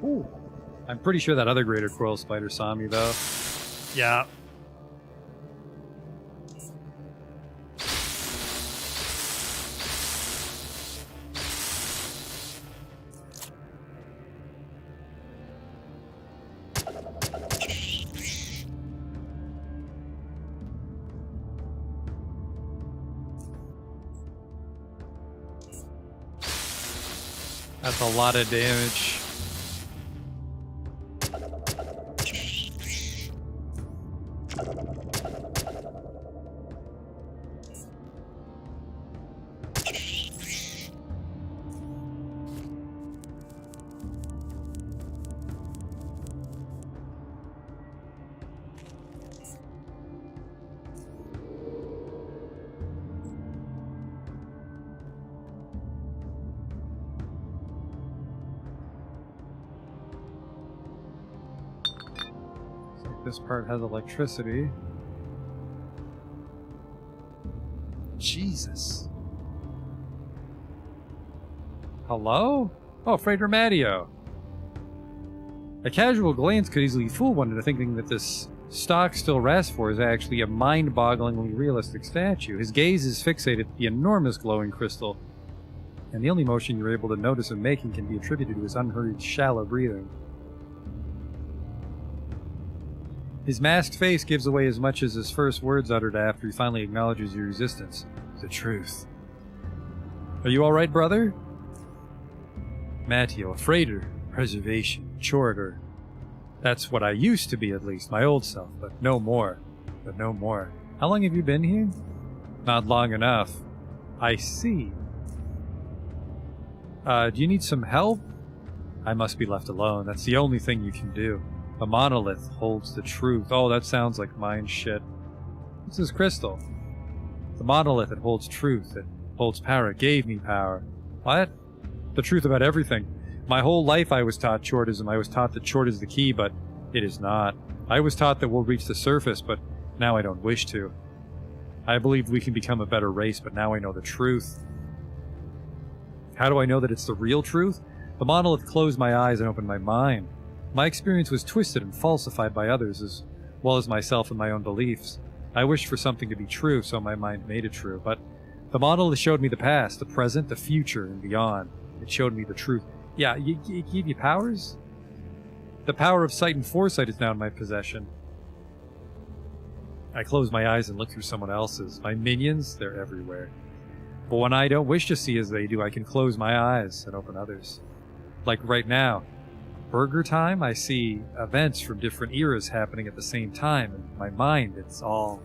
Ooh. I'm pretty sure that other greater coral spider saw me though. Yeah. That's a lot of damage. This part has electricity. Jesus. Hello? Oh, Freighter Matteo. A casual glance could easily fool one into thinking that this stock still Rasfor is actually a mind-bogglingly realistic statue. His gaze is fixated at the enormous glowing crystal, and the only motion you're able to notice him making can be attributed to his unhurried, shallow breathing. His masked face gives away as much as his first words uttered after he finally acknowledges your existence. The truth. Are you alright, brother? Matteo, a freighter, preservation, Tchort. That's what I used to be, at least, my old self, but no more. How long have you been here? Not long enough. I see. Do you need some help? I must be left alone. That's the only thing you can do. The monolith holds the truth. Oh, that sounds like mine shit. What's this crystal? The monolith, it holds truth. It holds power. It gave me power. What? The truth about everything. My whole life I was taught Tchortism. I was taught that Tchort is the key, but it is not. I was taught that we'll reach the surface, but now I don't wish to. I believed we can become a better race, but now I know the truth. How do I know that it's the real truth? The monolith closed my eyes and opened my mind. My experience was twisted and falsified by others, as well as myself and my own beliefs. I wished for something to be true, so my mind made it true. But the monolith showed me the past, the present, the future, and beyond. It showed me the truth. Yeah, it gave you powers? The power of sight and foresight is now in my possession. I close my eyes and look through someone else's. My minions, they're everywhere. But when I don't wish to see as they do, I can close my eyes and open others. Like right now. Burger time, I see events from different eras happening at the same time. In my mind, it's all...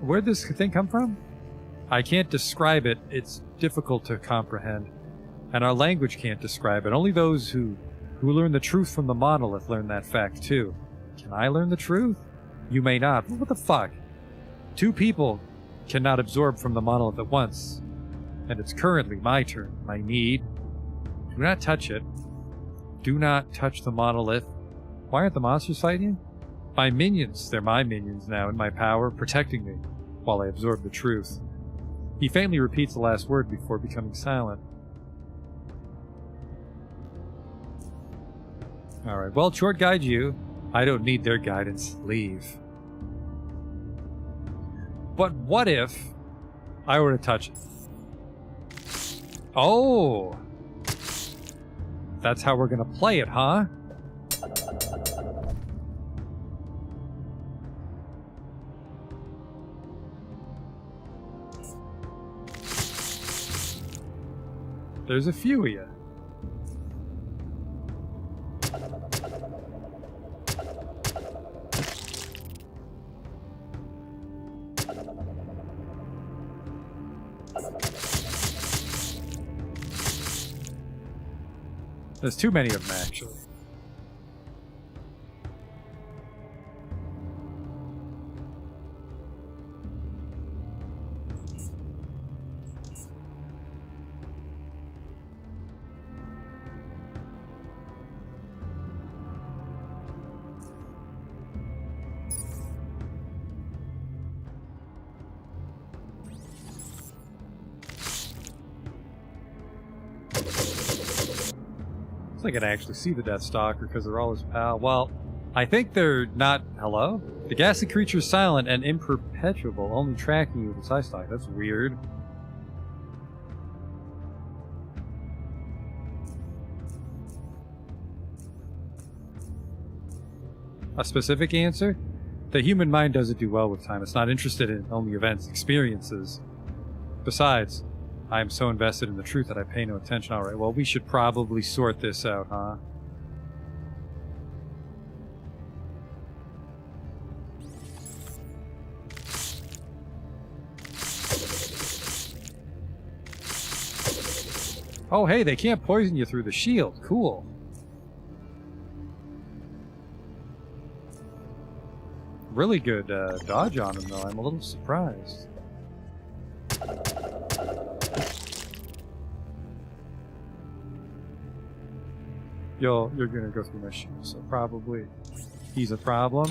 Where'd this thing come from? I can't describe it. It's difficult to comprehend. And our language can't describe it. Only those who learn the truth from the monolith learn that fact too. Can I learn the truth? You may not. What the fuck? Two people cannot absorb from the monolith at once. And it's currently my turn. My need... Do not touch it. Do not touch the monolith. Why aren't the monsters fighting you? My minions. They're my minions now, in my power, protecting me, while I absorb the truth. He faintly repeats the last word before becoming silent. Alright, well, Tchort guide you. I don't need their guidance. Leave. But what if I were to touch it? Oh! That's how we're gonna play it, huh? There's a few of you. There's too many of them, actually. I can actually see the Death Stalker because they're all his pal. Well, I think they're not. Hello? The ghastly creature is silent and imperpetuable, only tracking you with its eye stalk. That's weird. A specific answer? The human mind doesn't do well with time. It's not interested in only events, experiences. Besides, I am so invested in the truth that I pay no attention. Alright, well, we should probably sort this out, huh? Oh, hey, they can't poison you through the shield. Cool. Really good dodge on him, though. I'm a little surprised. You're gonna go through my shoes, so probably he's a problem.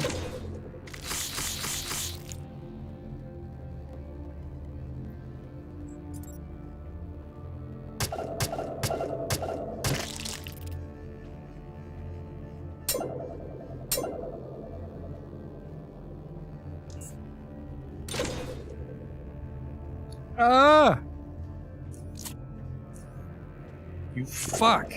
Ah! You fuck!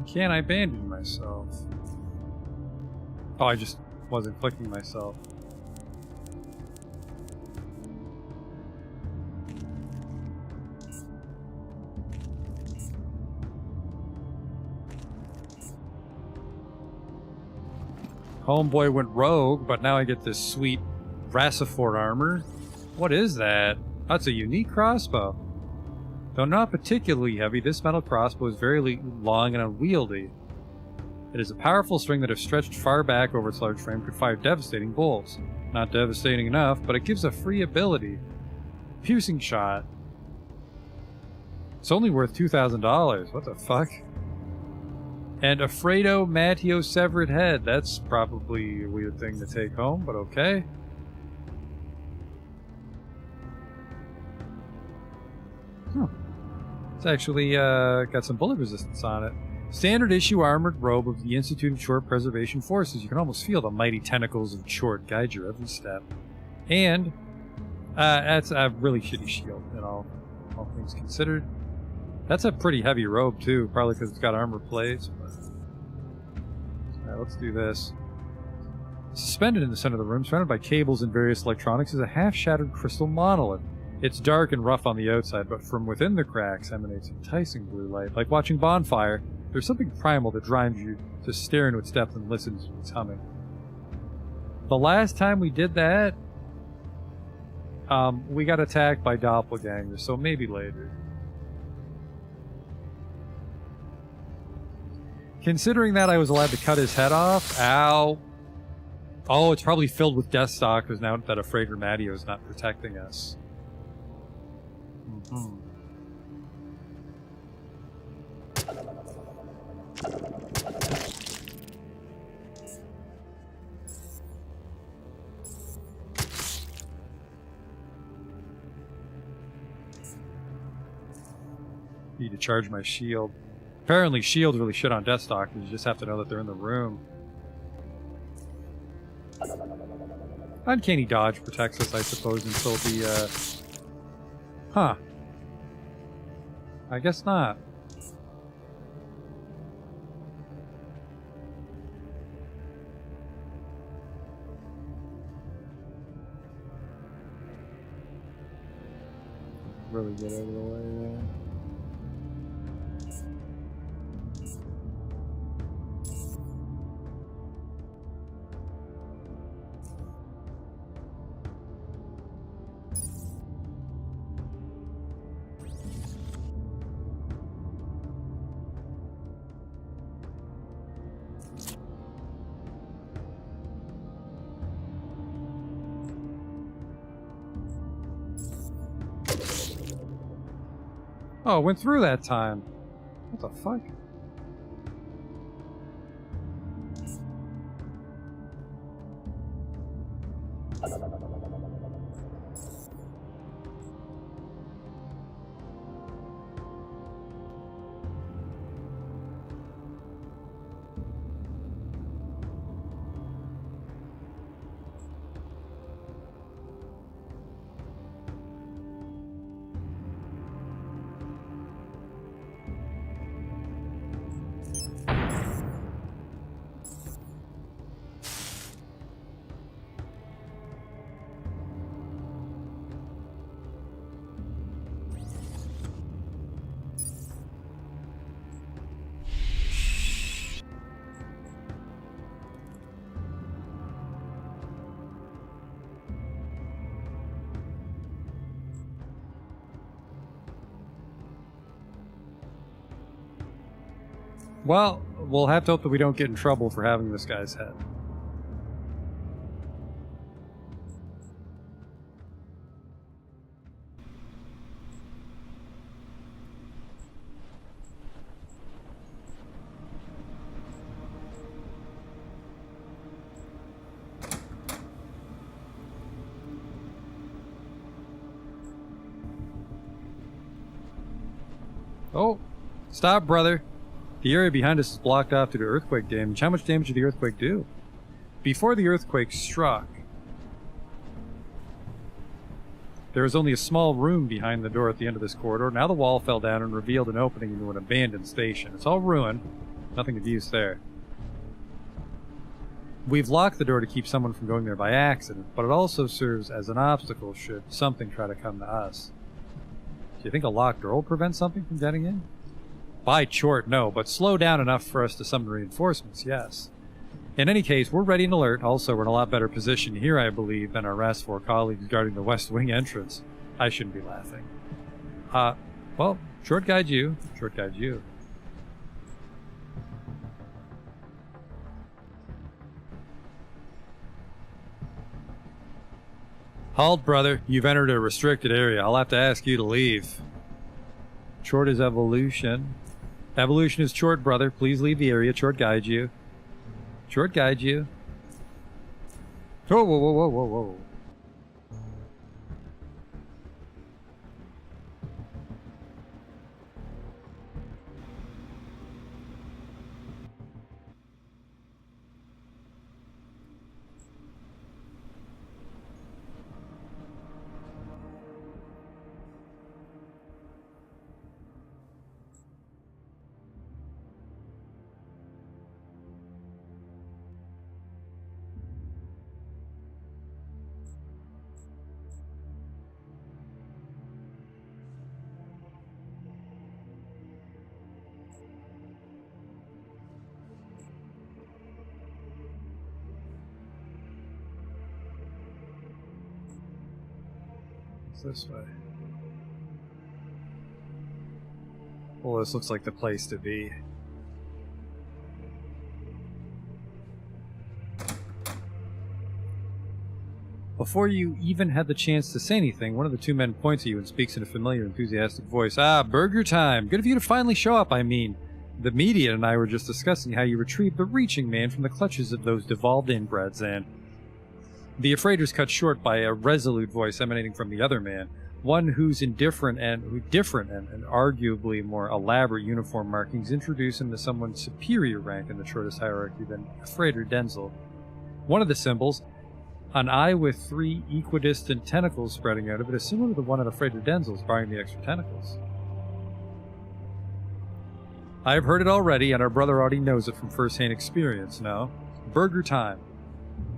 Can't I bandage myself? Oh, I just wasn't clicking myself. Homeboy went rogue, but now I get this sweet Rassifort armor. What is that? That's a unique crossbow. Though not particularly heavy, this metal crossbow is very long and unwieldy. It is a powerful string that, if stretched far back over its large frame, could fire devastating bolts. Not devastating enough, but it gives a free ability. Piercing shot. It's only worth $2,000. What the fuck? And a Fredo Matteo severed head. That's probably a weird thing to take home, but okay. It's actually got some bullet resistance on it. Standard issue armored robe of the Institute of Tchort Preservation Forces. You can almost feel the mighty tentacles of Tchort guide your every step. And that's a really shitty shield, all things considered. That's a pretty heavy robe too, probably because it's got armor plates. Alright, let's do this. Suspended in the center of the room, surrounded by cables and various electronics, is a half-shattered crystal monolith. It's dark and rough on the outside, but from within the cracks emanates enticing blue light. Like watching bonfire, there's something primal that drives you to stare into its depth and listen to its humming. The last time we did that, we got attacked by doppelgangers, so maybe later. Considering that I was allowed to cut his head off, ow. Oh, it's probably filled with Death Stalkers now that a Frager Matteo is not protecting us. Need to charge my shield. Apparently shields really shit on Deathstalkers. You just have to know that they're in the room. Uncanny dodge protects us, I suppose, until the, Huh. I guess not. Really get out of the way there. Oh, it went through that time. What the fuck? Well, we'll have to hope that we don't get in trouble for having this guy's head. Oh, stop, brother. The area behind us is blocked off due to earthquake damage. How much damage did the earthquake do? Before the earthquake struck, there was only a small room behind the door at the end of this corridor. Now the wall fell down and revealed an opening into an abandoned station. It's all ruined. Nothing of use there. We've locked the door to keep someone from going there by accident, but it also serves as an obstacle should something try to come to us. Do you think a locked door will prevent something from getting in? By Tchort, no, but slow down enough for us to summon reinforcements, yes. In any case, we're ready and alert. Also, we're in a lot better position here, I believe, than our RAS-4 colleagues guarding the West Wing entrance. I shouldn't be laughing. Well, Tchort guide you. Tchort guide you. Halt, brother. You've entered a restricted area. I'll have to ask you to leave. Tchort is evolution. Evolution is Tchort, brother. Please leave the area. Tchort guide you. Tchort guide you. Whoa, whoa, whoa, whoa, whoa, whoa. This way. Well, this looks like the place to be. Before you even had the chance to say anything, one of the two men points at you and speaks in a familiar, enthusiastic voice. Ah, burger time! Good of you to finally show up, I mean. The media and I were just discussing how you retrieved the Reaching Man from the clutches of those devolved inbreds, and... The affraid was cut short by a resolute voice emanating from the other man. One whose different and arguably more elaborate uniform markings introduce him to someone superior rank in the Tchortist hierarchy than Freighter Denzel. One of the symbols, an eye with 3 equidistant tentacles spreading out of it, is similar to the one on the Freighter Denzel's, barring the extra tentacles. I have heard it already, and our brother already knows it from first-hand experience now. Burger time.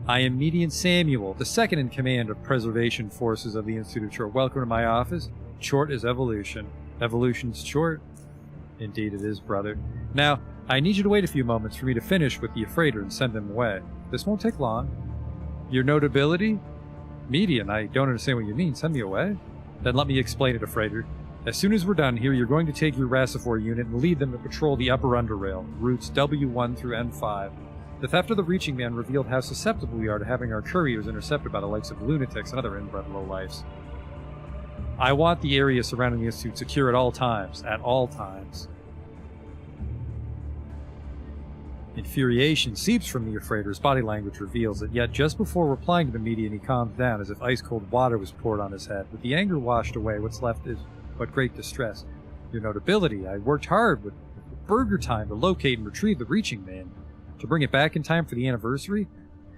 I am Median Samuel, the second in command of Preservation Forces of the Institute of Tchort. Welcome to my office. Tchort is evolution. Evolution's Tchort. Indeed it is, brother. Now, I need you to wait a few moments for me to finish with the freighter and send him away. This won't take long. Your notability? Median, I don't understand what you mean. Send me away? Then let me explain it, freighter. As soon as we're done here, you're going to take your Rassifor unit and lead them to patrol the upper Underrail, routes W1 through N5. The theft of the Reaching Man revealed how susceptible we are to having our couriers intercepted by the likes of lunatics and other inbred lowlifes. I want the area surrounding the Institute secure at all times. At all times. Infuriation seeps from the freighter's body language reveals it, yet just before replying to the median he calms down as if ice-cold water was poured on his head. With the anger washed away, what's left is but great distress. Your notability, I worked hard with Burger Time to locate and retrieve the Reaching Man. To bring it back in time for the anniversary,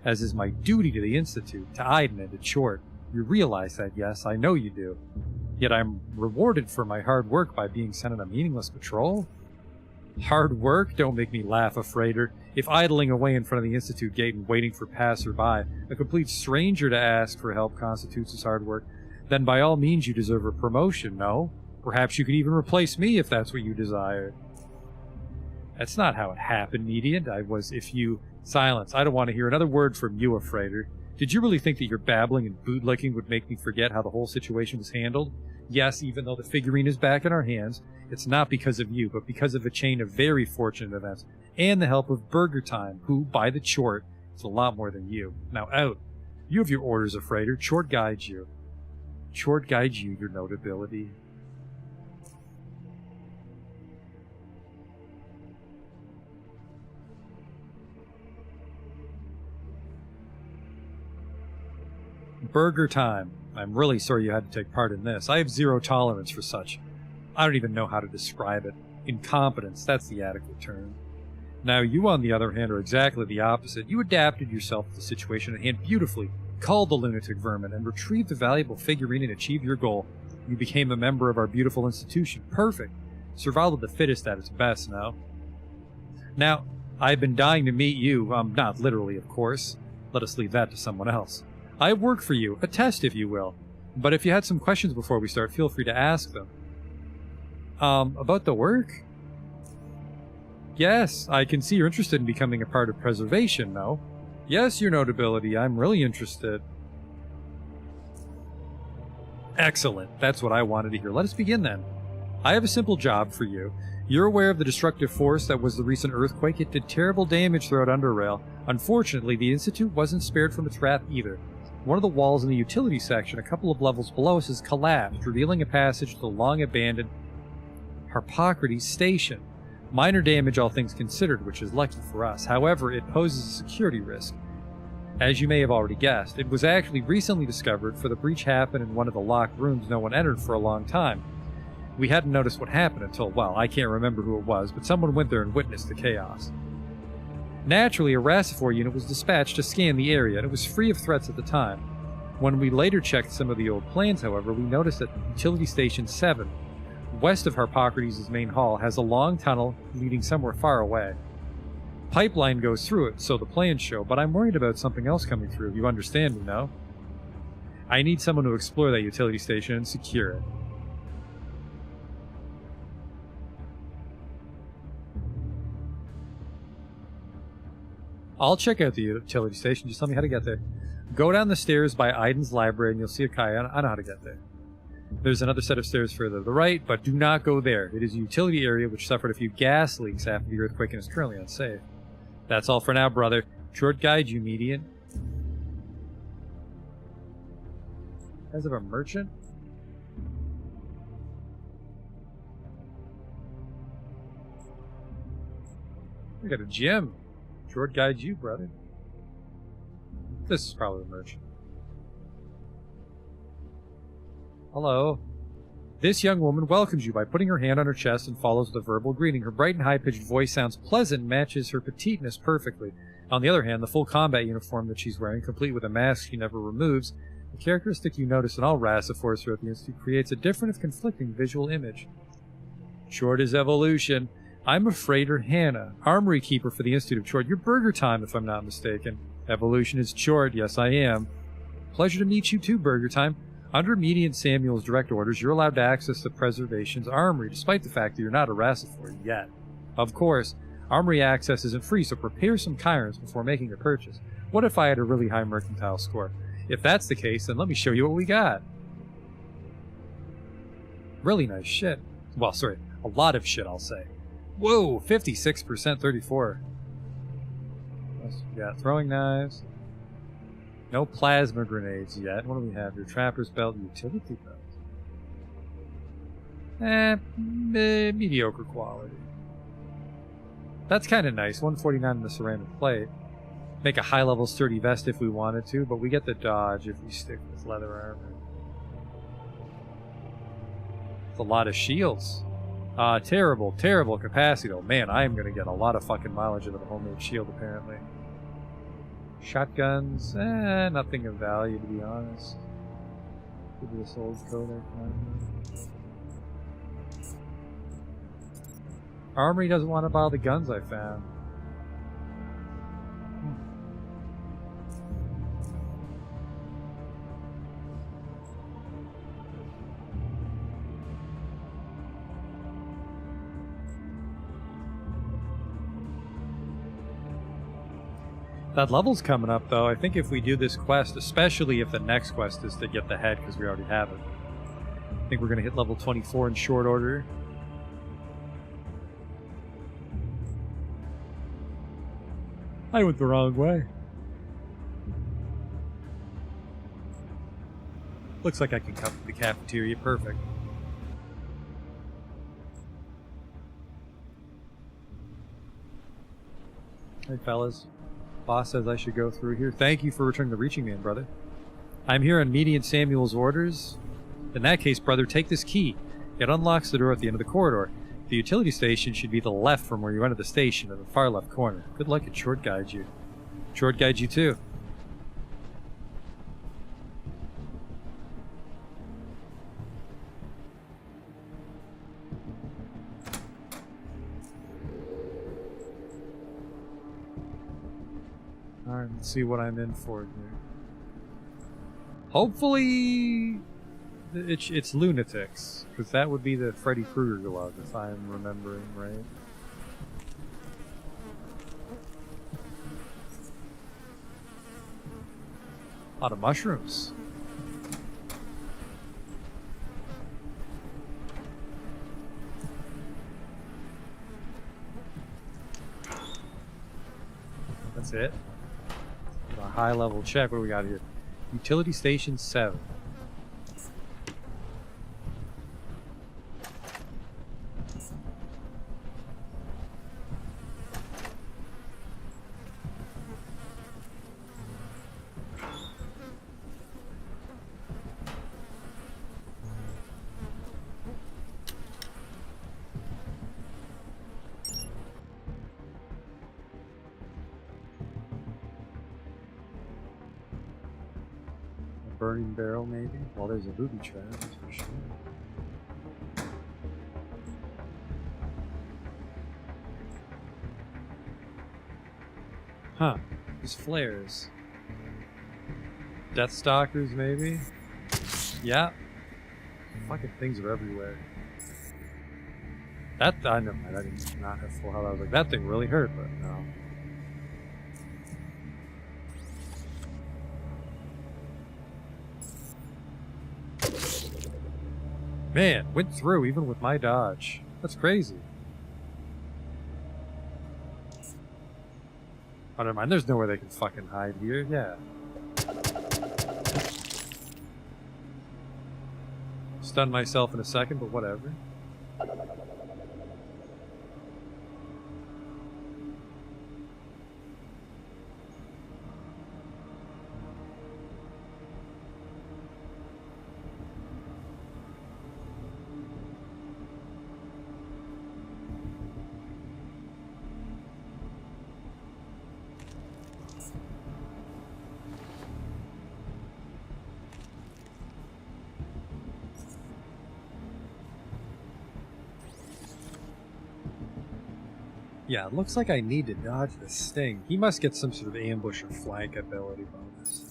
as is my duty to the Institute, to Aiden and to Tchort. You realize that, yes, I know you do. Yet I'm rewarded for my hard work by being sent on a meaningless patrol? Hard work? Don't make me laugh, a freighter. If idling away in front of the Institute gate and waiting for passerby, a complete stranger to ask for help constitutes as hard work, then by all means you deserve a promotion, no? Perhaps you could even replace me if that's what you desire. That's not how it happened, Median. Silence. I don't want to hear another word from you, a freighter. Did you really think that your babbling and bootlicking would make me forget how the whole situation was handled? Yes, even though the figurine is back in our hands, it's not because of you, but because of a chain of very fortunate events, and the help of Burger Time, who, by the Tchort, is a lot more than you. Now out. You have your orders, a freighter. Tchort guides you. Tchort guides you, your notability. Burger Time. I'm really sorry you had to take part in this. I have zero tolerance for such. I don't even know how to describe it. Incompetence, that's the adequate term. Now, you, on the other hand, are exactly the opposite. You adapted yourself to the situation at hand beautifully, called the lunatic vermin, and retrieved the valuable figurine and achieved your goal. You became a member of our beautiful institution. Perfect. Survival of the fittest at its best, no? Now, I've been dying to meet you. Not literally, of course. Let us leave that to someone else. I have work for you, a test, if you will. But if you had some questions before we start, feel free to ask them. About the work? Yes, I can see you're interested in becoming a part of preservation, no? Yes, your notability, I'm really interested. Excellent, that's what I wanted to hear. Let us begin then. I have a simple job for you. You're aware of the destructive force that was the recent earthquake. It did terrible damage throughout Underrail. Unfortunately, the Institute wasn't spared from its wrath either. One of the walls in the utility section, a couple of levels below us, has collapsed, revealing a passage to the long-abandoned Harpocrates Station. Minor damage, all things considered, which is lucky for us. However, it poses a security risk. As you may have already guessed, it was actually recently discovered, for the breach happened in one of the locked rooms no one entered for a long time. We hadn't noticed what happened until, well, I can't remember who it was, but someone went there and witnessed the chaos. Naturally, a Rassifor unit was dispatched to scan the area, and it was free of threats at the time. When we later checked some of the old plans, however, we noticed that Utility Station 7, west of Harpocrates' main hall, has a long tunnel leading somewhere far away. Pipeline goes through it, so the plans show, but I'm worried about something else coming through. You understand me, no? I need someone to explore that utility station and secure it. I'll check out the utility station. Just tell me how to get there. Go down the stairs by Aiden's library and you'll see a kayak. I know how to get there. There's another set of stairs further to the right, but do not go there. It is a utility area which suffered a few gas leaks after the earthquake and is currently unsafe. That's all for now, brother. Tchort guide you, Median. As of a merchant? We got a gym. Tchort guides you, brother. This is probably the merchant. Hello. This young woman welcomes you by putting her hand on her chest and follows with a verbal greeting. Her bright and high-pitched voice sounds pleasant and matches her petiteness perfectly. On the other hand, the full combat uniform that she's wearing, complete with a mask she never removes, a characteristic you notice in all Rassiforce throughout the Institute, creates a different if conflicting visual image. Tchort is evolution. I'm a freighter Hannah, armory keeper for the Institute of Tchort. You're Burger Time, if I'm not mistaken. Evolution is Tchort. Yes, I am. Pleasure to meet you too, Burger Time. Under Median Samuel's direct orders, you're allowed to access the Preservation's armory, despite the fact that you're not a Rassifor yet. Of course, armory access isn't free, so prepare some Chirons before making a purchase. What if I had a really high mercantile score? If that's the case, then let me show you what we got. Really nice shit. Well, sorry, a lot of shit, I'll say. Whoa, 56%, 34. What else we got? Throwing knives. No plasma grenades yet. What do we have here? Trapper's belt, utility belt. Mediocre quality. That's kind of nice. 149 in the ceramic plate. Make a high-level sturdy vest if we wanted to, but we get the dodge if we stick with leather armor. It's a lot of shields. Terrible, terrible capacity. Oh man, I am going to get a lot of fucking mileage out of the homemade shield, apparently. Shotguns, nothing of value, to be honest. Give me this old codex. Armory doesn't want to buy all the guns I found. That level's coming up, though. I think if we do this quest, especially if the next quest is to get the head, because we already have it, I think we're going to hit level 24 in short order. I went the wrong way. Looks like I can come to the cafeteria. Perfect. Hey, fellas. Boss says I should go through here. Thank you for returning the reaching man, brother. I'm here on Median Samuel's orders. In that case, brother, take this key. It unlocks the door at the end of the corridor. The utility station should be to the left from where you entered the station, in the far left corner. Good luck at Tchort guides you. Tchort guides you too. Alright, let's see what I'm in for here. Hopefully it's lunatics, because that would be the Freddy Krueger glove, if I'm remembering right. A lot of mushrooms. That's it. A high level check. What do we got here? Utility Station 7. Burning barrel, maybe? Well, there's a booby trap, that's for sure. Huh. There's flares. Death Stalkers, maybe? Yeah. Fucking things are everywhere. That, never mind, I did not have full health. I was like, that thing really hurt, but no. Man, went through even with my dodge. That's crazy. Oh, never mind. There's nowhere they can fucking hide here. Yeah. Stun myself in a second, but whatever. Yeah, it looks like I need to dodge the sting. He must get some sort of ambush or flank ability bonus.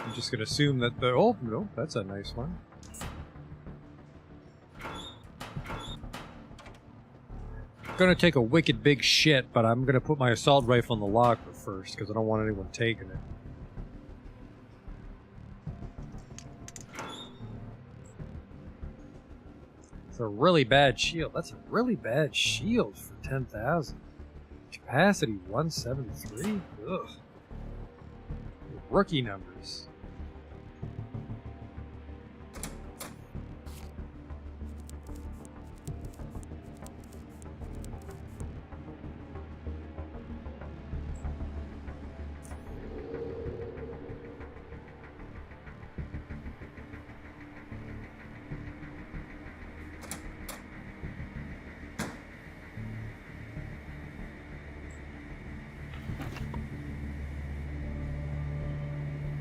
I'm just gonna assume that the... Oh, no, that's a nice one. Gonna take a wicked big shit, but I'm gonna put my assault rifle in the locker first, because I don't want anyone taking it. It's a really bad shield. That's a really bad shield for 10,000. Capacity 173? Ugh. Rookie numbers.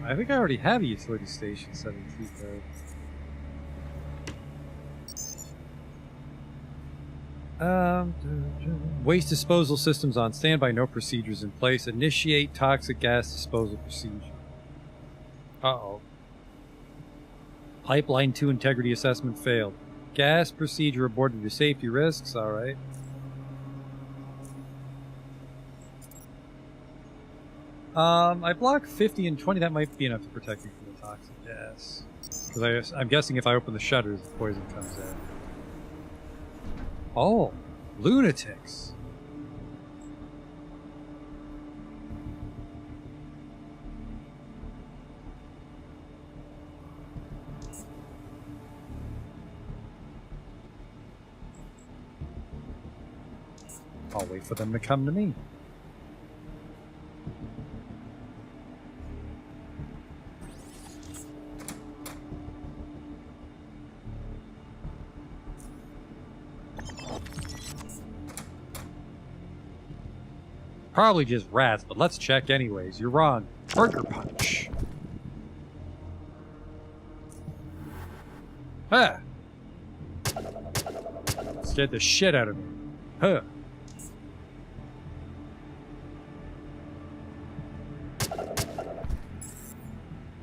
I think I already have a utility station 7 keypad. Waste disposal systems on standby, no procedures in place. Initiate toxic gas disposal procedure. Uh-oh. Pipeline 2 integrity assessment failed. Gas procedure aborted due to safety risks. Alright. I block 50 and 20. That might be enough to protect me from the toxic gas. Because I'm guessing if I open the shutters, the poison comes out. Oh, lunatics. I'll wait for them to come to me. Probably just rats, but let's check anyways. You're wrong. Burger punch. Ah! Scared the shit out of me. Huh.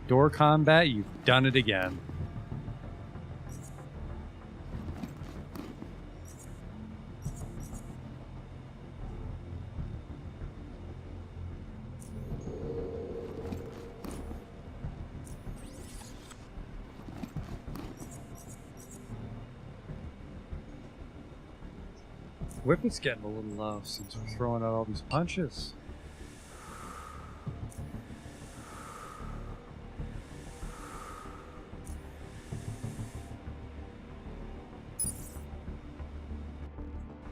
Door combat, you've done it again. Whippet's getting a little low since we're throwing out all these punches.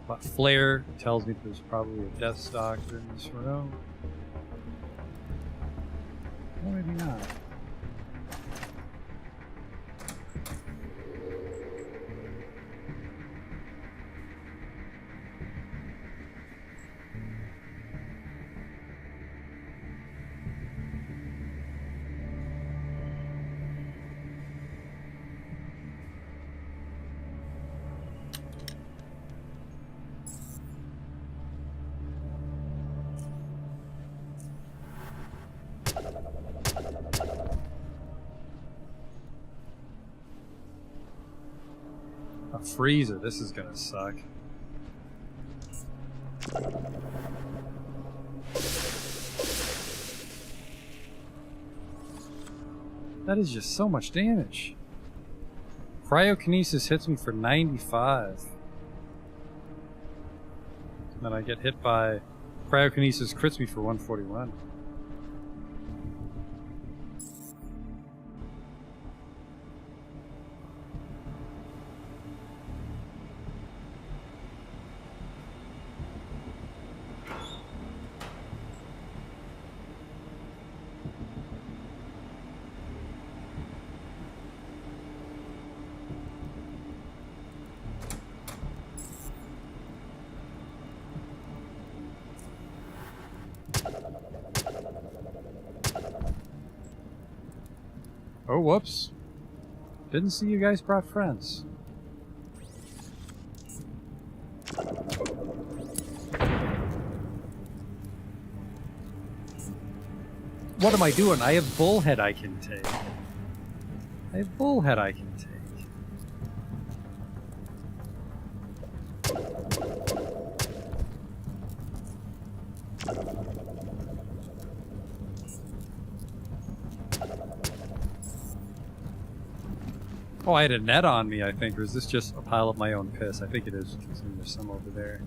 But Flare tells me there's probably a Death Stalker in this room. Or maybe not. A freezer, this is gonna suck. That is just so much damage. Cryokinesis hits me for 95. And then I get hit by Cryokinesis crits me for 141. Oh, whoops. Didn't see you guys brought friends. What am I doing? I have bullhead I can take. I have bullhead I can take. Oh, I had a net on me, I think, or is this just a pile of my own piss? I think it is, considering there's some over there.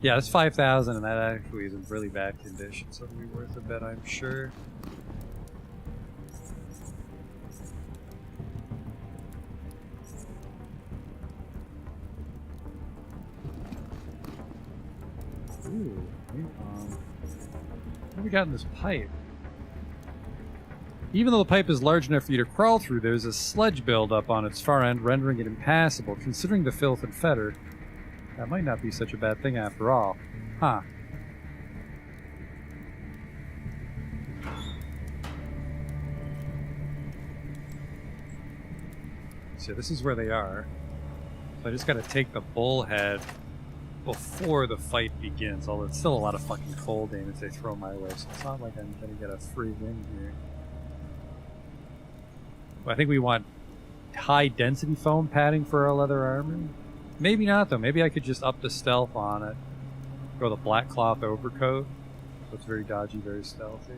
Yeah, it's 5,000, and that actually is in really bad condition, so it'll be worth a bet, I'm sure. Ooh, what have we got in this pipe? Even though the pipe is large enough for you to crawl through, there's a sludge buildup on its far end, rendering it impassable. Considering the filth and fetor, that might not be such a bad thing after all. Huh. So this is where they are. So I just gotta take the bullhead before the fight begins, although it's still a lot of fucking coal damage they throw my way, so it's not like I'm gonna get a free win here. I think we want high density foam padding for our leather armor. Maybe not though. Maybe I could just up the stealth on it. Go the black cloth overcoat. So it's very dodgy, very stealthy.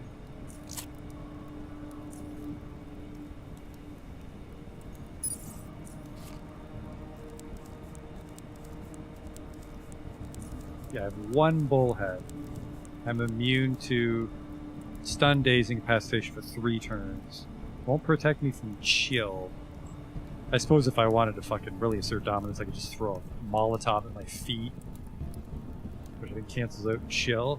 Yeah, I have one bullhead. I'm immune to stun, daze, incapacitation for 3 turns. Won't protect me from chill. I suppose if I wanted to fucking really assert dominance, I could just throw a Molotov at my feet, which I think cancels out chill.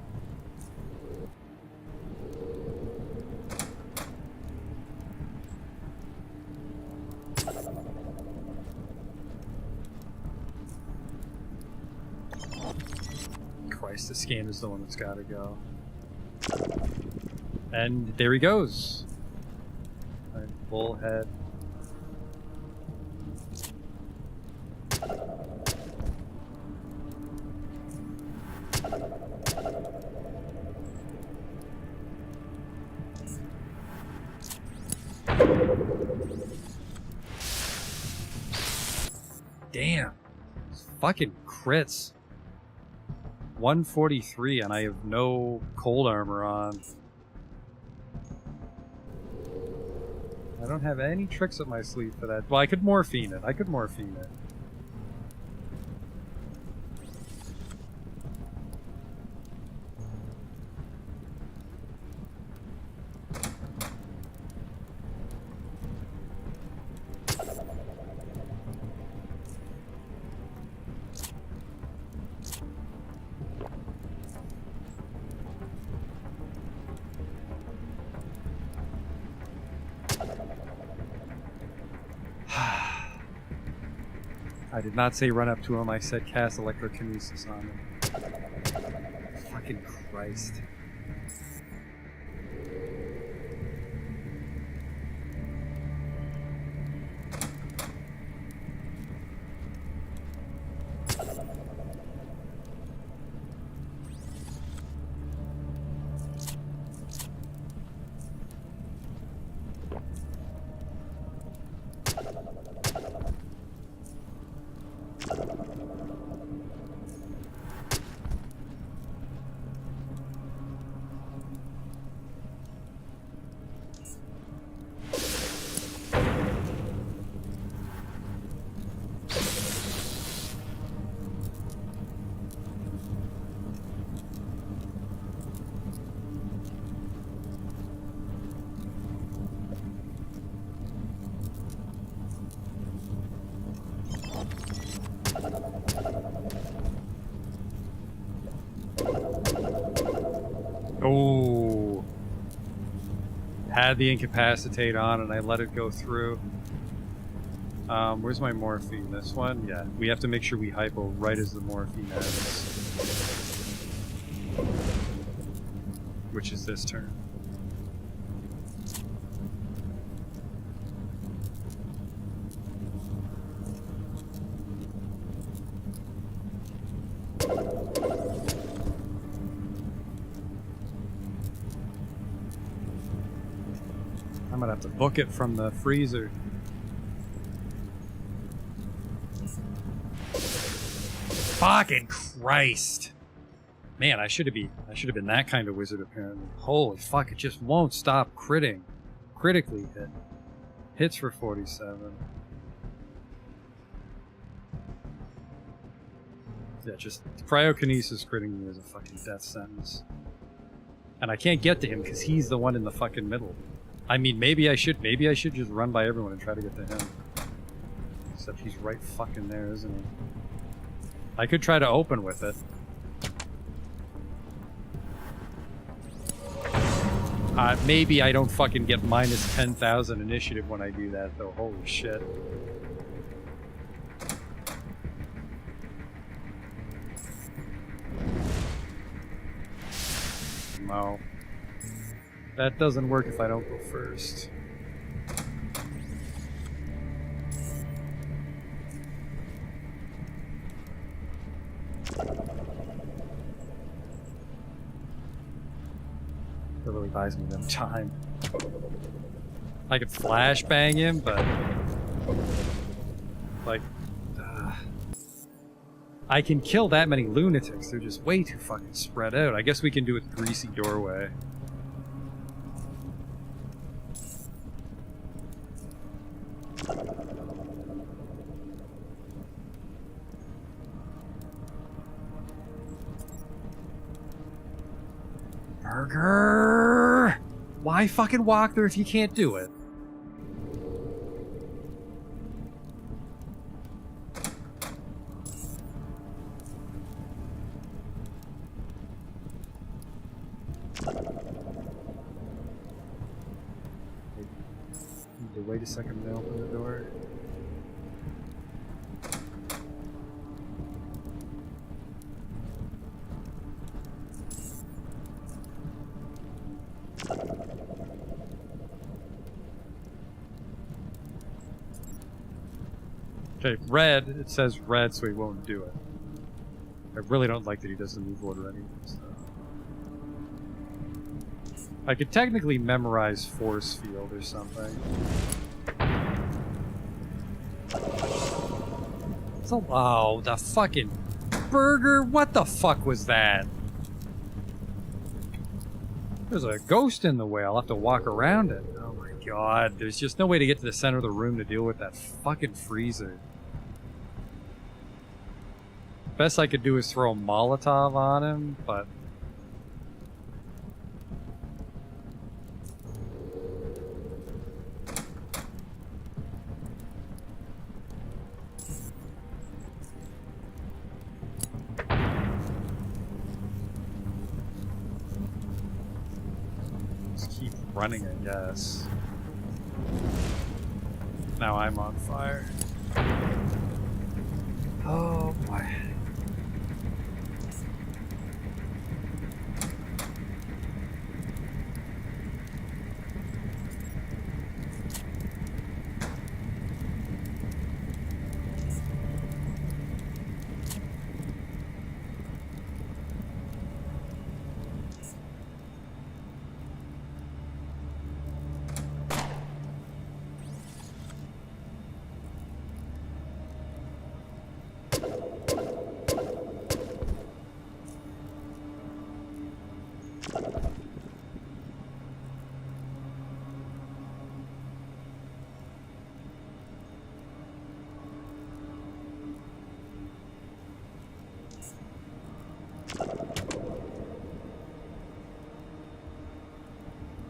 Christ, the scan is the one that's gotta go. And there he goes. Bullhead. Damn. Fucking crits. 143 and I have no cold armor on. I don't have any tricks up my sleeve for that. Well, I could morphine it. I could morphine it. I did not say run up to him, I said cast electrokinesis on him. Fucking Christ. Oh. Had the incapacitate on and I let it go through. Where's my morphine? This one? Yeah. We have to make sure we hypo right as the morphine ends. Which is this turn. I'm gonna have to book it from the freezer. Fucking Christ! Man, I should have been that kind of wizard apparently. Holy fuck! It just won't stop critically hit. Hits for 47. Yeah, just cryokinesis critting me is a fucking death sentence. And I can't get to him because he's the one in the fucking middle. I mean, maybe I should just run by everyone and try to get to him. Except he's right fucking there, isn't he? I could try to open with it. Maybe I don't fucking get minus 10,000 initiative when I do that, though. Holy shit. No. That doesn't work if I don't go first. That really buys me them time. I could flashbang him, but... like... I can kill that many lunatics, they're just way too fucking spread out. I guess we can do it greasy doorway. Burger! Why fucking walk there if you can't do it? Need to wait a second to open the door. Okay, red. It says red, so he won't do it. I really don't like that he does the move order anyway. So. I could technically memorize force field or something. So, oh, the fucking burger! What the fuck was that? There's a ghost in the way. I'll have to walk around it. Oh my god! There's just no way to get to the center of the room to deal with that fucking freezer. Best I could do is throw a Molotov on him, but... just keep running, I guess. Now I'm on fire. Oh boy.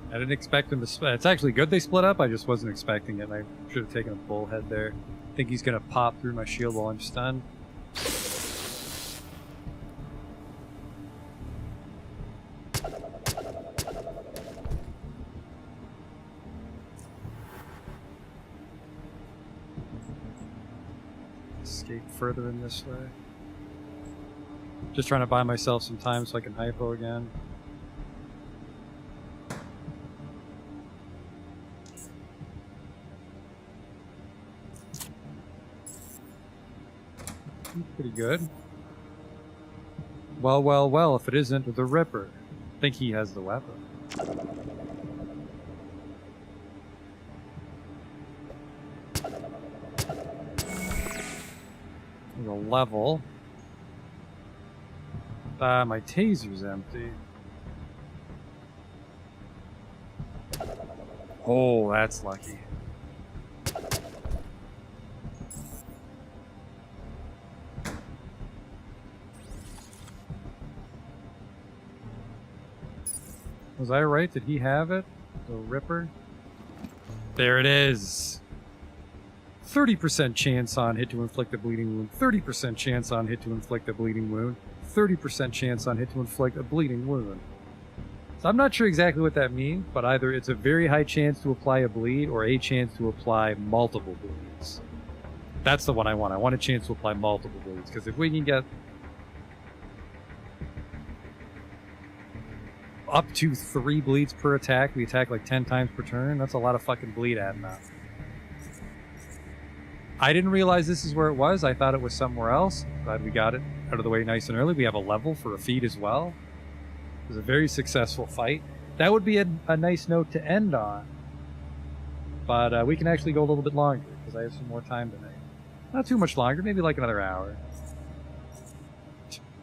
I didn't expect him to split. It's actually good they split up. I just wasn't expecting it. I should have taken a bullhead there. I think he's going to pop through my shield while I'm stunned. Escape further in this way. Just trying to buy myself some time so I can hypo again. Pretty good. Well, well, well, if it isn't the Ripper. I think he has the weapon. a level. My taser's empty. Oh, that's lucky. Was I right? Did he have it? The Ripper? There it is! 30% chance on hit to inflict a bleeding wound. 30% chance on hit to inflict a bleeding wound. 30% chance on hit to inflict a bleeding wound. So I'm not sure exactly what that means, but either it's a very high chance to apply a bleed or a chance to apply multiple bleeds. That's the one I want. I want a chance to apply multiple bleeds, because if we can get up to 3 bleeds per attack, we attack like 10 times per turn, that's a lot of fucking bleed adding up. I didn't realize this is where it was. I thought it was somewhere else. Glad we got it out of the way nice and early. We have a level for a feat as well. It was a very successful fight. That would be a nice note to end on. But we can actually go a little bit longer, because I have some more time tonight. Not too much longer, maybe like another hour.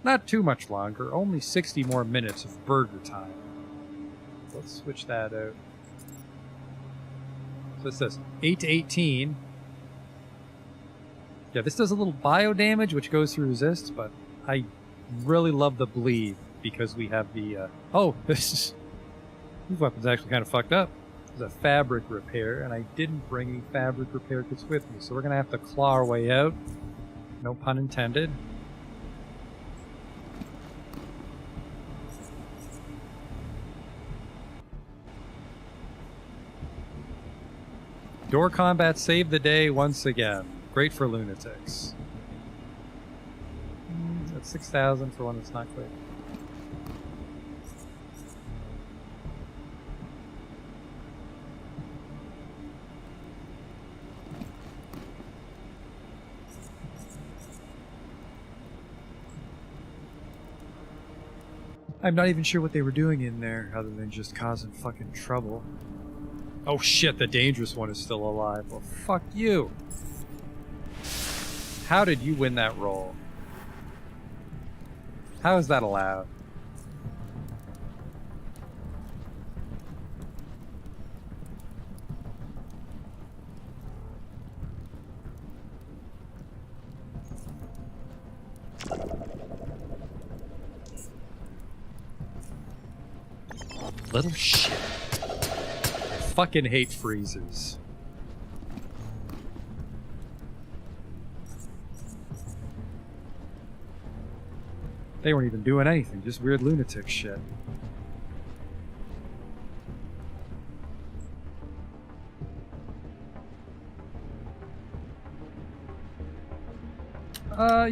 Not too much longer, only 60 more minutes of burger time. Let's switch that out. So it says 8 to 18. Yeah, this does a little bio damage, which goes through resist, but I really love the bleed because we have the, oh, this weapon's actually kind of fucked up. It's a fabric repair, and I didn't bring any fabric repair kits with me, so we're gonna have to claw our way out. No pun intended. Door combat saved the day once again. Great for lunatics. That's 6,000 for one that's not quick. I'm not even sure what they were doing in there other than just causing fucking trouble. Oh shit, the dangerous one is still alive. Well, fuck you. How did you win that roll? How is that allowed? Little shit. I fucking hate freezers. They weren't even doing anything, just weird lunatic shit.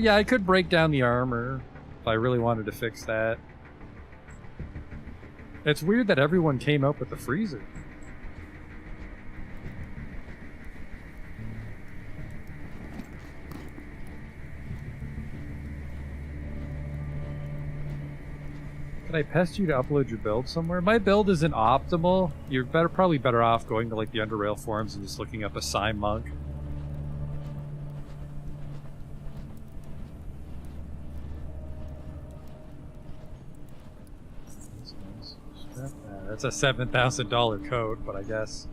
Yeah, I could break down the armor if I really wanted to fix that. It's weird that everyone came up with the freezer. Can I pest you to upload your build somewhere? My build isn't optimal. You're probably better off going to like the Underrail forums and just looking up a Psy Monk. That's a $7,000 code, but I guess.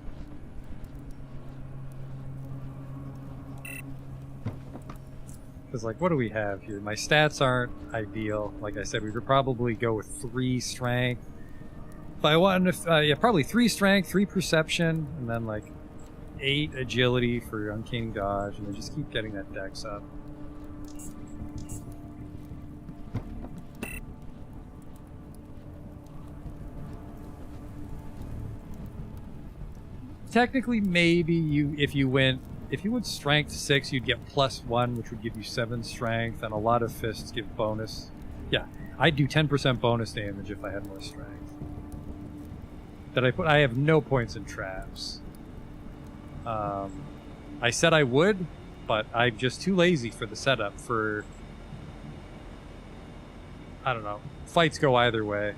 Because, like, what do we have here? My stats aren't ideal. Like I said, we could probably go with 3 strength. If I want, yeah, probably 3 strength, 3 perception, and then like 8 agility for uncanny dodge, and then just keep getting that dex up. Technically, maybe if you went strength 6, you'd get +1, which would give you 7 strength, and a lot of fists give bonus. Yeah, I'd do 10% bonus damage if I had more strength. I have no points in traps. I said I would, but I'm just too lazy for the setup for, I don't know, fights go either way.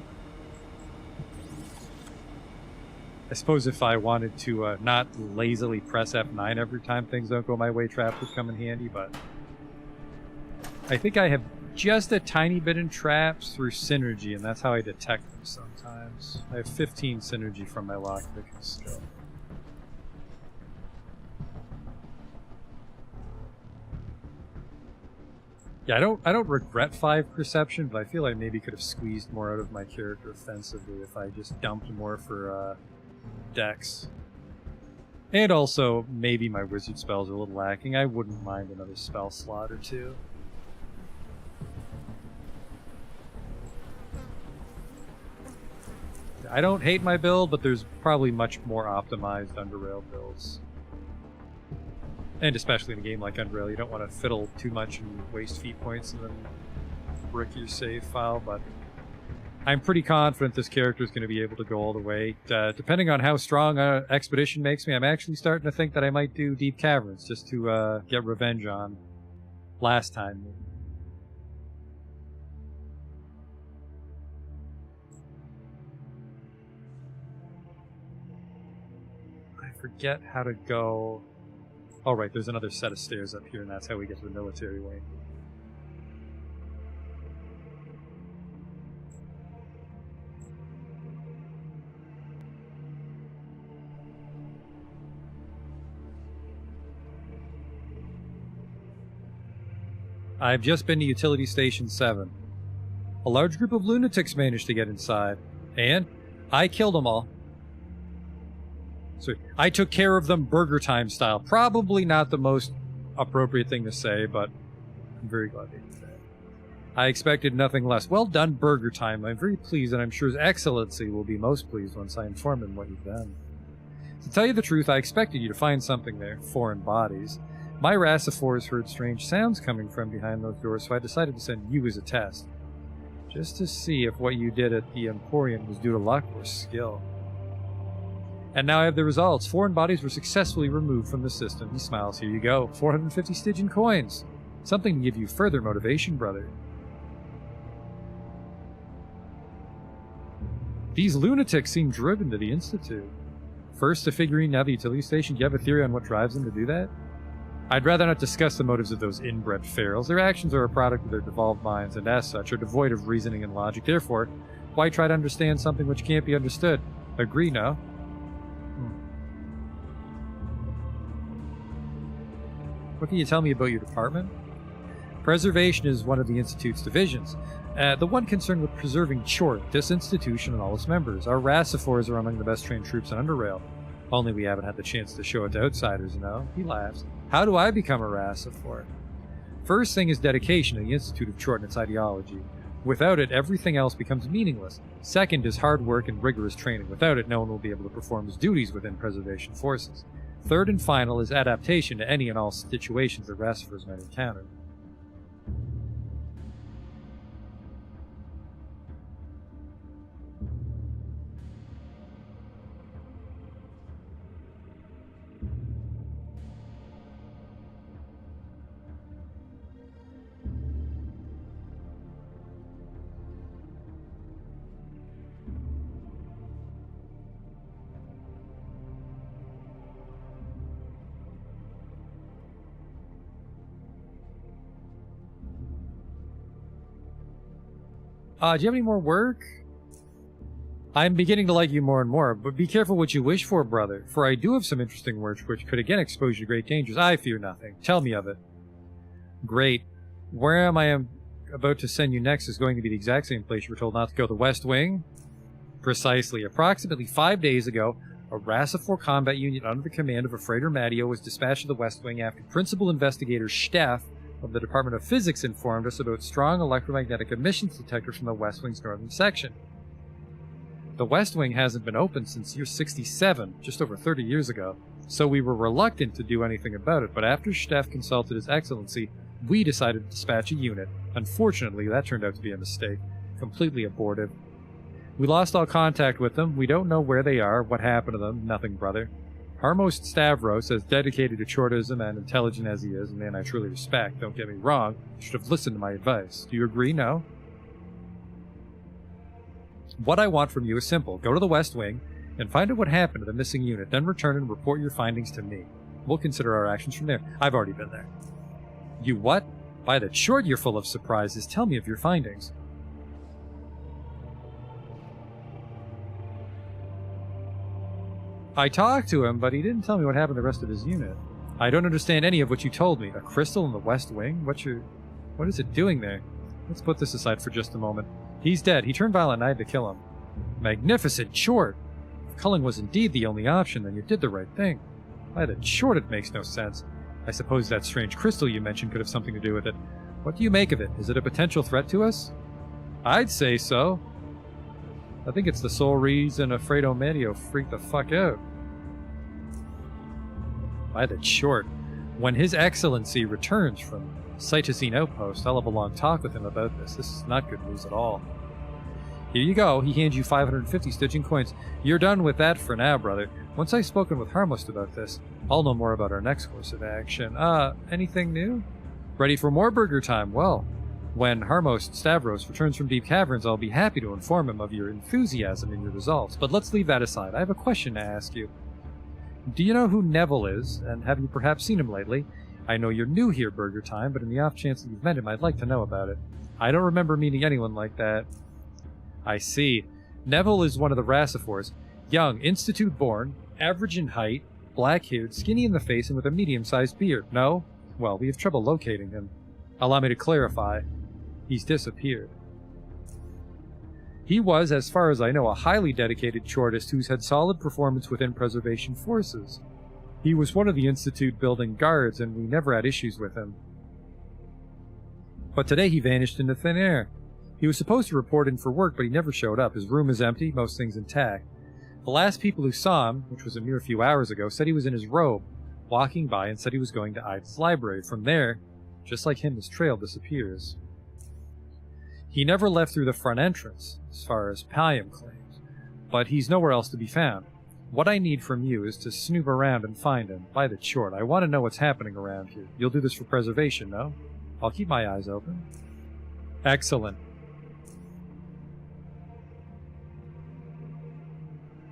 I suppose if I wanted to not lazily press F9 every time things don't go my way, trap would come in handy, but I think I have just a tiny bit in traps through synergy, and that's how I detect them sometimes. I have 15 synergy from my lockpicking skill. Yeah, I don't regret 5 perception, but I feel I maybe could have squeezed more out of my character offensively if I just dumped more for dex. And also, maybe my wizard spells are a little lacking. I wouldn't mind another spell slot or two. I don't hate my build, but there's probably much more optimized Underrail builds. And especially in a game like Underrail, you don't want to fiddle too much and waste feat points and then brick your save file, but I'm pretty confident this character is going to be able to go all the way. Depending on how strong Expedition makes me, I'm actually starting to think that I might do Deep Caverns just to get revenge on last time. I forget how to go... Oh right, there's another set of stairs up here, and that's how we get to the military wing. I've just been to Utility Station 7. A large group of lunatics managed to get inside, and I killed them all. So I took care of them Burger Time style. Probably not the most appropriate thing to say, but I'm very glad they did that. I expected nothing less. Well done, Burger Time. I'm very pleased, and I'm sure His Excellency will be most pleased once I inform him what you've done. To tell you the truth, I expected you to find something there. Foreign bodies. My Rassifors heard strange sounds coming from behind those doors, so I decided to send you as a test. Just to see if what you did at the Emporium was due to luck or skill. And now I have the results. Foreign bodies were successfully removed from the system. He smiles. Here you go. 450 Stygian coins. Something to give you further motivation, brother. These lunatics seem driven to the Institute. First, a figurine, now the utility station. Do you have a theory on what drives them to do that? I'd rather not discuss the motives of those inbred ferals. Their actions are a product of their devolved minds, and as such, are devoid of reasoning and logic. Therefore, why try to understand something which can't be understood? Agree, no? What can you tell me about your department? Preservation is one of the Institute's divisions. The one concerned with preserving Tchort, this institution and all its members. Our Rassifors are among the best trained troops on Underrail. Only we haven't had the chance to show it to outsiders, you know? He laughs. How do I become a Rassifor? First thing is dedication to the Institute of Tchort and its ideology. Without it, everything else becomes meaningless. Second is hard work and rigorous training. Without it, no one will be able to perform his duties within preservation forces. Third and final is adaptation to any and all situations that Rassifors might encounter. Do you have any more work? I'm beginning to like you more and more, but be careful what you wish for, brother, for I do have some interesting work which could again expose you to great dangers. I fear nothing. Tell me of it. Great. Where I am about to send you next is going to be the exact same place you were told not to go, the West Wing? Precisely. Approximately 5 days ago, a Rassifor combat unit under the command of a Freighter Matteo was dispatched to the West Wing after Principal Investigator Steff of the Department of Physics informed us about strong electromagnetic emissions detectors from the West Wing's northern section. The West Wing hasn't been open since year 67, just over 30 years ago, so we were reluctant to do anything about it, but after Steff consulted His Excellency, we decided to dispatch a unit. Unfortunately, that turned out to be a mistake. Completely abortive. We lost all contact with them. We don't know where they are, what happened to them, nothing, brother. Harmos Stavros, as dedicated to Tchortism and intelligent as he is, a man I truly respect, don't get me wrong, should have listened to my advice. Do you agree, no? What I want from you is simple. Go to the West Wing and find out what happened to the missing unit, then return and report your findings to me. We'll consider our actions from there. I've already been there. You what? By the Tchort, you're full of surprises. Tell me of your findings. I talked to him, but he didn't tell me what happened to the rest of his unit. I don't understand any of what you told me. A crystal in the West Wing? What is it doing there? Let's put this aside for just a moment. He's dead. He turned violent and I had to kill him. Magnificent Tchort! If culling was indeed the only option, then you did the right thing. By the Tchort, it makes no sense. I suppose that strange crystal you mentioned could have something to do with it. What do you make of it? Is it a potential threat to us? I'd say so. I think it's the sole reason Alfredo Medio freaked the fuck out. By the Tchort, when His Excellency returns from Cytosine Outpost, I'll have a long talk with him about this. This is not good news at all. Here you go. He hands you 550 Stygian coins. You're done with that for now, brother. Once I've spoken with Harmost about this, I'll know more about our next course of action. Anything new? Ready for more burger time? Well, when Harmost Stavros returns from Deep Caverns, I'll be happy to inform him of your enthusiasm and your results. But let's leave that aside. I have a question to ask you. Do you know who Neville is, and have you perhaps seen him lately? I know you're new here, Burger Time, but in the off chance that you've met him, I'd like to know about it. I don't remember meeting anyone like that. I see. Neville is one of the Rassifors. Young, Institute-born, average in height, black-haired, skinny in the face, and with a medium-sized beard. No? Well, we have trouble locating him. Allow me to clarify. He's disappeared. He was, as far as I know, a highly dedicated Tchortist who's had solid performance within preservation forces. He was one of the Institute building guards, and we never had issues with him. But today he vanished into thin air. He was supposed to report in for work, but he never showed up. His room is empty, most things intact. The last people who saw him, which was a mere few hours ago, said he was in his robe, walking by, and said he was going to Ida's library. From there, just like him, his trail disappears. He never left through the front entrance, as far as Pallium claims, but he's nowhere else to be found. What I need from you is to snoop around and find him. By the Tchort, I want to know what's happening around here. You'll do this for preservation, no? I'll keep my eyes open. Excellent.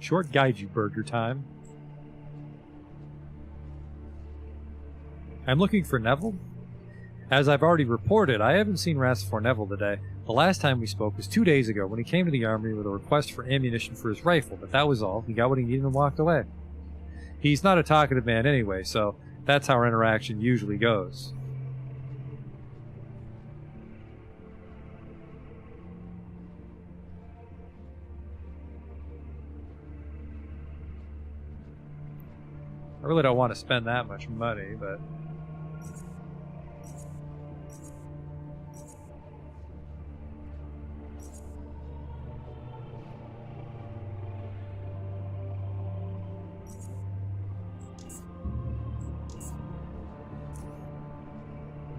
Tchort guide you, Burger Time. I'm looking for Neville. As I've already reported, I haven't seen Rassifor Neville today. The last time we spoke was 2 days ago when he came to the armory with a request for ammunition for his rifle, but that was all. He got what he needed and walked away. He's not a talkative man anyway, so that's how our interaction usually goes. I really don't want to spend that much money, but...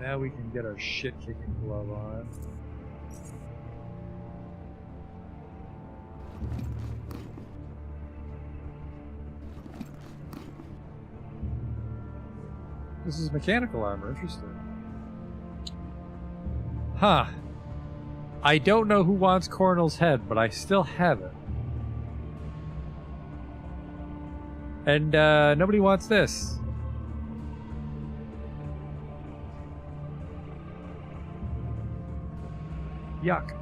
now we can get our shit-kicking glove on. This is mechanical armor, interesting. Huh. I don't know who wants Coronel's head, but I still have it. And, nobody wants this. Yuck.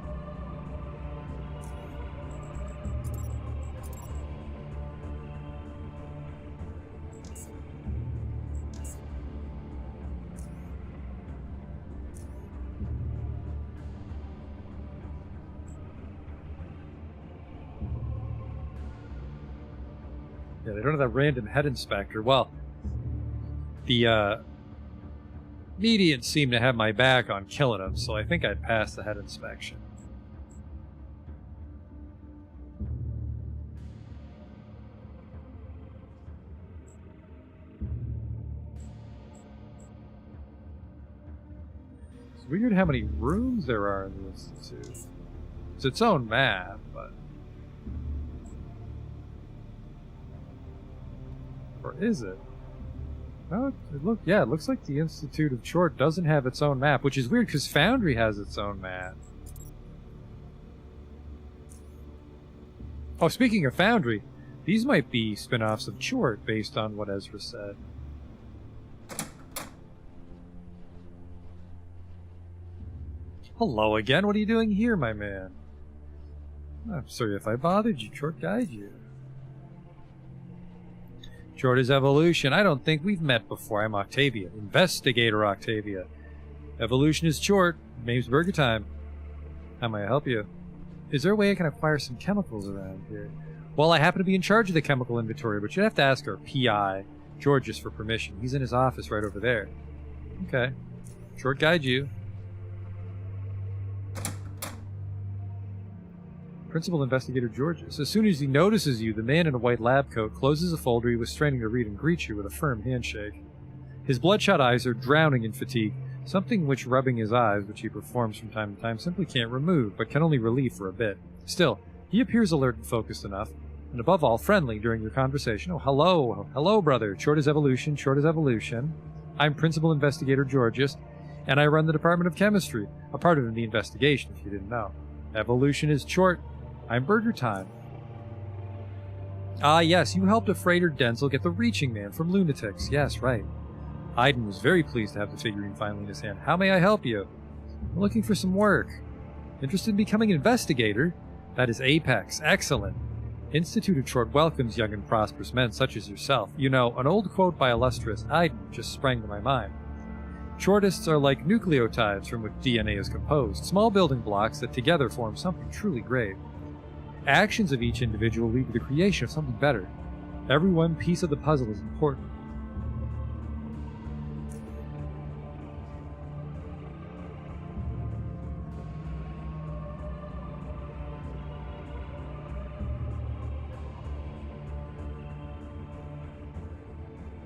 Yeah, they don't have that random head inspector. Well, the, Medians seem to have my back on killing him, so I think I'd pass the head inspection. It's weird how many rooms there are in the Institute. It's its own map, but... or is it? Oh, it looks like the Institute of Tchort doesn't have its own map, which is weird because Foundry has its own map. Oh, speaking of Foundry, these might be spin-offs of Tchort based on what Ezra said. Hello again. What are you doing here, my man? I'm sorry if I bothered you. Tchort guide you. Tchort is Evolution. I don't think we've met before. I'm Octavia. Investigator Octavia. Evolution is Tchort. Name's Burger Time. How may I help you? Is there a way I can acquire some chemicals around here? Well, I happen to be in charge of the chemical inventory, but you'd have to ask our PI, Georges, for permission. He's in his office right over there. Okay. Tchort guide you. Principal Investigator Georges. As soon as he notices you, the man in a white lab coat closes a folder he was straining to read and greets you with a firm handshake. His bloodshot eyes are drowning in fatigue, something which rubbing his eyes, which he performs from time to time, simply can't remove, but can only relieve for a bit. Still, he appears alert and focused enough, and above all, friendly during your conversation. Oh, hello. Hello, brother. Tchort is Evolution. Tchort is Evolution. I'm Principal Investigator Georges, and I run the Department of Chemistry, a part of the investigation, if you didn't know. Evolution is Tchort. I'm Burger Time. Ah, yes, you helped a freighter Denzel get the Reaching Man from Lunatics. Yes, right. Iden was very pleased to have the figurine finally in his hand. How may I help you? I'm looking for some work. Interested in becoming an investigator? That is Apex. Excellent. Institute of Tchort welcomes young and prosperous men such as yourself. You know, an old quote by illustrious Iden just sprang to my mind. Tchortists are like nucleotides from which DNA is composed, small building blocks that together form something truly great. Actions of each individual lead to the creation of something better. Every one piece of the puzzle is important.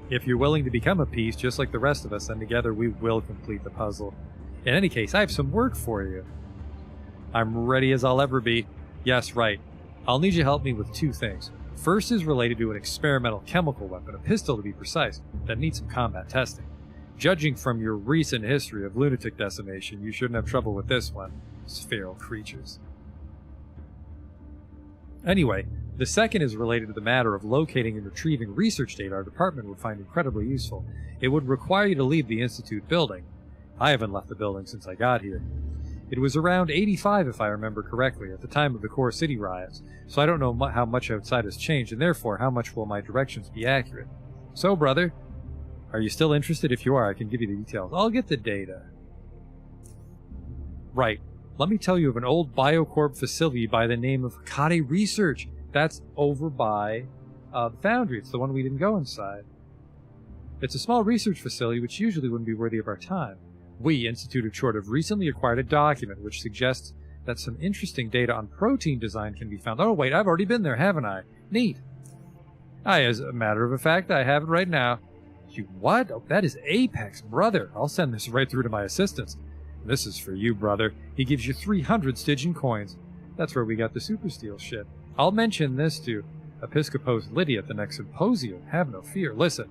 If you're willing to become a piece, just like the rest of us, then together we will complete the puzzle. In any case, I have some work for you. I'm ready as I'll ever be. Yes, right. I'll need you to help me with two things. First is related to an experimental chemical weapon, a pistol to be precise, that needs some combat testing. Judging from your recent history of lunatic decimation, you shouldn't have trouble with this one. It's feral creatures. Anyway, the second is related to the matter of locating and retrieving research data our department would find incredibly useful. It would require you to leave the Institute building. I haven't left the building since I got here. It was around 85, if I remember correctly, at the time of the Core City riots, so I don't know how much outside has changed, and therefore how much will my directions be accurate. So, brother, are you still interested? If you are, I can give you the details. I'll get the data. Right. Let me tell you of an old Biocorp facility by the name of Hakade Research. That's over by the foundry. It's the one we didn't go inside. It's a small research facility which usually wouldn't be worthy of our time. We, Institute of Tchort, have recently acquired a document which suggests that some interesting data on protein design can be found. Oh, wait, I've already been there, haven't I? Neat. As a matter of fact, I have it right now. You what? Oh, that is Apex, brother. I'll send this right through to my assistants. This is for you, brother. He gives you 300 Stygian coins. That's where we got the super steel shit. I'll mention this to Episcopos Lydia at the next symposium. Have no fear. Listen.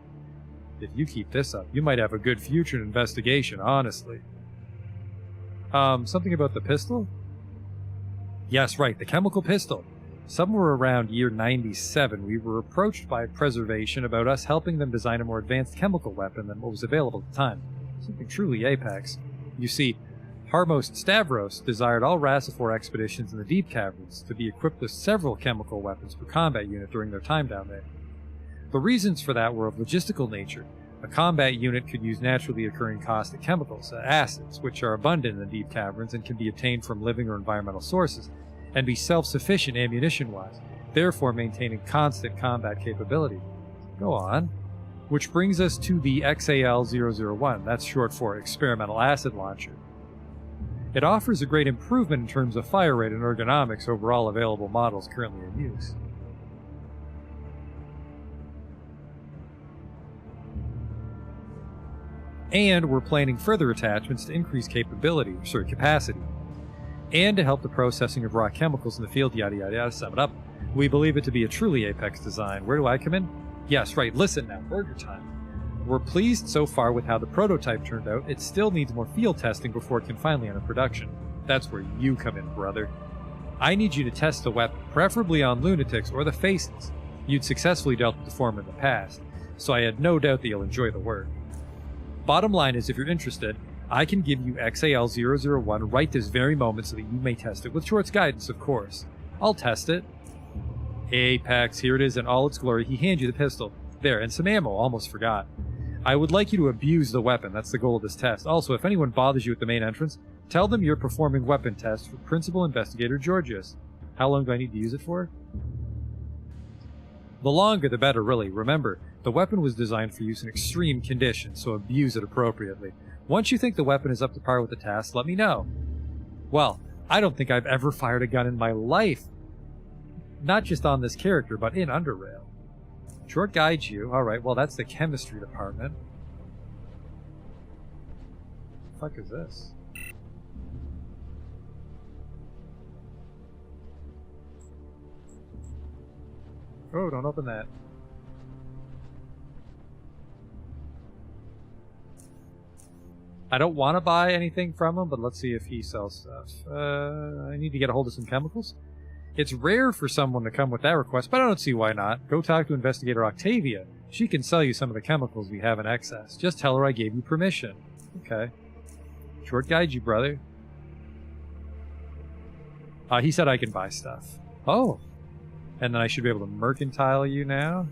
If you keep this up, you might have a good future in investigation, honestly. Something about the pistol? Yes, right, the chemical pistol. Somewhere around year 97, we were approached by Preservation about us helping them design a more advanced chemical weapon than what was available at the time. Something truly Apex. You see, Harmos Stavros desired all Rassifor expeditions in the deep caverns to be equipped with several chemical weapons per combat unit during their time down there. The reasons for that were of logistical nature. A combat unit could use naturally occurring caustic chemicals, acids, which are abundant in the deep caverns and can be obtained from living or environmental sources, and be self-sufficient ammunition-wise, therefore maintaining constant combat capability. Go on. Which brings us to the XAL-001, that's short for Experimental Acid Launcher. It offers a great improvement in terms of fire rate and ergonomics over all available models currently in use. And we're planning further attachments to increase capacity, and to help the processing of raw chemicals in the field, yada yada yada, sum it up. We believe it to be a truly Apex design. Where do I come in? Yes, right, listen now, Burger Time. We're pleased so far with how the prototype turned out. It still needs more field testing before it can finally enter production. That's where you come in, brother. I need you to test the weapon, preferably on lunatics or the faces. You'd successfully dealt with the form in the past, so I had no doubt that you'll enjoy the work. Bottom line is, if you're interested, I can give you XAL-001 right this very moment so that you may test it, with Tchort's guidance, of course. I'll test it. Apex, here it is in all its glory. He hands you the pistol. There, and some ammo, almost forgot. I would like you to abuse the weapon, that's the goal of this test. Also, if anyone bothers you at the main entrance, tell them you're performing weapon tests for Principal Investigator Georgius. How long do I need to use it for? The longer the better, really. Remember, the weapon was designed for use in extreme conditions, so abuse it appropriately. Once you think the weapon is up to par with the task, let me know. Well, I don't think I've ever fired a gun in my life. Not just on this character, but in Underrail. Tchort guides you. Alright, well that's the chemistry department. What the fuck is this? Oh, don't open that. I don't want to buy anything from him, but let's see if he sells stuff. I need to get a hold of some chemicals. It's rare for someone to come with that request, but I don't see why not. Go talk to Investigator Octavia. She can sell you some of the chemicals we have in excess. Just tell her I gave you permission. Okay. Tchort guide you, brother. He said I can buy stuff. Oh. And then I should be able to mercantile you now?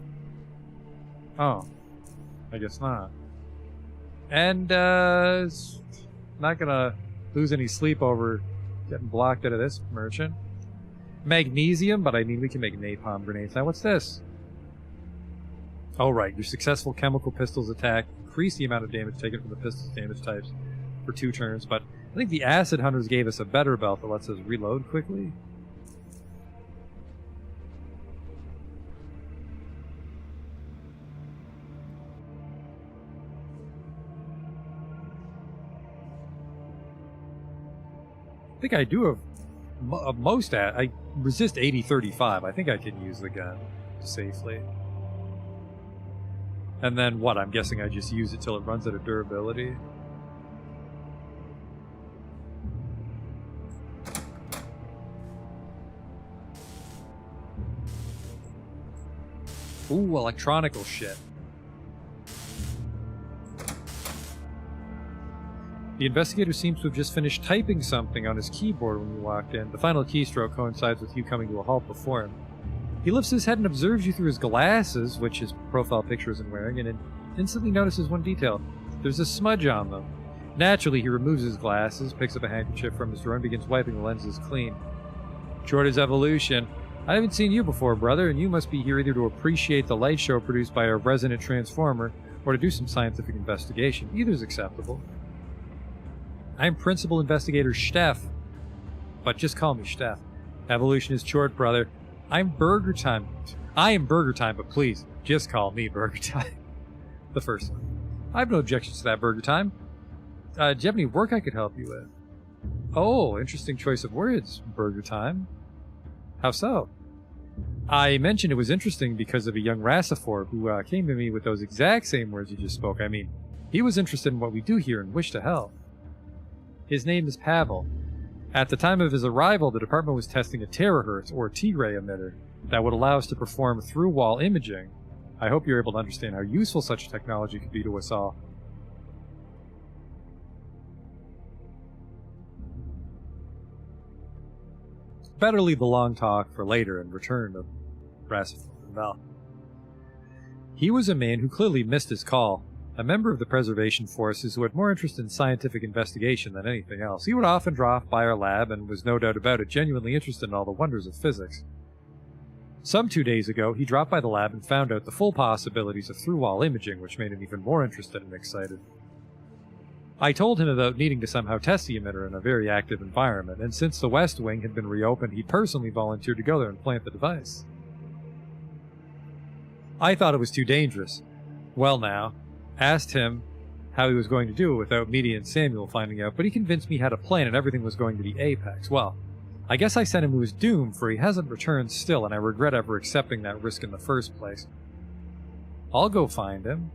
Oh. I guess not. And, not gonna lose any sleep over getting blocked out of this merchant. Magnesium, but I mean we can make napalm grenades. Now what's this? Oh right, your successful chemical pistols attack increase the amount of damage taken from the pistol's damage types for 2 turns, but I think the acid hunters gave us a better belt that lets us reload quickly. I think I do have most I resist 80-35. I think I can use the gun safely. And then what? I'm guessing I just use it till it runs out of durability. Ooh, electronical shit. The investigator seems to have just finished typing something on his keyboard when you walked in. The final keystroke coincides with you coming to a halt before him. He lifts his head and observes you through his glasses, which his profile picture isn't wearing, and instantly notices one detail. There's a smudge on them. Naturally, he removes his glasses, picks up a handkerchief from his drawer, and begins wiping the lenses clean. Tchort is evolution. I haven't seen you before, brother, and you must be here either to appreciate the light show produced by our resonant transformer, or to do some scientific investigation. Either's acceptable. I'm Principal Investigator Steff, but just call me Steff. Evolution is Tchort, brother. I'm Burger Time. I am Burger Time, but please, just call me Burger Time. The first one. I have no objections to that, Burger Time. Do you have any work I could help you with? Oh, interesting choice of words, Burger Time. How so? I mentioned it was interesting because of a young Rassifor who came to me with those exact same words you just spoke. I mean, he was interested in what we do here and wished to help. His name is Pavel. At the time of his arrival, the department was testing a terahertz, or T-ray emitter, that would allow us to perform through-wall imaging. I hope you're able to understand how useful such technology could be to us all. Better leave the long talk for later and return to Rassifor and Val. He was a man who clearly missed his call. A member of the preservation forces who had more interest in scientific investigation than anything else. He would often drop by our lab and was no doubt about it genuinely interested in all the wonders of physics. Some 2 days ago, he dropped by the lab and found out the full possibilities of through-wall imaging, which made him even more interested and excited. I told him about needing to somehow test the emitter in a very active environment, and since the West Wing had been reopened, he personally volunteered to go there and plant the device. I thought it was too dangerous. Well now, asked him how he was going to do it without me and Samuel finding out, but he convinced me he had a plan and everything was going to be Apex. Well, I guess I sent him to his doom, for he hasn't returned still, and I regret ever accepting that risk in the first place. I'll go find him.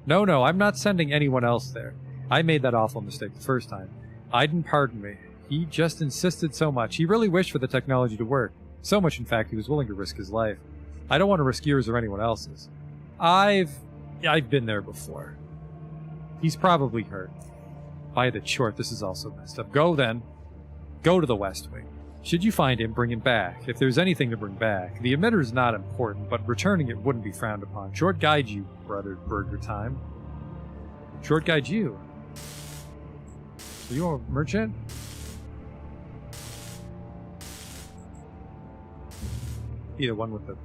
No, I'm not sending anyone else there. I made that awful mistake the first time. Aiden pardoned me. He just insisted so much. He really wished for the technology to work. So much, in fact, he was willing to risk his life. I don't want to risk yours or anyone else's. I've been there before. He's probably hurt. By the Tchort, this is also messed up. Go then. Go to the West Wing. Should you find him, bring him back. If there's anything to bring back. The emitter is not important, but returning it wouldn't be frowned upon. Tchort guide you, brother Burger Time. Tchort guide you. So you a merchant? Be the one with the...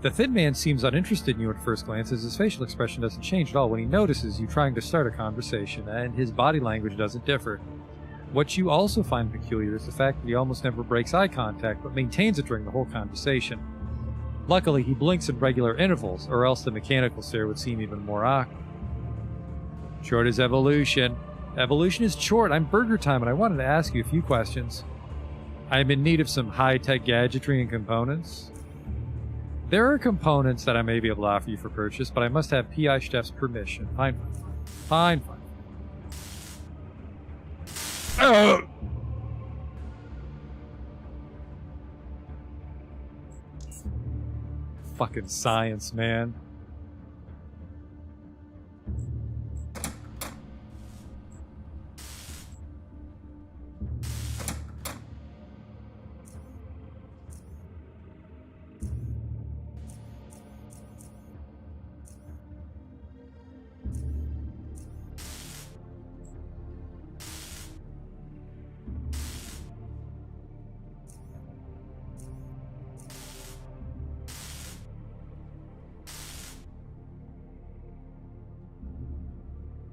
The thin man seems uninterested in you at first glance, as his facial expression doesn't change at all when he notices you trying to start a conversation, and his body language doesn't differ. What you also find peculiar is the fact that he almost never breaks eye contact, but maintains it during the whole conversation. Luckily, he blinks at regular intervals, or else the mechanical stare would seem even more awkward. Tchort is evolution. Evolution is Tchort. I'm Burger Time, and I wanted to ask you a few questions. I am in need of some high-tech gadgetry and components. There are components that I may be able to offer you for purchase, but I must have P.I. Steff's permission. Fine. Fucking science, man.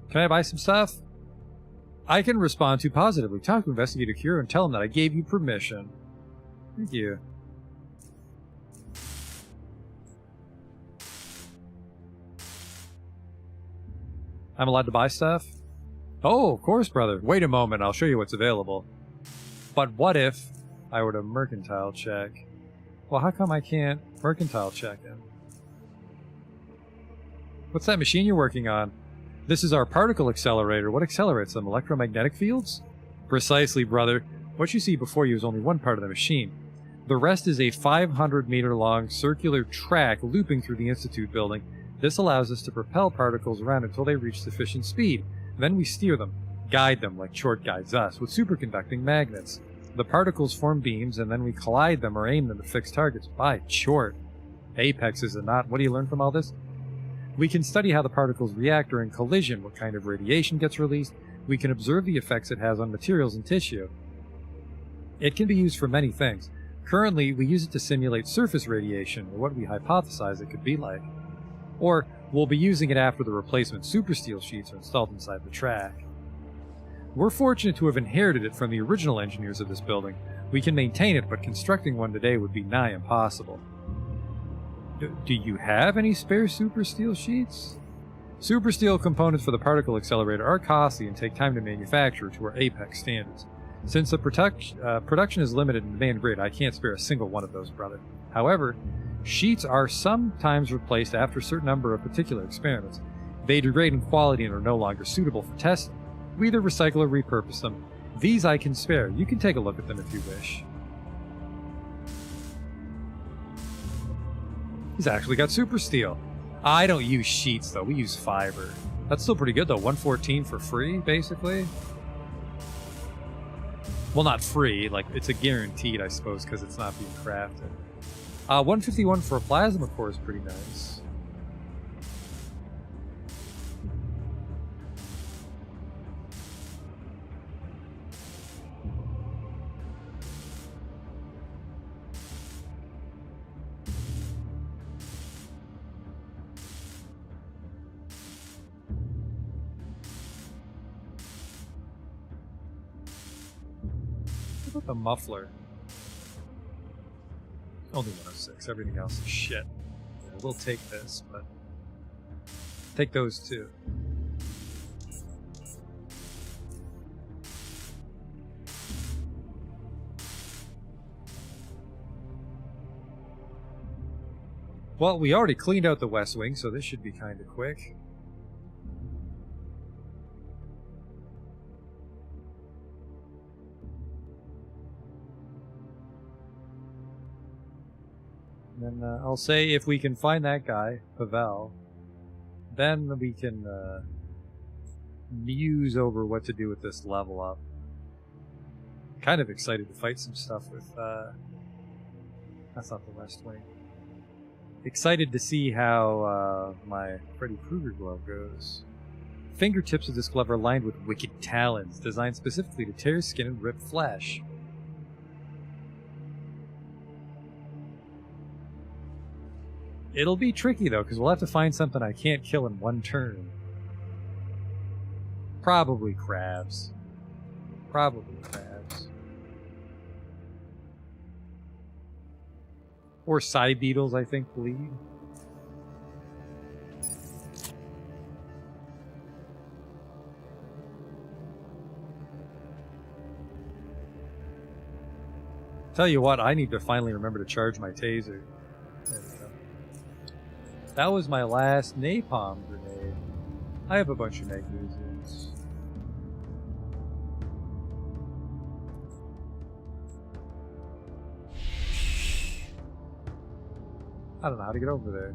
Can I buy some stuff? I can respond to positively. Talk to Investigator Cure and tell him that I gave you permission. Thank you. I'm allowed to buy stuff? Oh, of course, brother. Wait a moment, I'll show you what's available. But what if I were to mercantile check? Well, how come I can't mercantile check it? What's that machine you're working on? This is our particle accelerator. What accelerates them? Electromagnetic fields? Precisely, brother. What you see before you is only one part of the machine. The rest is a 500-meter-long circular track looping through the Institute building. This allows us to propel particles around until they reach sufficient speed. Then we steer them, guide them like Tchort guides us, with superconducting magnets. The particles form beams, and then we collide them or aim them at fixed targets. By Tchort. Apex, is it not? What do you learn from all this? We can study how the particles react during collision, what kind of radiation gets released. We can observe the effects it has on materials and tissue. It can be used for many things. Currently, we use it to simulate surface radiation, or what we hypothesize it could be like. Or, we'll be using it after the replacement supersteel sheets are installed inside the track. We're fortunate to have inherited it from the original engineers of this building. We can maintain it, but constructing one today would be nigh impossible. Do you have any spare supersteel sheets? Supersteel components for the particle accelerator are costly and take time to manufacture to our Apex standards. Since the production is limited and demand great, I can't spare a single one of those, brother. However, sheets are sometimes replaced after a certain number of particular experiments. They degrade in quality and are no longer suitable for testing. We either recycle or repurpose them. These I can spare. You can take a look at them if you wish. He's actually got super steel. I don't use sheets, though. We use fiber. That's still pretty good, though. 114 for free, basically. Well, not free. Like, it's a guaranteed, I suppose, because it's not being crafted. 151 for a plasma core is pretty nice. What about the muffler? Only 106. Everything else is shit. Yeah, we'll take this, but take those too. Well, we already cleaned out the West Wing, so this should be kind of quick. And then I'll say if we can find that guy, Pavel, Then we can muse over what to do with this level up. Kind of excited to fight some stuff with... that's not the West Wing. Excited to see how my Freddy Krueger glove goes. Fingertips of this glove are lined with wicked talons, designed specifically to tear skin and rip flesh. It'll be tricky though, because we'll have to find something I can't kill in one turn. Probably crabs. Probably crabs. Or side beetles, I think, bleed. Tell you what, I need to finally remember to charge my taser. There we go. That was my last napalm grenade. I have a bunch of magnesiums. I don't know how to get over there.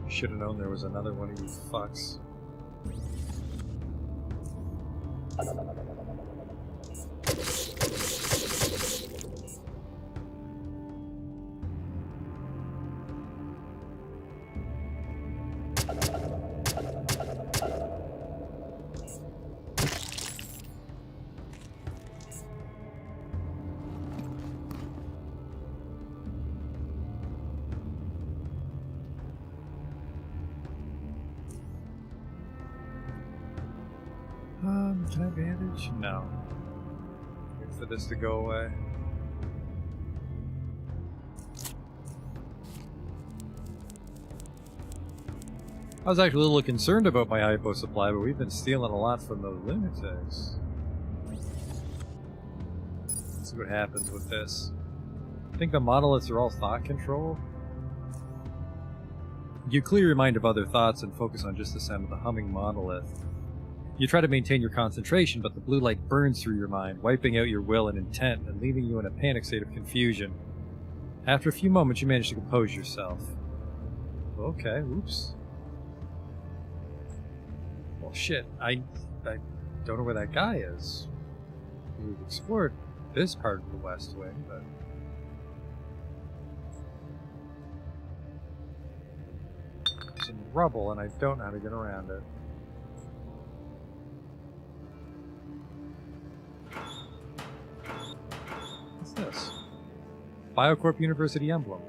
Should have known there was another one of you fucks. Can I bandage? No. Wait for this to go away. I was actually a little concerned about my hypo supply, but we've been stealing a lot from those lunatics. Let's see what happens with this. I think the monoliths are all thought control. You clear your mind of other thoughts and focus on just the sound of the humming monolith. You try to maintain your concentration, but the blue light burns through your mind, wiping out your will and intent and leaving you in a panic state of confusion. After a few moments, you manage to compose yourself. Okay, oops. Well, shit, I don't know where that guy is. We've explored this part of the West Wing, but... some rubble, and I don't know how to get around it. This Biocorp University emblem.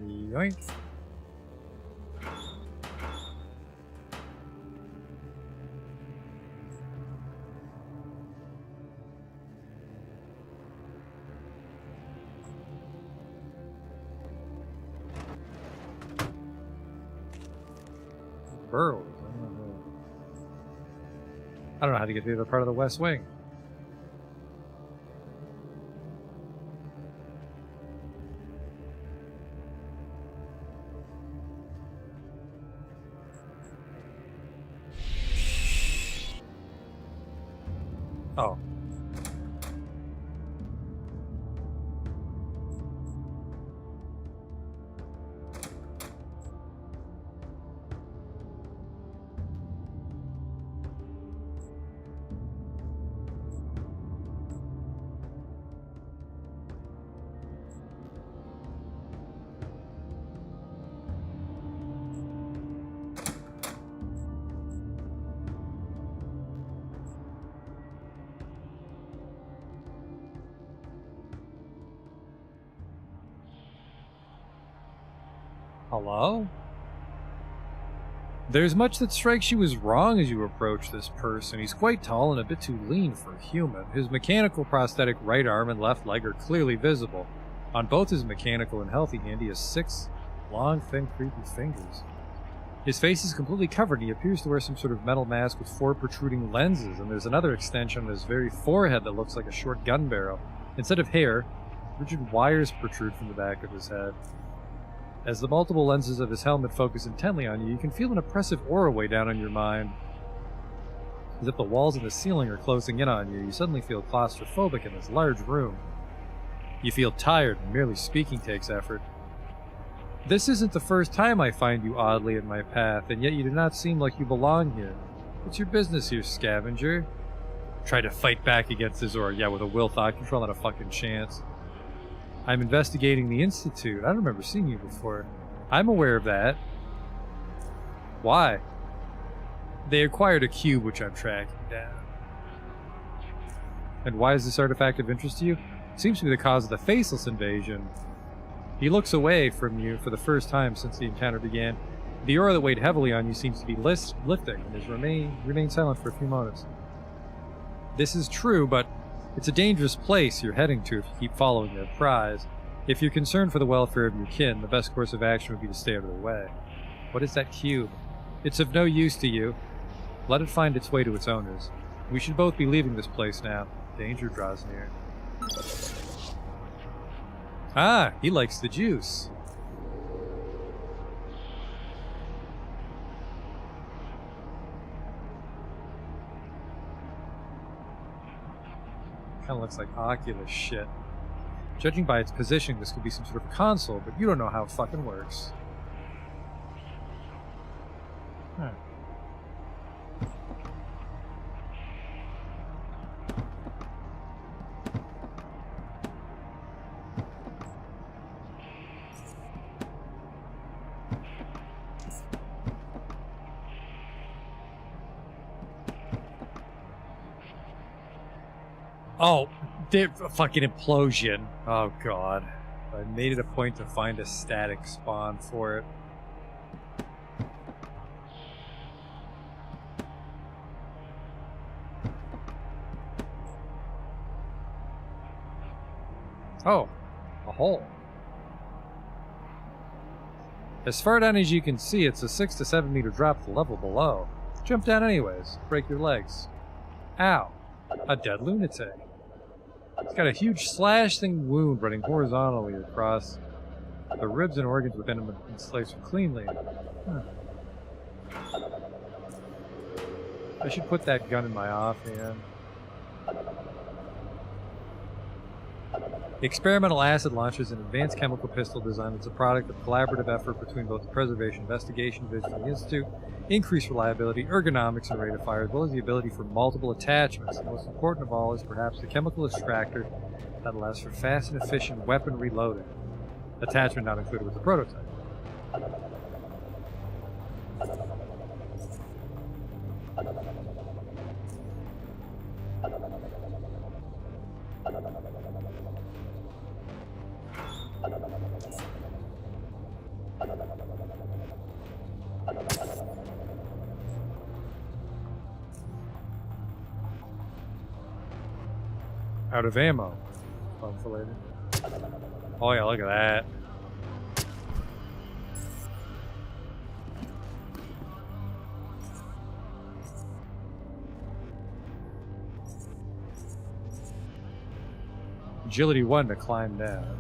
Yoink. Burrows. I don't know how to get to the other part of the West Wing. Oh. Hello? There's much that strikes you as wrong as you approach this person. He's quite tall and a bit too lean for a human. His mechanical prosthetic right arm and left leg are clearly visible. On both his mechanical and healthy hand, he has 6 long, thin, creepy fingers. His face is completely covered, and he appears to wear some sort of metal mask with 4 protruding lenses, and there's another extension on his very forehead that looks like a short gun barrel. Instead of hair, rigid wires protrude from the back of his head. As the multiple lenses of his helmet focus intently on you, you can feel an oppressive aura weigh down on your mind. As if the walls and the ceiling are closing in on you, you suddenly feel claustrophobic in this large room. You feel tired, and merely speaking takes effort. This isn't the first time I find you oddly in my path, and yet you do not seem like you belong here. What's your business here, scavenger? Try to fight back against his aura. Yeah, with a will thought control, not a fucking chance. I'm investigating the Institute. I don't remember seeing you before. I'm aware of that. Why? They acquired a cube which I'm tracking down. And why is this artifact of interest to you? It seems to be the cause of the Faceless invasion. He looks away from you for the first time since the encounter began. The aura that weighed heavily on you seems to be lifting and has remained silent for a few moments. This is true, but it's a dangerous place you're heading to if you keep following their prize. If you're concerned for the welfare of your kin, the best course of action would be to stay out of their way. What is that cube? It's of no use to you. Let it find its way to its owners. We should both be leaving this place now. Danger draws near. Ah, he likes the juice. Kinda looks like Oculus shit. Judging by its position, this could be some sort of console, but you don't know how it fucking works. Huh. Oh, fucking implosion. Oh god. I made it a point to find a static spawn for it. Oh, a hole. As far down as you can see, it's a 6 to 7 meter drop to the level below. Jump down anyways. Break your legs. Ow. A dead lunatic. He's got a huge slashing wound running horizontally across. The ribs and organs within him have been sliced cleanly. Huh. I should put that gun in my offhand. The experimental acid launcher is an advanced chemical pistol design that's a product of collaborative effort between both the Preservation Investigation Division and the Institute. Increased reliability, ergonomics, and rate of fire, as well as the ability for multiple attachments. The most important of all is perhaps the chemical extractor that allows for fast and efficient weapon reloading. Attachment not included with the prototype. Out of ammo. Fun for later. Oh yeah, look at that. Agility 1 to climb down.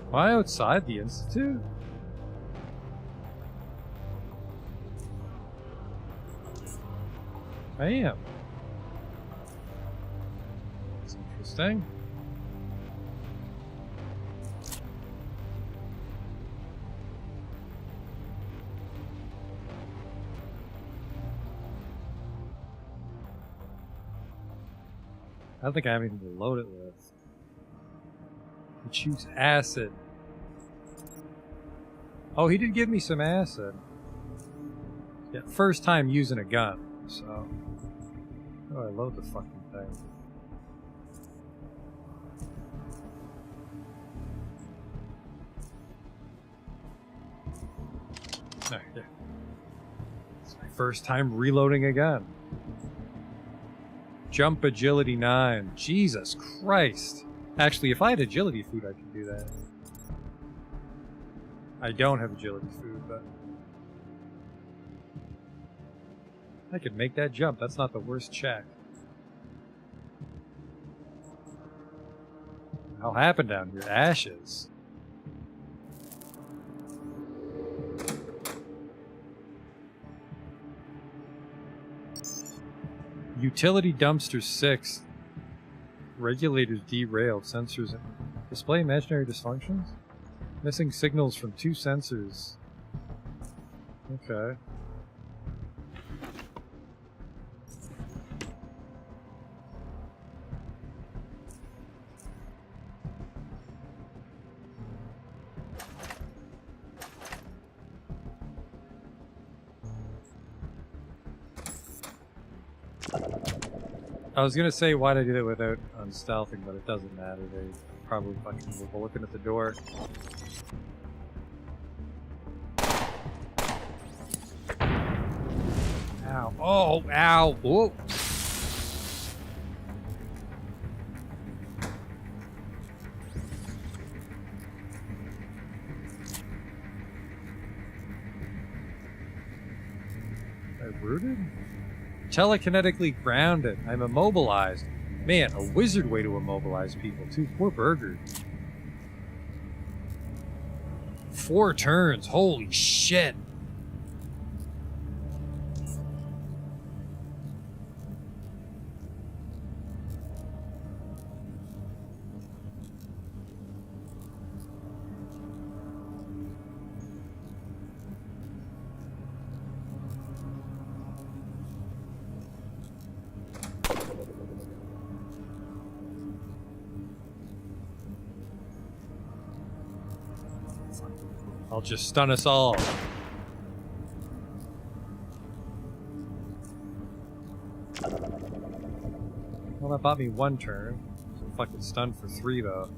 Am I outside the Institute? I am. That's interesting. I don't think I have anything to load it with. You choose acid. Oh, he did give me some acid. Yeah, first time using a gun, so... Oh, I load the fucking thing. Oh, yeah. It's my first time reloading a gun. Jump agility 9. Jesus Christ. Actually, if I had agility food, I could do that. I don't have agility food, but I could make that jump. That's not the worst check. What happened down here? Ashes. Utility dumpster 6. Regulators derailed. Sensors display imaginary dysfunctions. Missing signals from 2 sensors. Okay. I was gonna say why'd I do that without unstealthing, but it doesn't matter. They probably fucking were looking at the door. Ow. Oh, ow. Whoa. I rooted? Telekinetically grounded. I'm immobilized. Man, a wizard way to immobilize people, too. Poor Burger. 4 turns. Holy shit. I'll just stun us all. Well, that bought me 1 turn. So fucking stunned for 3 though.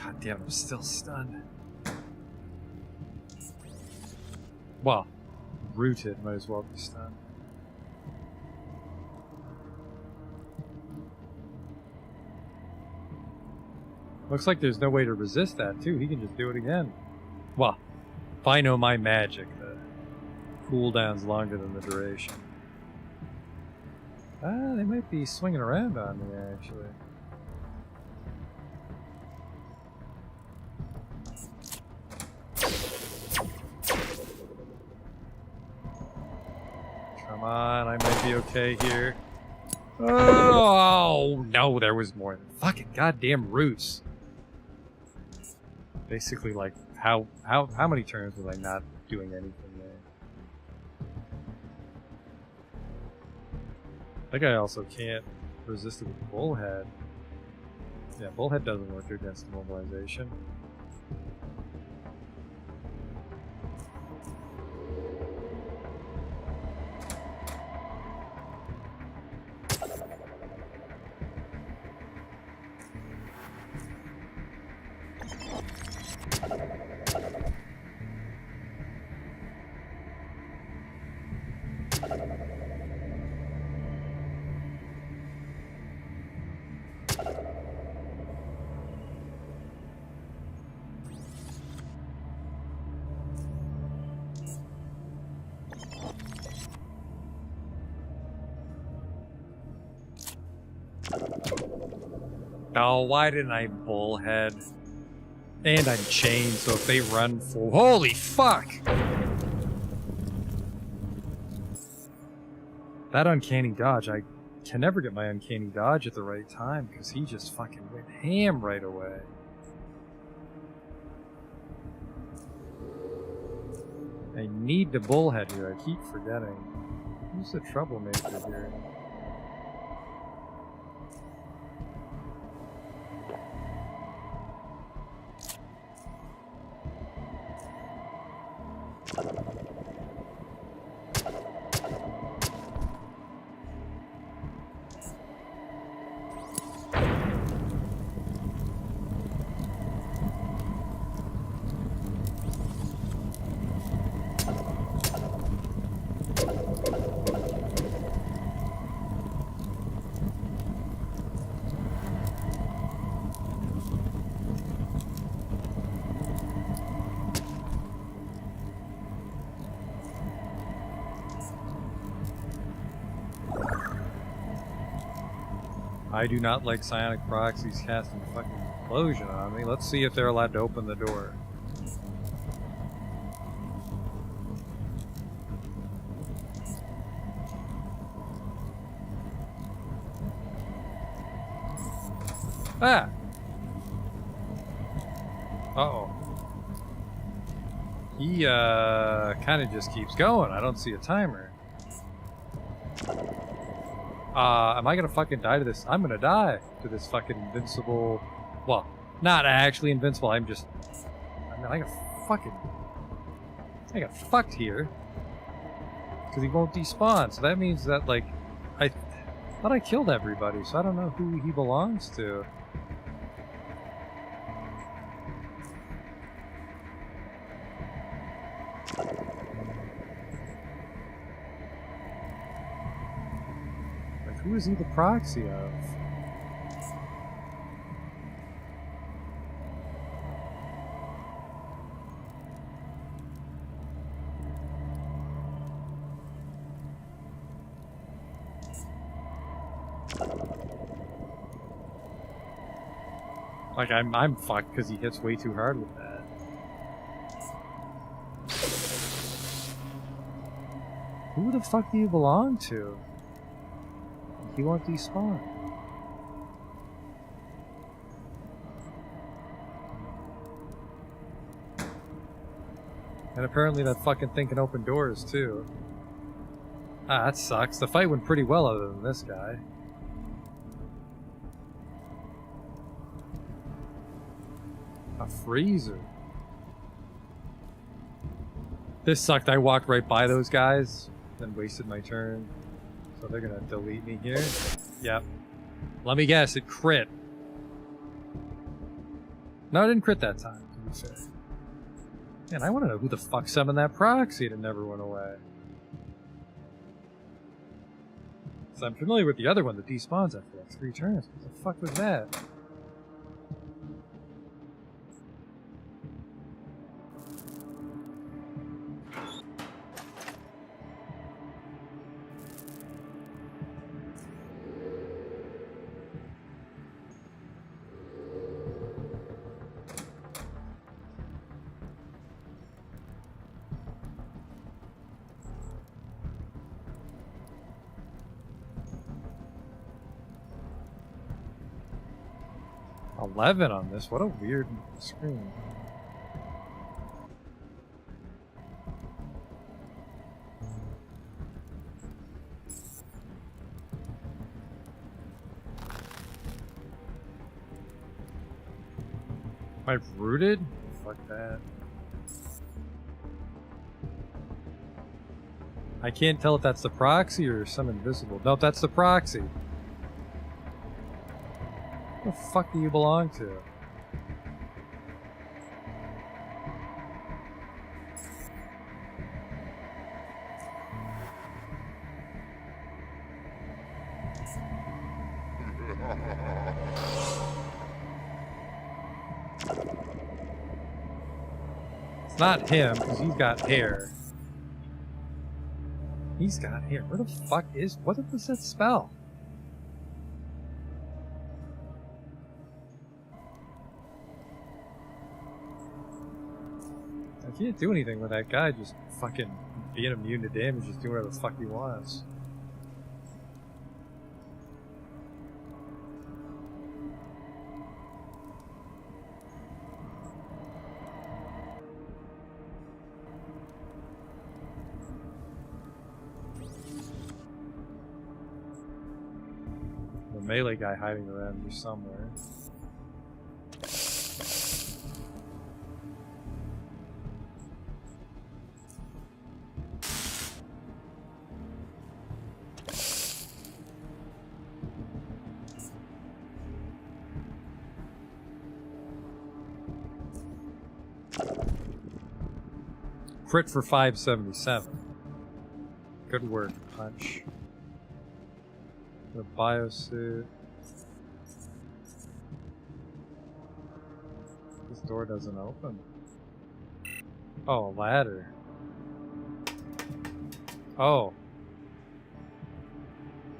God damn, I'm still stunned. Well, rooted, might as well be stunned. Looks like there's no way to resist that, too. He can just do it again. Well, if I know my magic, the cooldown's longer than the duration. Ah, they might be swinging around on me, actually. Come on, I might be okay here. Oh, no, there was more. Fucking goddamn roots. Basically, like, how many turns was I not doing anything there? I think I also can't resist it with Bullhead. Yeah, Bullhead doesn't work against immobilization. Oh, why didn't I Bullhead? And I'm chained, so if they run full... Holy fuck! That uncanny dodge, I can never get my uncanny dodge at the right time, because he just fucking went ham right away. I need the Bullhead here, I keep forgetting. Who's the troublemaker here? I do not like psionic proxies casting fucking implosion on me. Let's see if they're allowed to open the door. Ah! Uh-oh. He, kind of just keeps going. I don't see a timer. Am I gonna fucking die to this? I'm gonna die to this fucking invincible... Well, not actually invincible, I got fucked here. Because he won't despawn, so that means that, like, I thought I killed everybody, so I don't know who he belongs to. Like, who is he the proxy of? Like, I'm fucked because he hits way too hard with that. Who the fuck do you belong to? He won't despawn. And apparently that fucking thing can open doors too. Ah, that sucks. The fight went pretty well other than this guy. A freezer. This sucked. I walked right by those guys, then wasted my turn. So they're gonna delete me here. Yep. Let me guess, it crit. No, it didn't crit that time, to be fair. Man, I want to know who the fuck summoned that proxy that never went away. So I'm familiar with the other one that despawns after like 3 turns. What the fuck was that? $11 on this. What a weird screen. I've rooted? Fuck that. I can't tell if that's the proxy or some invisible. Nope, that's the proxy. What the fuck do you belong to? It's not him, because he's got hair. He's got hair. Where the fuck is... What was that spell? I can't do anything with that guy just fucking being immune to damage, just doing whatever the fuck he wants. The melee guy hiding around here somewhere. Crit for 577. Good work, Punch. The biosuit. This door doesn't open. Oh, a ladder. Oh.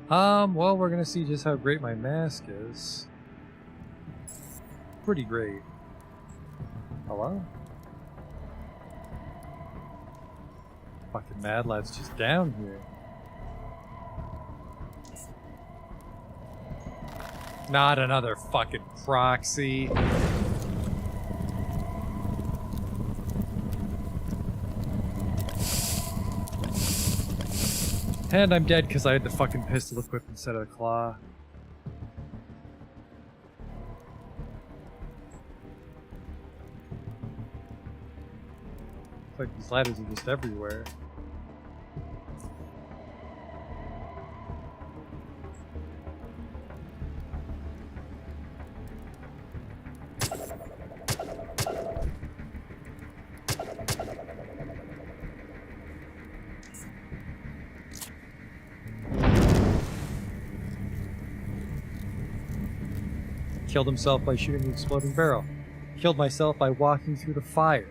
Well, we're gonna see just how great my mask is. Pretty great. Hello? Fucking Mad Lad's just down here. Not another fucking proxy. And I'm dead because I had the fucking pistol equipped instead of the claw. It's like these ladders are just everywhere. Killed himself by shooting the exploding barrel. Killed myself by walking through the fire.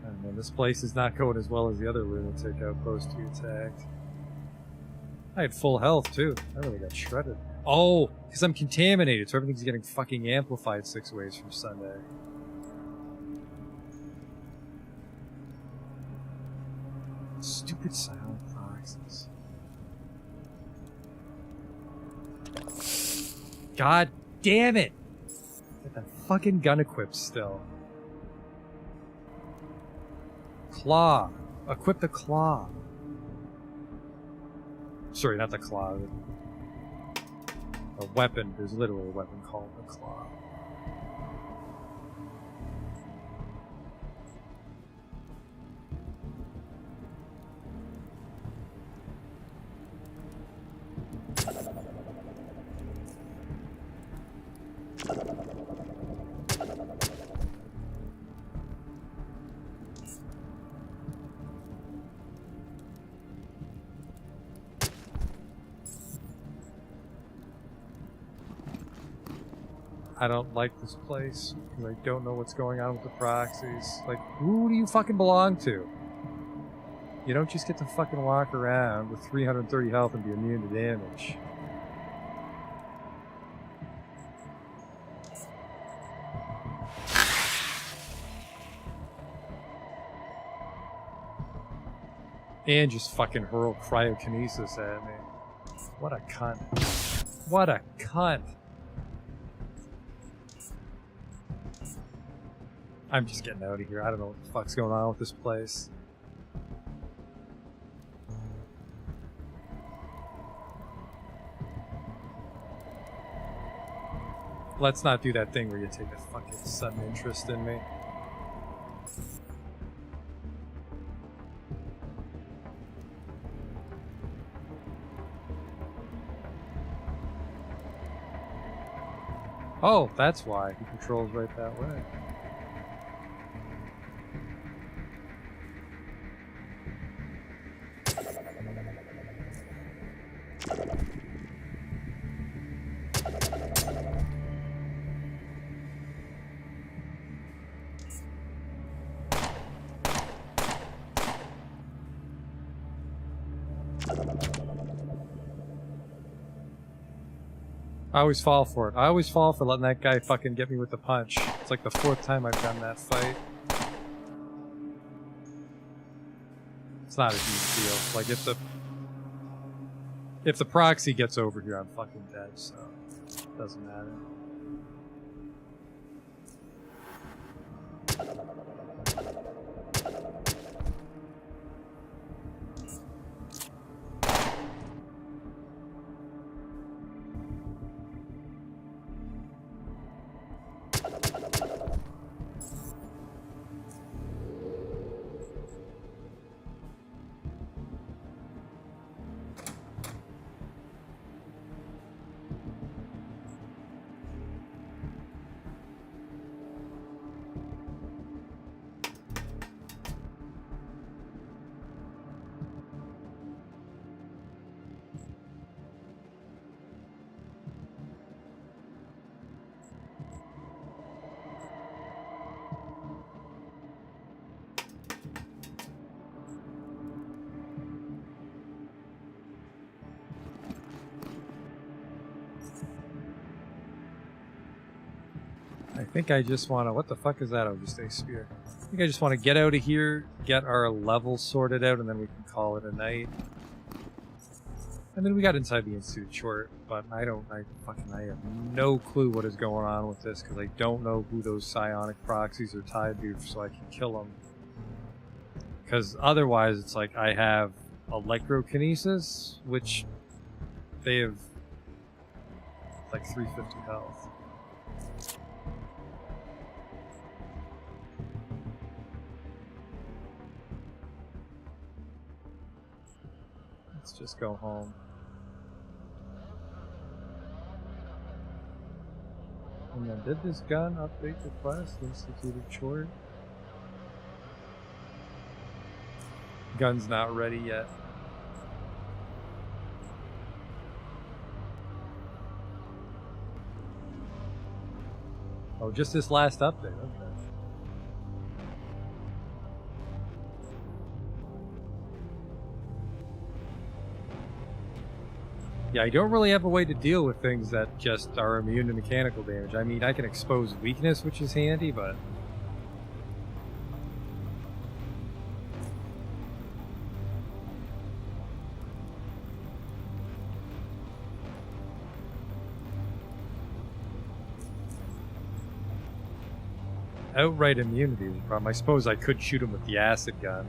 And then this place is not going as well as the other lunatic outpost we attacked. I had full health too. I really got shredded. Oh, because I'm contaminated, so everything's getting fucking amplified 6 ways from Sunday. Stupid silent proxies. God damn it! Get that fucking gun equipped still. Claw. Equip the claw. Sorry, not the claw. A weapon. There's literally a weapon called the claw. I don't like this place because I don't know what's going on with the proxies. Like, who do you fucking belong to? You don't just get to fucking walk around with 330 health and be immune to damage. And just fucking hurl cryokinesis at me. What a cunt. What a cunt. I'm just getting out of here. I don't know what the fuck's going on with this place. Let's not do that thing where you take a fucking sudden interest in me. Oh, that's why he controls right that way. I always fall for it. I always fall for letting that guy fucking get me with the punch. It's like the 4th time I've done that fight. It's not a huge deal. Like, if the proxy gets over here, I'm fucking dead, so it doesn't matter. think I just want to... What the fuck is that? Oh, just a spear. I think I just want to get out of here, get our level sorted out, and then we can call it a night. And then we got inside the Institute Tchort, but I have no clue what is going on with this, because I don't know who those psionic proxies are tied to, so I can kill them. Because otherwise, it's like I have electrokinesis, which they have like 350 health. Let's just go home. And then did this gun update the quest? Instituted Tchort? Gun's not ready yet. Oh, just this last update, okay. Yeah, I don't really have a way to deal with things that just are immune to mechanical damage. I mean, I can expose weakness, which is handy, but... outright immunity is the problem. I suppose I could shoot him with the acid gun.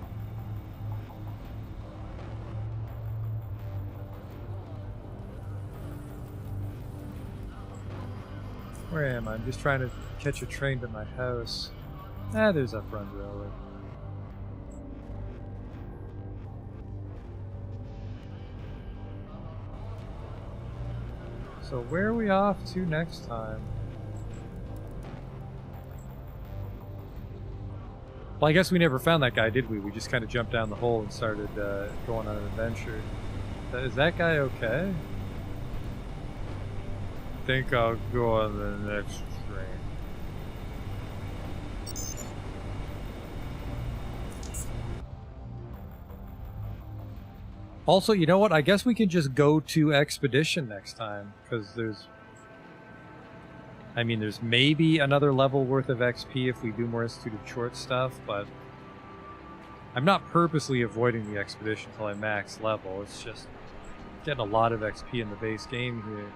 Where am I? I'm just trying to catch a train to my house. Ah, there's that front railway. So where are we off to next time? Well, I guess we never found that guy, did we? We just kind of jumped down the hole and started going on an adventure. Is that guy okay? I think I'll go on the next train. Also, you know what? I guess we can just go to Expedition next time, because there's... I mean, there's maybe another level worth of XP if we do more Institute of Tchort stuff, but I'm not purposely avoiding the Expedition until I max level. It's just getting a lot of XP in the base game here.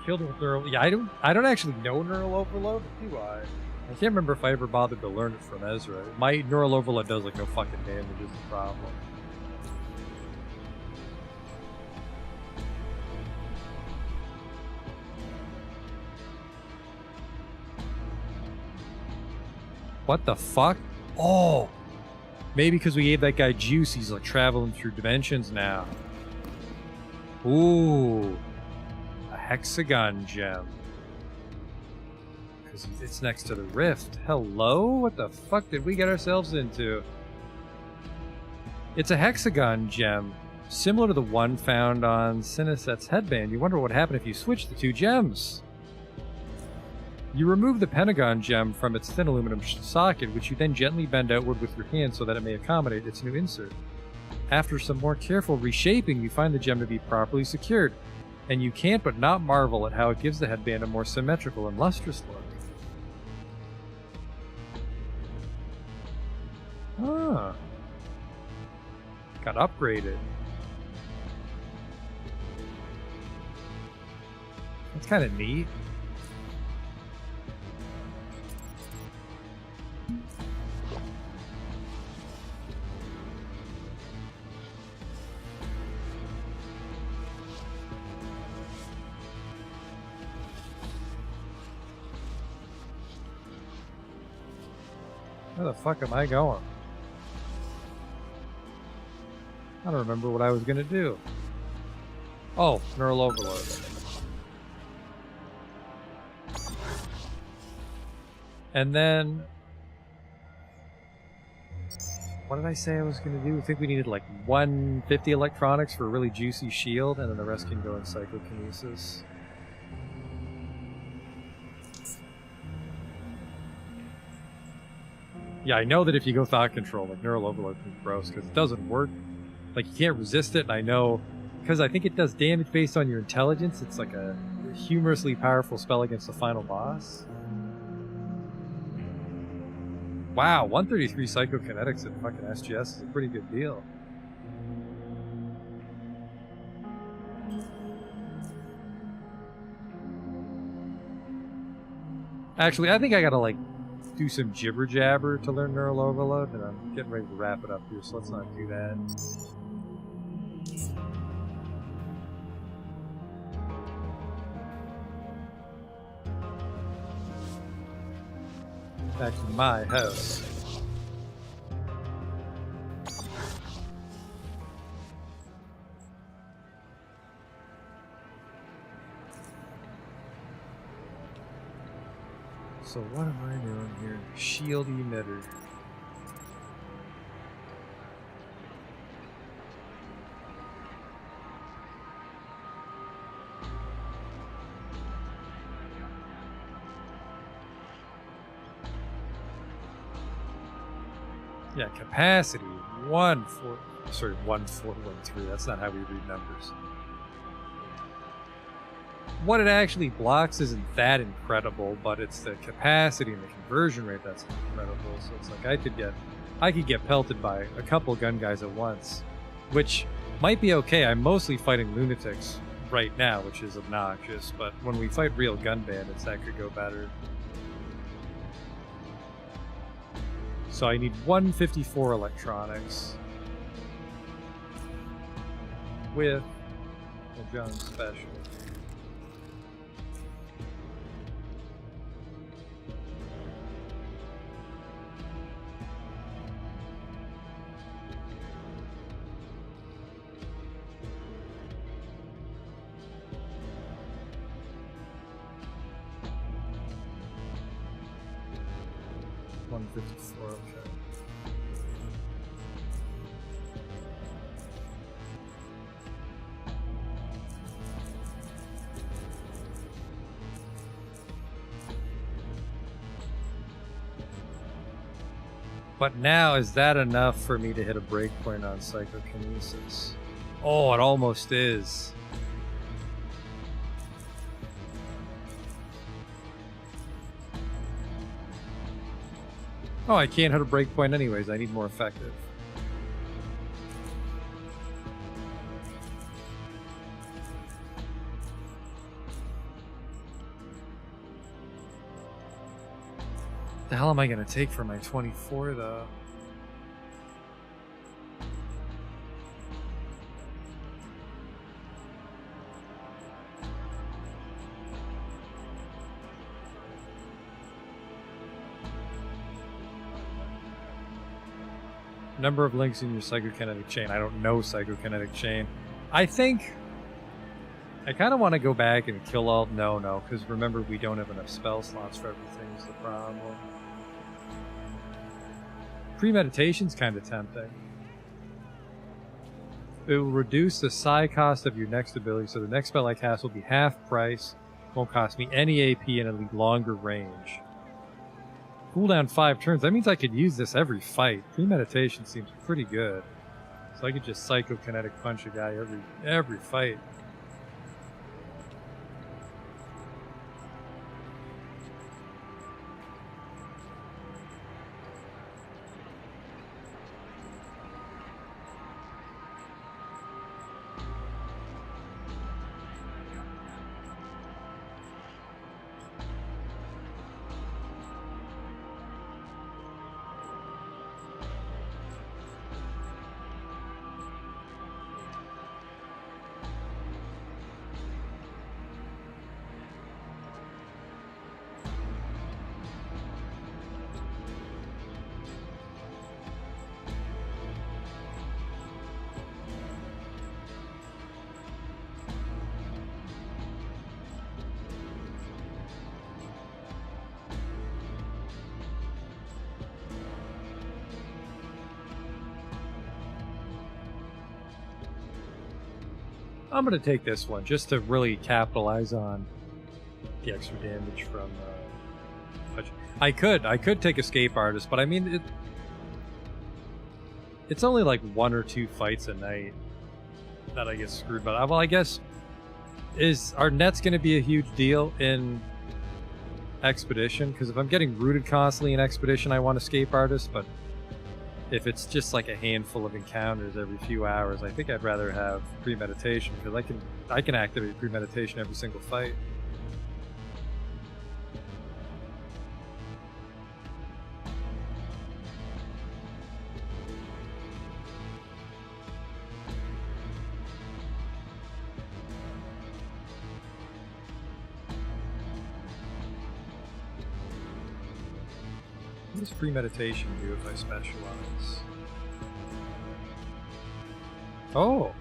Killed with neural. Yeah, I don't actually know neural overload, do I? I can't remember if I ever bothered to learn it from Ezra. My neural overload does like no fucking damage is the problem. What the fuck? Oh! Maybe because we gave that guy juice, he's like traveling through dimensions now. Ooh. Hexagon gem. Because it's next to the rift. Hello? What the fuck did we get ourselves into? It's a hexagon gem, similar to the one found on Cineset's headband. You wonder what would happen if you switched the two gems. You remove the pentagon gem from its thin aluminum socket, which you then gently bend outward with your hand so that it may accommodate its new insert. After some more careful reshaping, you find the gem to be properly secured. And you can't but not marvel at how it gives the headband a more symmetrical and lustrous look. Ah. Got upgraded. That's kind of neat. Where the fuck am I going? I don't remember what I was gonna do. Oh, neural overload. And then... what did I say I was gonna do? I think we needed like 150 electronics for a really juicy shield, and then the rest can go in psychokinesis. Yeah, I know that if you go thought control, like neural overload is gross because it doesn't work. Like you can't resist it, and I know because I think it does damage based on your intelligence. It's like a humorously powerful spell against the final boss. Wow, 133 psychokinetics in fucking SGS is a pretty good deal. Actually, I think I gotta like do some jibber jabber to learn neural overload, and I'm getting ready to wrap it up here, so let's not do that. Back to my house. So what am I doing here? Shield emitter. Yeah, capacity 1413. That's not how we read numbers. What it actually blocks isn't that incredible, but it's the capacity and the conversion rate that's incredible. So it's like I could get pelted by a couple gun guys at once, which might be okay. I'm mostly fighting lunatics right now, which is obnoxious, but when we fight real gun bandits, that could go better. So I need 154 electronics with a junk special. Okay. But now, is that enough for me to hit a breakpoint on psychokinesis? Oh, it almost is. Oh, I can't hit a breakpoint anyways. I need more effective. The hell am I going to take for my 24, though? Number of links in your psychokinetic chain. I don't know psychokinetic chain. I think I kind of want to go back and kill all. No, because remember we don't have enough spell slots for everything is the problem. Premeditation's kind of tempting. It will reduce the psi cost of your next ability, so the next spell I cast will be half price, won't cost me any AP, and it'll be longer range. Cooldown 5 turns. That means I could use this every fight. Premeditation seems pretty good. So I could just psychokinetic punch a guy every fight. I'm going to take this one just to really capitalize on the extra damage from I could take Escape Artist, but I mean It's only like 1 or 2 fights a night that I get screwed by. Well, I guess are nets going to be a huge deal in Expedition? Because if I'm getting rooted constantly in Expedition, I want Escape Artist, but if it's just like a handful of encounters every few hours, I think I'd rather have Premeditation, because I can activate Premeditation every single fight. What does Premeditation do if I specialize? Oh!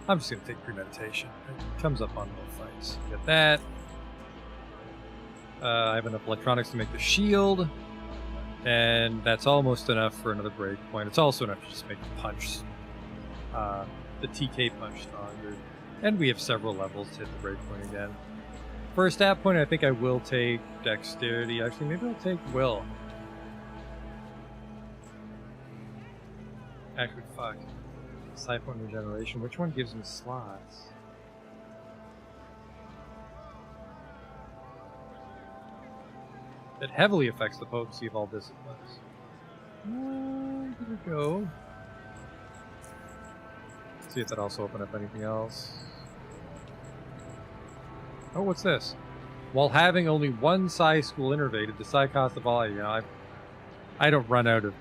I'm just gonna take Premeditation. It comes up on both fights. Get that. I have enough electronics to make the shield. And that's almost enough for another breakpoint. It's also enough to just make the punch, the TK punch stronger. And we have several levels to hit the breakpoint again. For a stat point, I think I will take Dexterity. Actually, maybe I'll take Will. Actually, fuck. Side point regeneration. Which one gives me slots? It heavily affects the potency of all disciplines. Here we go. See if that also opened up anything else. Oh, what's this? While having only one psi school innervated, the psi cost of all, I don't run out of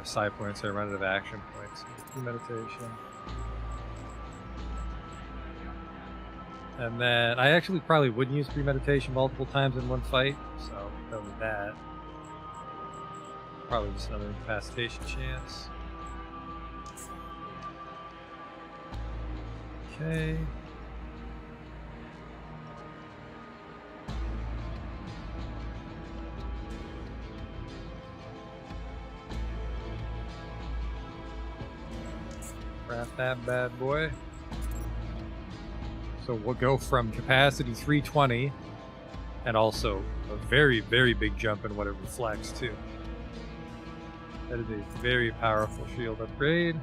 psi points. I run out of action points. Meditation. And then I actually probably wouldn't use Premeditation multiple times in one fight, so go with that. Probably just another incapacitation chance. Okay. Craft that bad boy. So we'll go from capacity 320 and also a very, very big jump in what it reflects too. That is a very powerful shield upgrade.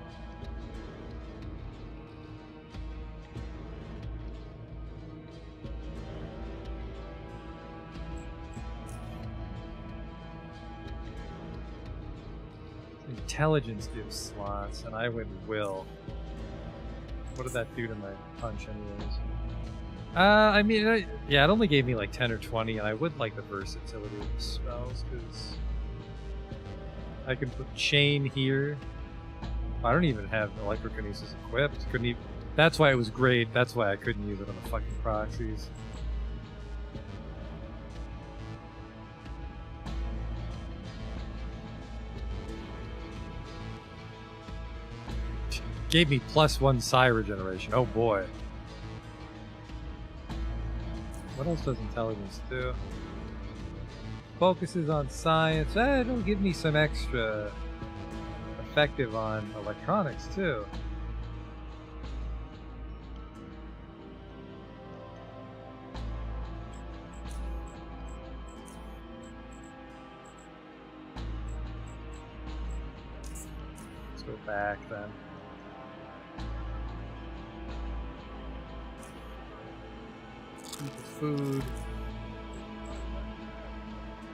Intelligence gives slots, and I went Will. What did that do to my punch anyways? I mean, yeah, it only gave me like 10 or 20, and I would like the versatility of the spells, because I can put Chain here. I don't even have Electrokinesis equipped. Couldn't even, that's why it was great. That's why I couldn't use it on the fucking proxies. Gave me +1 psi regeneration. Oh boy. What else does intelligence do? Focuses on science. It'll give me some extra effective on electronics too. Let's go back then. Food.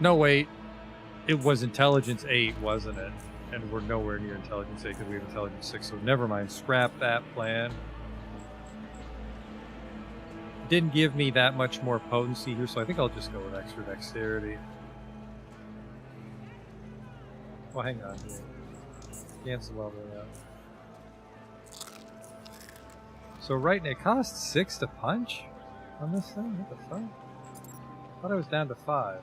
No, wait. It was Intelligence 8, wasn't it? And we're nowhere near Intelligence 8 because we have Intelligence 6, so never mind. Scrap that plan. Didn't give me that much more potency here, so I think I'll just go with extra Dexterity. Well, hang on here. Cancel leveling up. So right now, it costs 6 to punch? On this thing? What the fuck? I thought I was down to 5.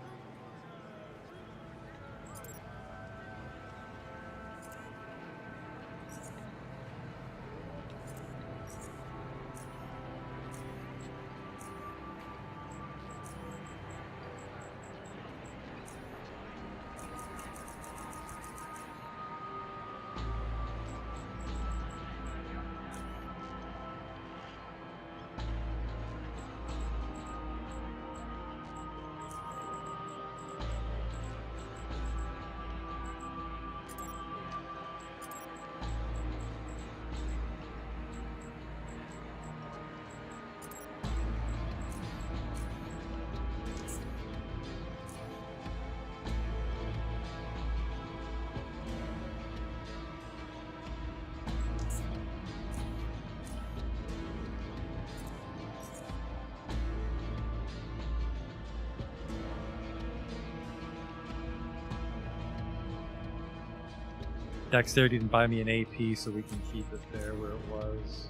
Dexterity didn't buy me an AP, so we can keep it there where it was.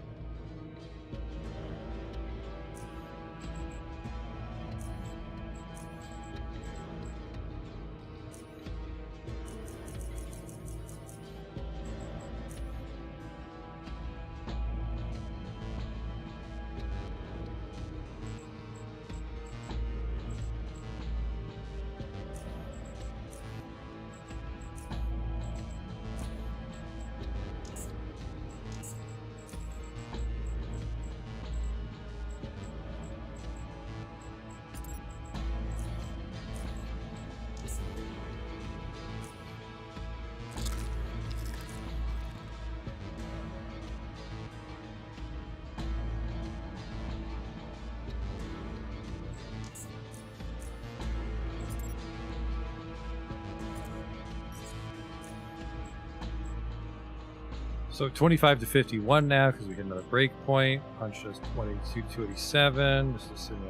So 25 to 51 now because we get another break point. Punch does 22, 287. This is sitting on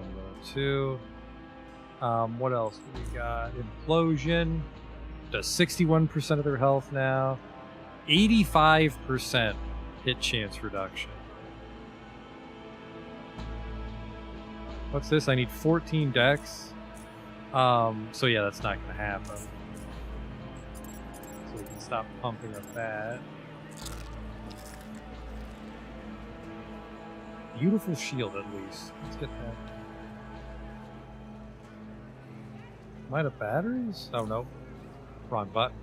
102. What else do we got? Implosion does 61% of their health now. 85% hit chance reduction. What's this? I need 14 dex. So yeah, that's not going to happen. So we can stop pumping up that. Beautiful shield, at least. Let's get that. Am I out of batteries? Oh, no. Wrong button.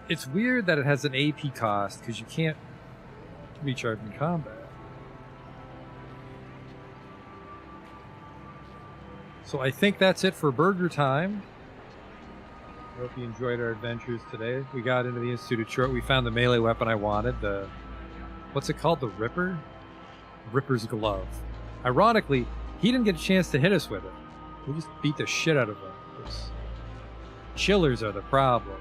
It's weird that it has an AP cost, because you can't recharge in combat. So I think that's it for burger time. I hope you enjoyed our adventures today. We got into the Institute of Tchort. We found the melee weapon I wanted. The, what's it called? The Ripper? Ripper's glove. Ironically, he didn't get a chance to hit us with it. We just beat the shit out of him. Those chillers are the problem.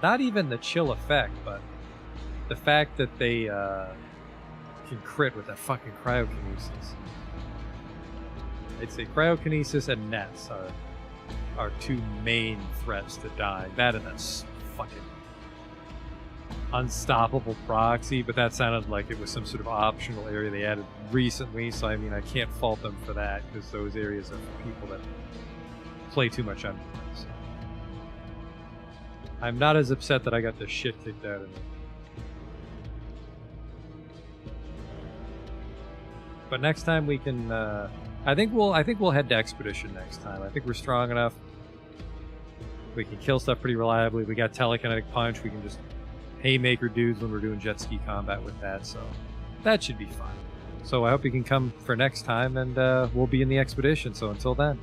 Not even the chill effect, but the fact that they can crit with that fucking cryokinesis. I'd say cryokinesis and nets are two main threats to dying. That and that fucking unstoppable proxy, but that sounded like it was some sort of optional area they added recently, so I mean, I can't fault them for that, because those areas are for people that play too much Underrail. So. I'm not as upset that I got the shit kicked out of me. But next time we can, I think we'll head to Expedition next time. I think we're strong enough. We can kill stuff pretty reliably. We got telekinetic punch. We can just haymaker dudes when we're doing jet ski combat with that. So that should be fun. So I hope you can come for next time, and we'll be in the Expedition. So until then.